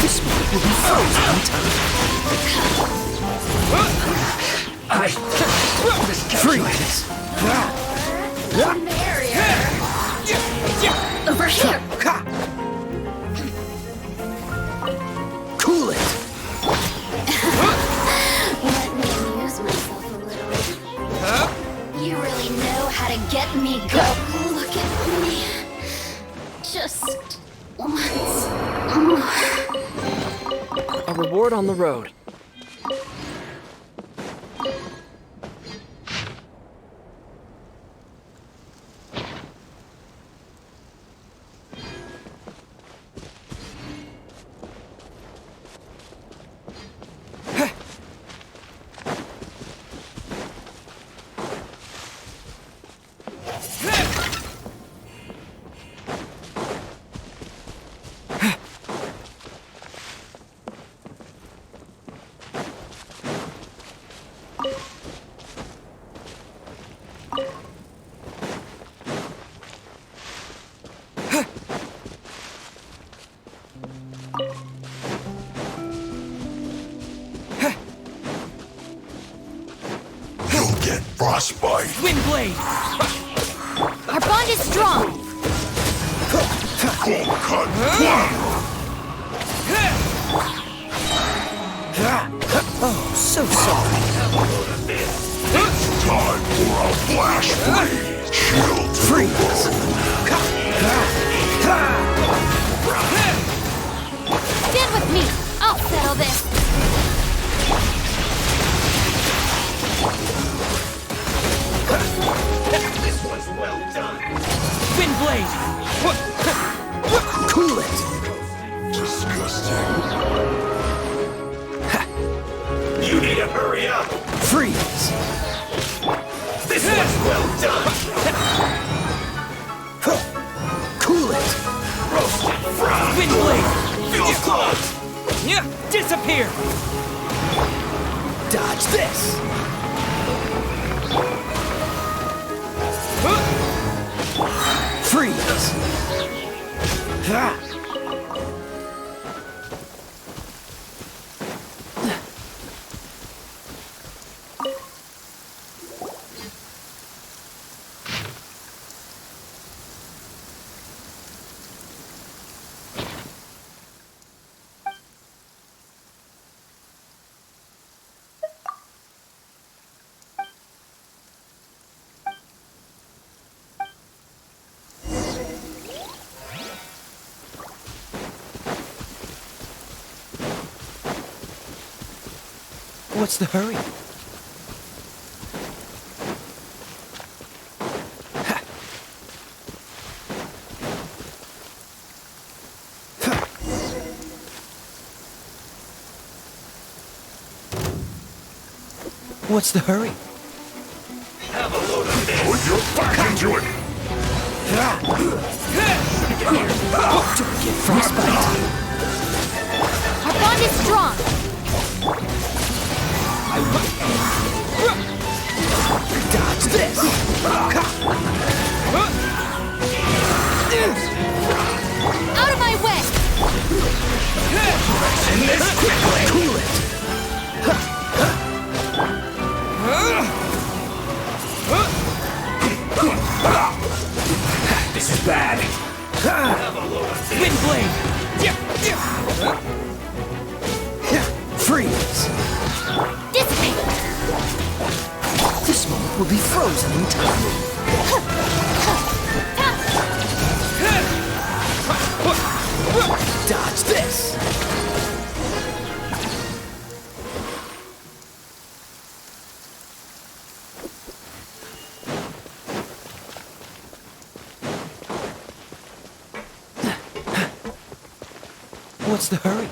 This one will be frozen in time. Freeze. Over here! Cool it! Let me amuse myself a little. You really know how to get me go. Look at me. Just once more. A reward on the road. Frostbite. Windblade! Our bond is strong! Cold cut. One. Oh, so sorry. It's time for a flash freeze. Chill to Freeze! Stand with me! I'll settle this! This was well done. Windblade! Cool it! disgusting. You need to hurry up. Freeze! This was well done. Cool it! Roasted fried. Windblade! Feel close. Yeah, disappear! Dodge this! Freeze! Ha! What's the hurry? Ha. Ha. What's the hurry? Have a load of this. Put your back into it. Don't get frostbite. Our bond is strong! Dodge this! Out of my way! In this quickly. Cool it! This is bad. Have a load of this. Windblade! Freeze! Dissipate! This moment will be frozen in time. Dodge this! What's the hurry?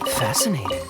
Fascinating.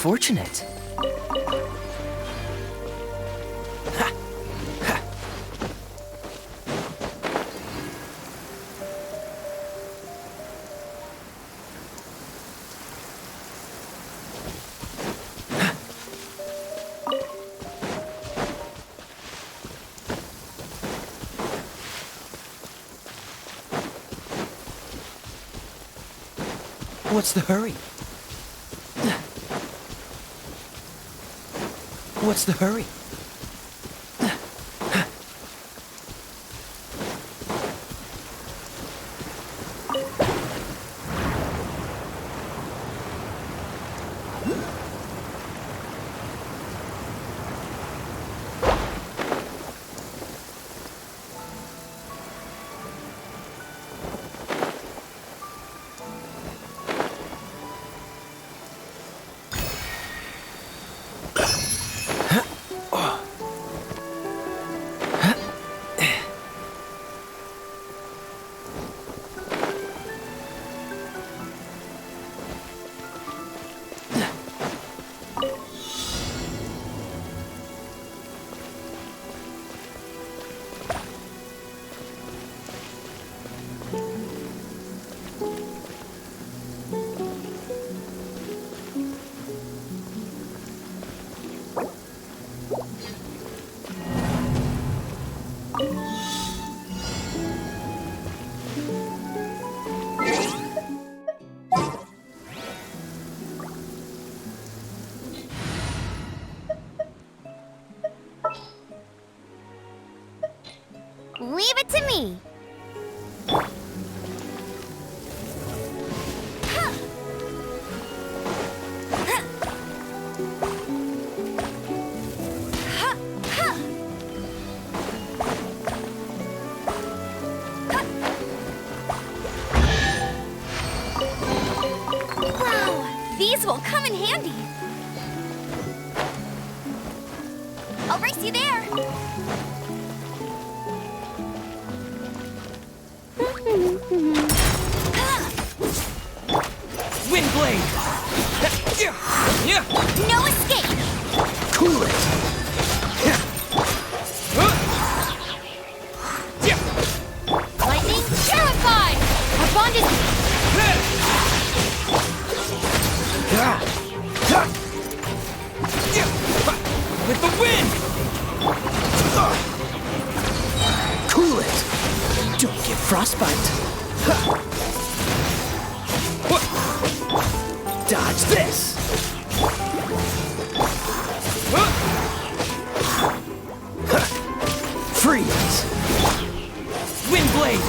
unfortunate. What's the hurry? What's the hurry? Leave it to me. Wow, these will come in handy. I'll race you there. Windblade! No escape! Cool it! Lightning, terrified! Our bond is... With the wind! Cool it! Don't get frostbite. Dodge this! Freeze! Windblade!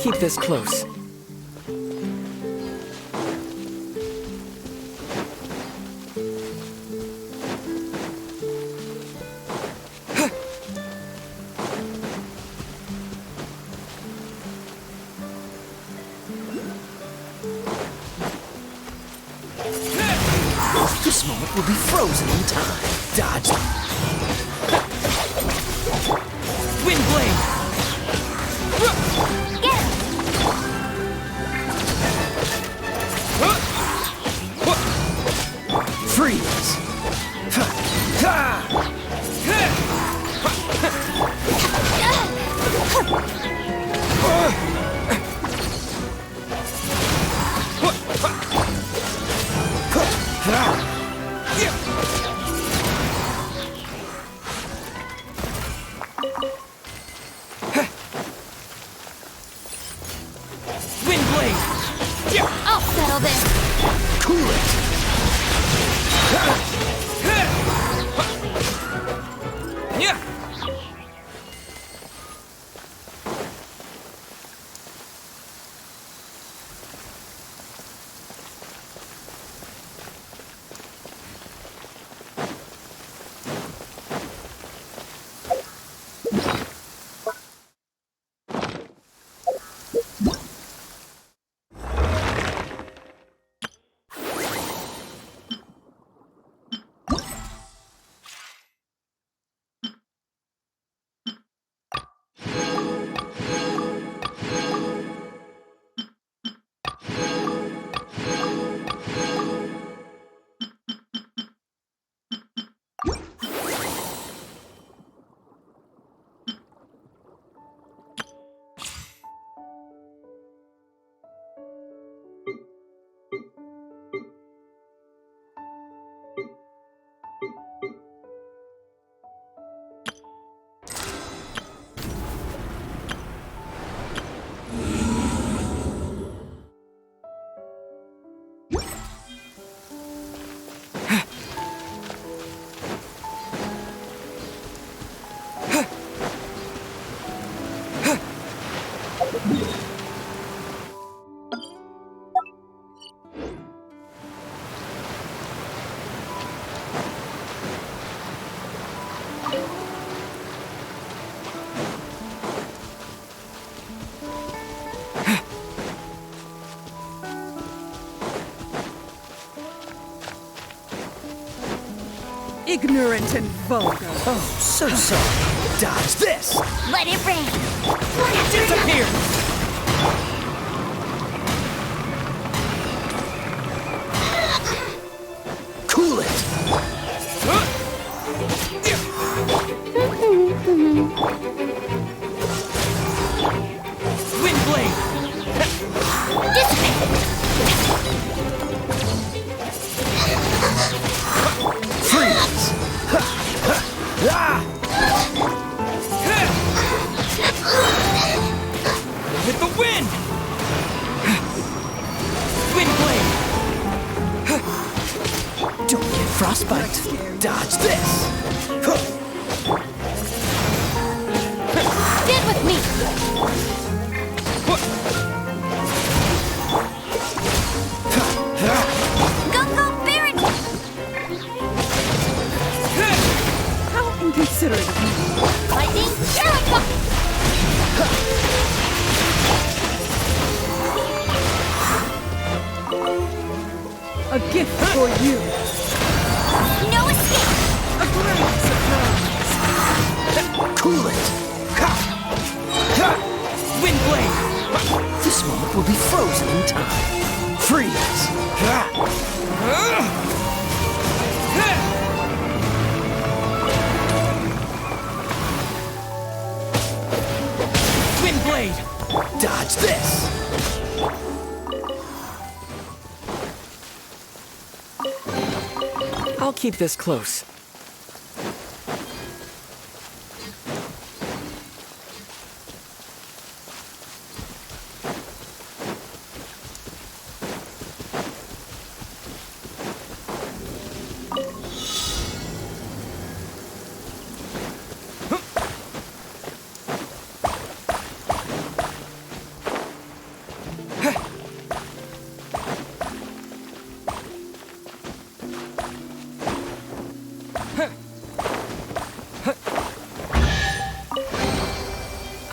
keep this close. This moment will be frozen in time. Dodge. Wind blade! Get him! Freeze. Wind blade! I'll settle this. Cool it. Yeah! Ignorant and vulgar. Oh, so sorry. Dodge this. Let it rain. Disappear! Cool it. Wind blade! Dissipate. Freeze. With the wind! Wind blade! Don't get frostbite. Dodge this. Stand with me. Go, go, Baron! How inconsiderate of you. Lightning, here I come! A gift for you. No escape! A grand surprise. Cool it. Wind blade! This moment will be frozen in time. Freeze. Wind blade! Dodge this. I'll keep this close.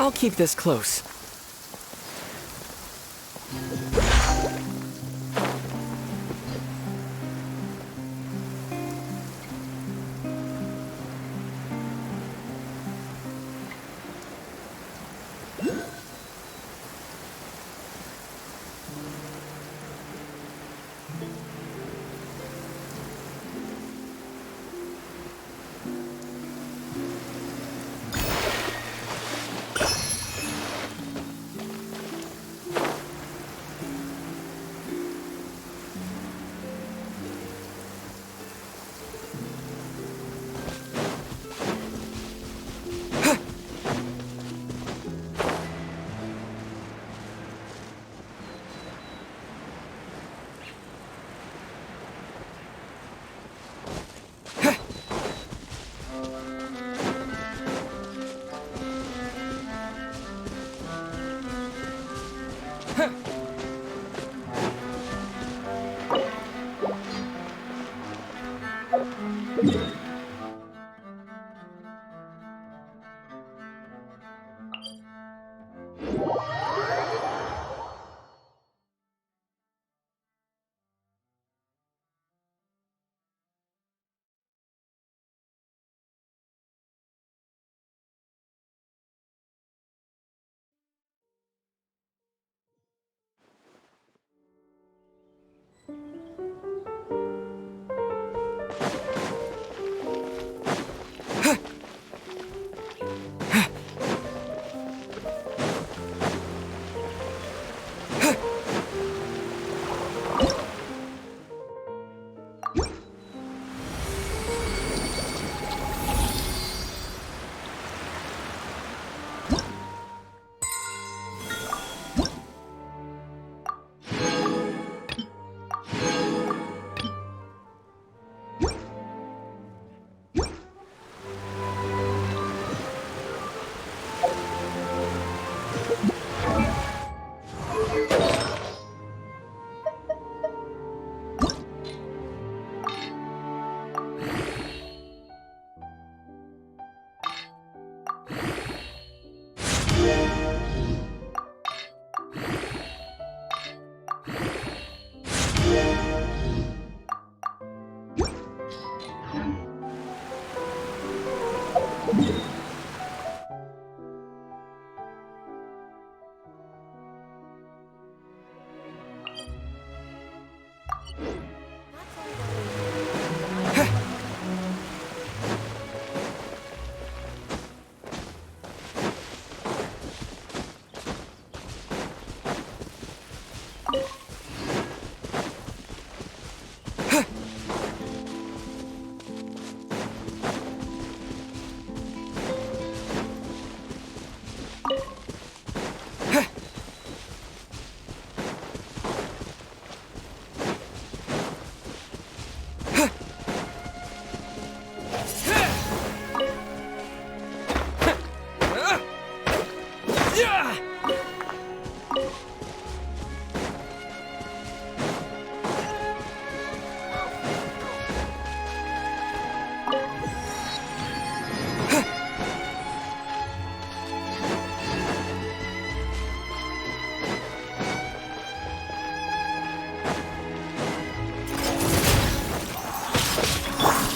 I'll keep this close.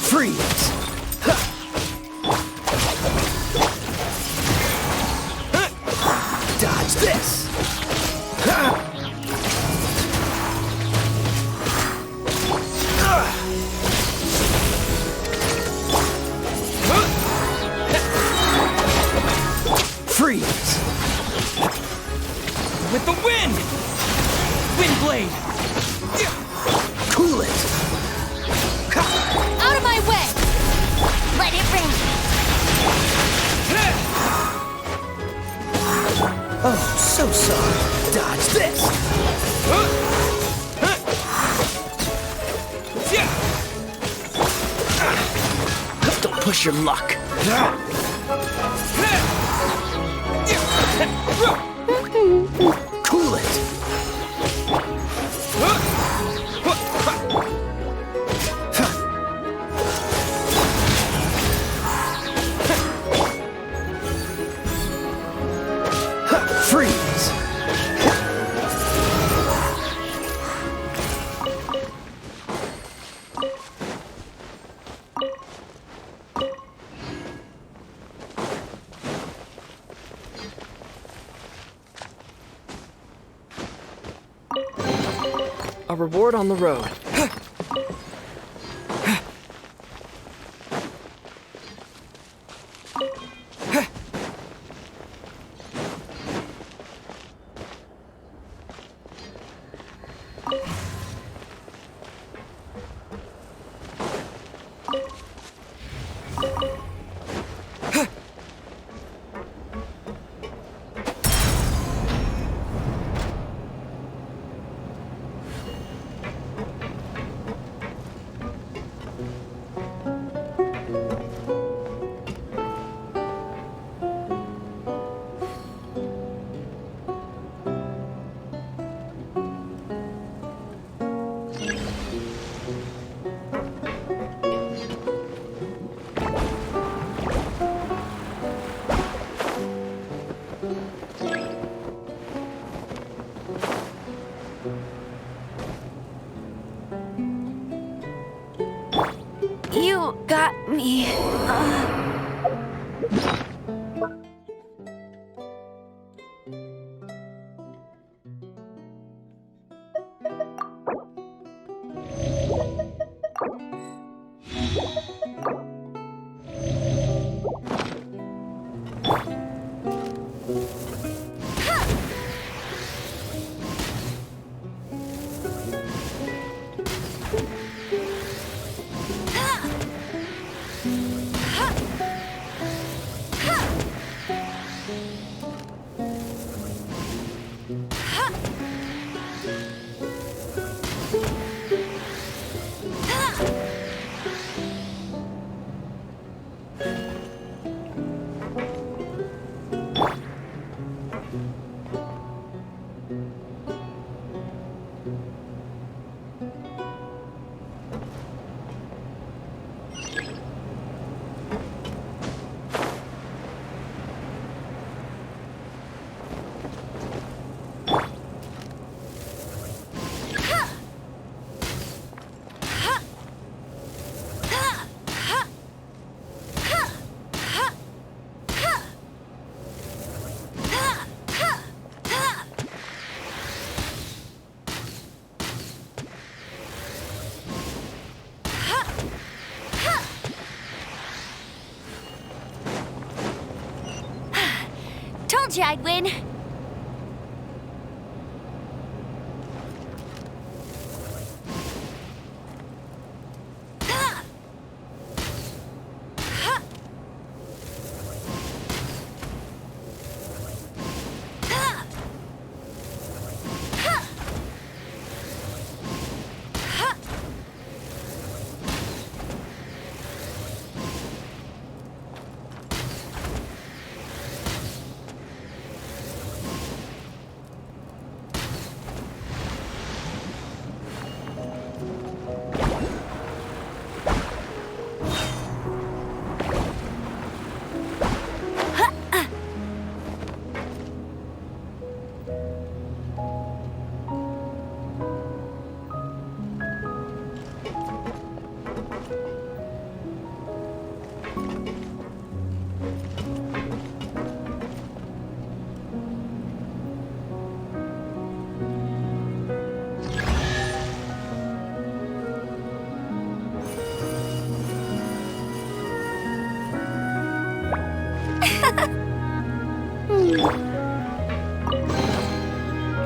Freeze! Dodge this! Freeze! With the wind! Wind blade! Cool it! Out of my way! Let it rain! Oh, so sorry. Dodge this! Don't push your luck. Cool it! A reward on the road. You got me. Told you I'd win.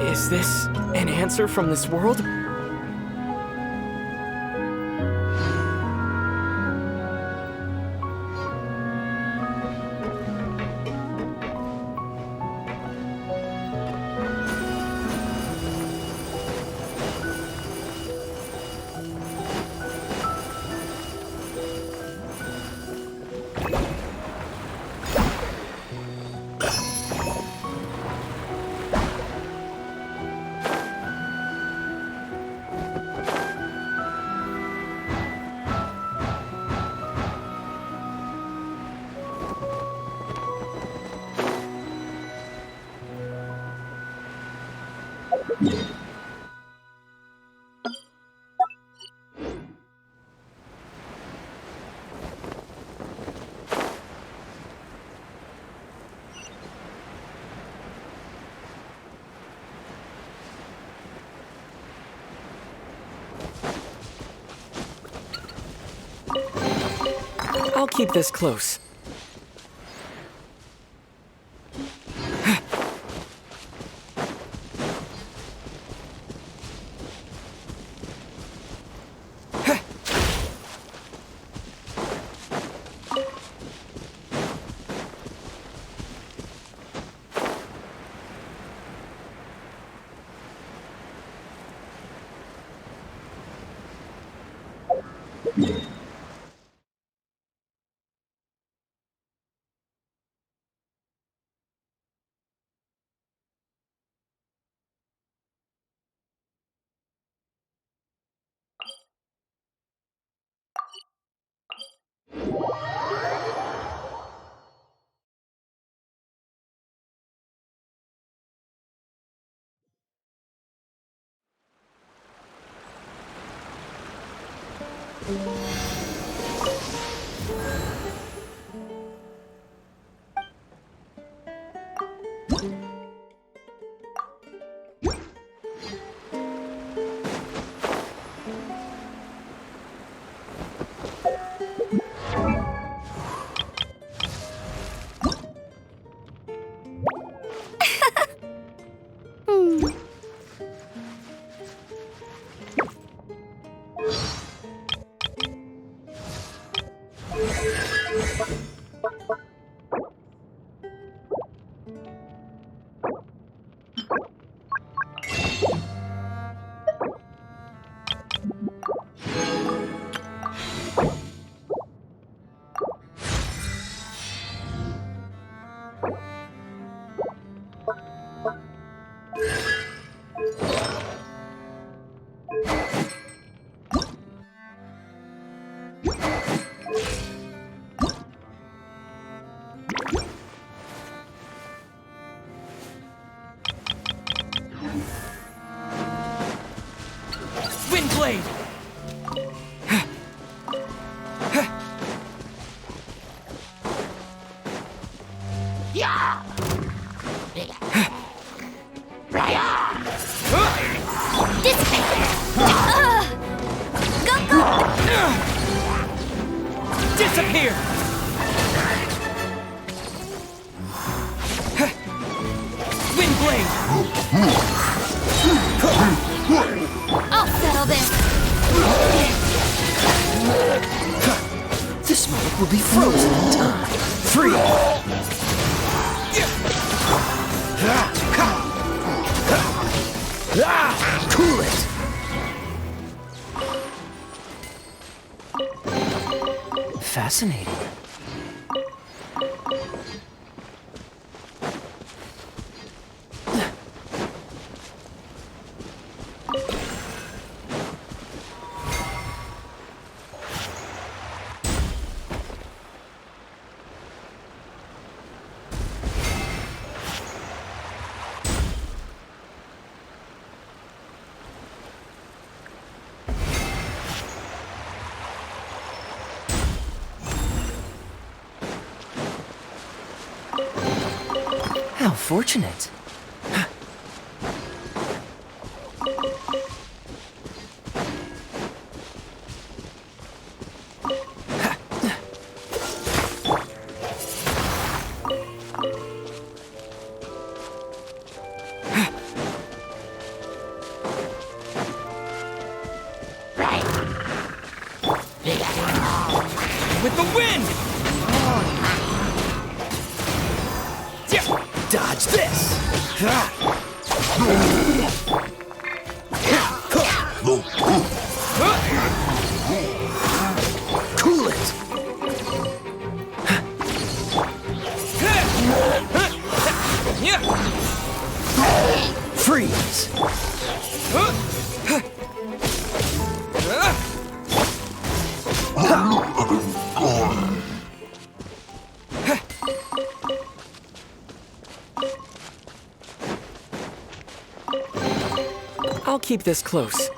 Is this an answer from this world? I'll keep this close. Blade! Disappear! Wind Blade! I'll settle this. This moment will be frozen in time. Freeze! Cool it! Fascinating. How fortunate. With the wind! Dodge this! Cool it! Freeze! I'll keep this close.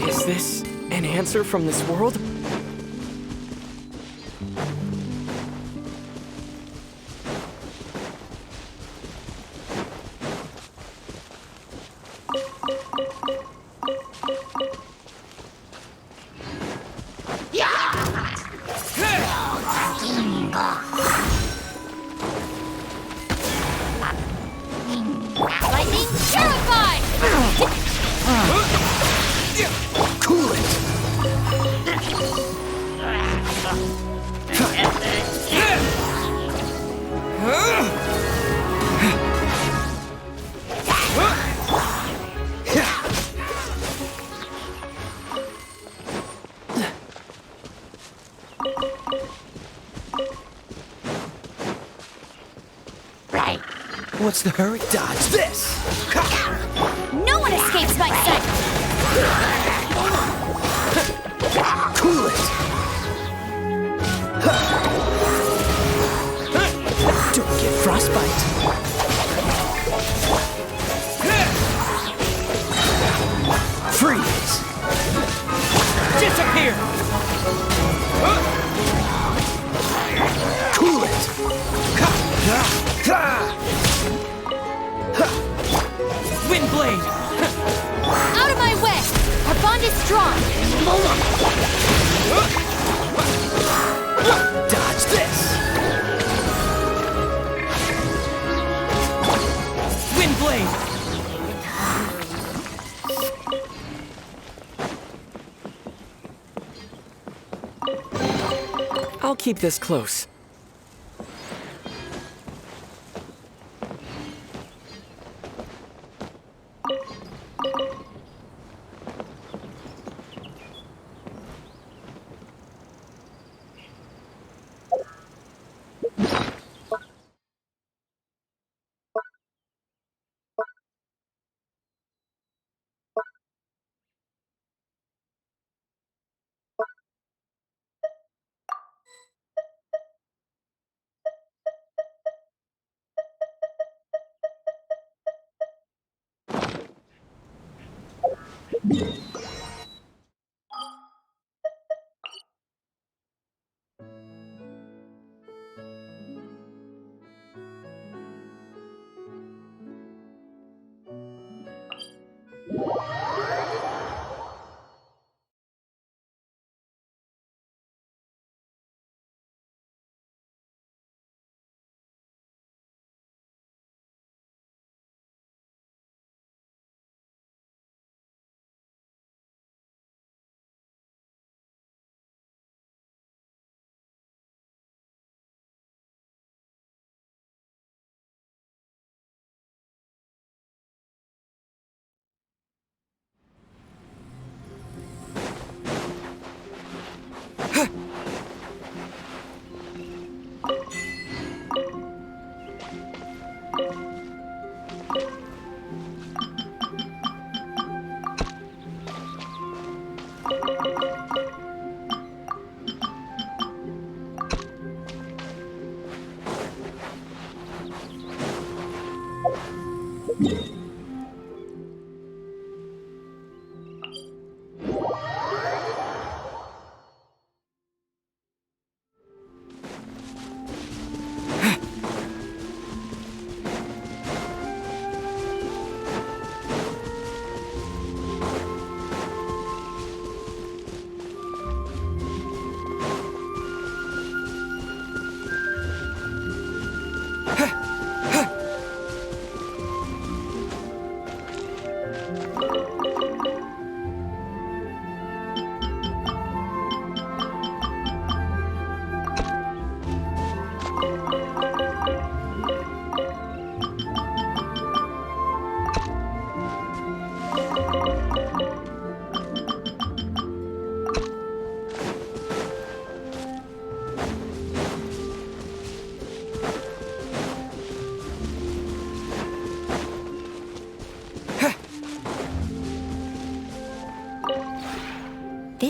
Is this an answer from this world? Lightning terrified! Cool it! Right. What's the hurry? Dodge this! No one escapes my sight! Cool it! Don't get frostbite. Freeze! Disappear! Cool it! Wind blade! Out of my way! Our bond is strong! Dodge this! Wind blade! I'll keep this close.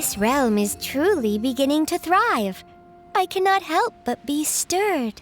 This realm is truly beginning to thrive. I cannot help but be stirred.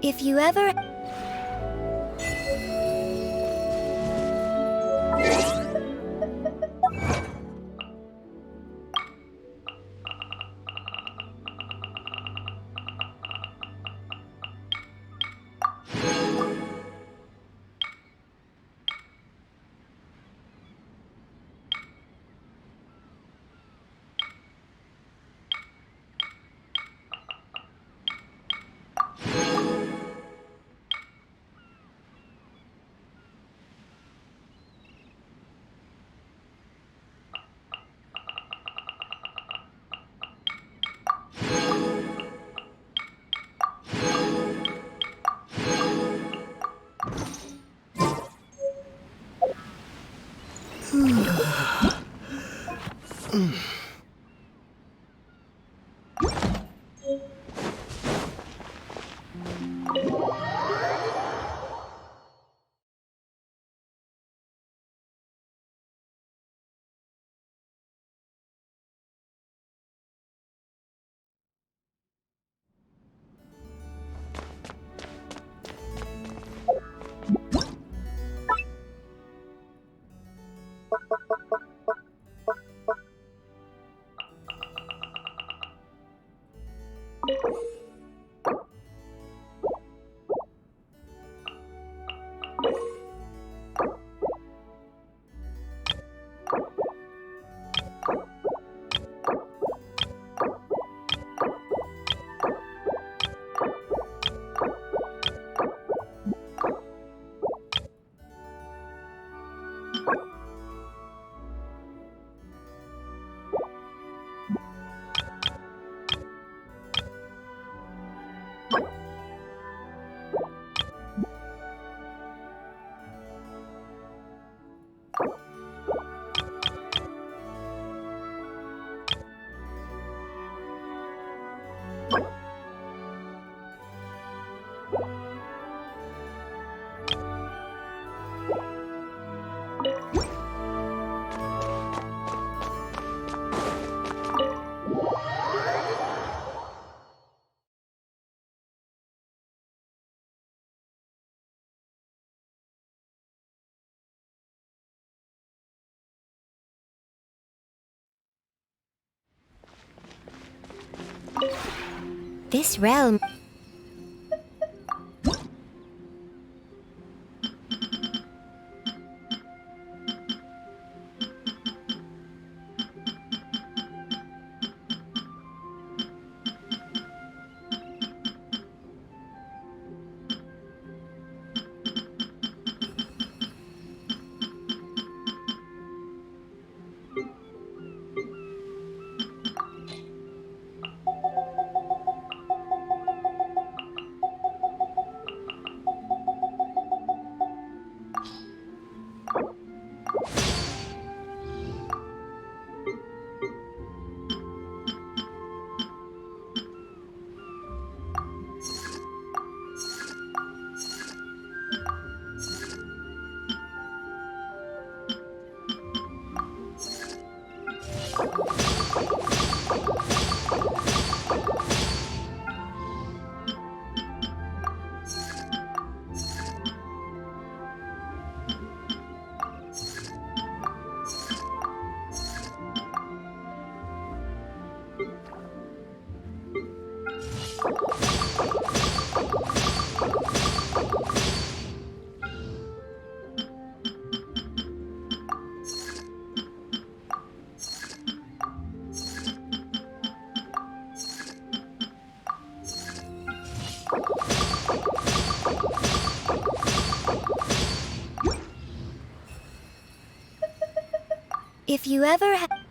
If you ever... This realm... If you ever ha-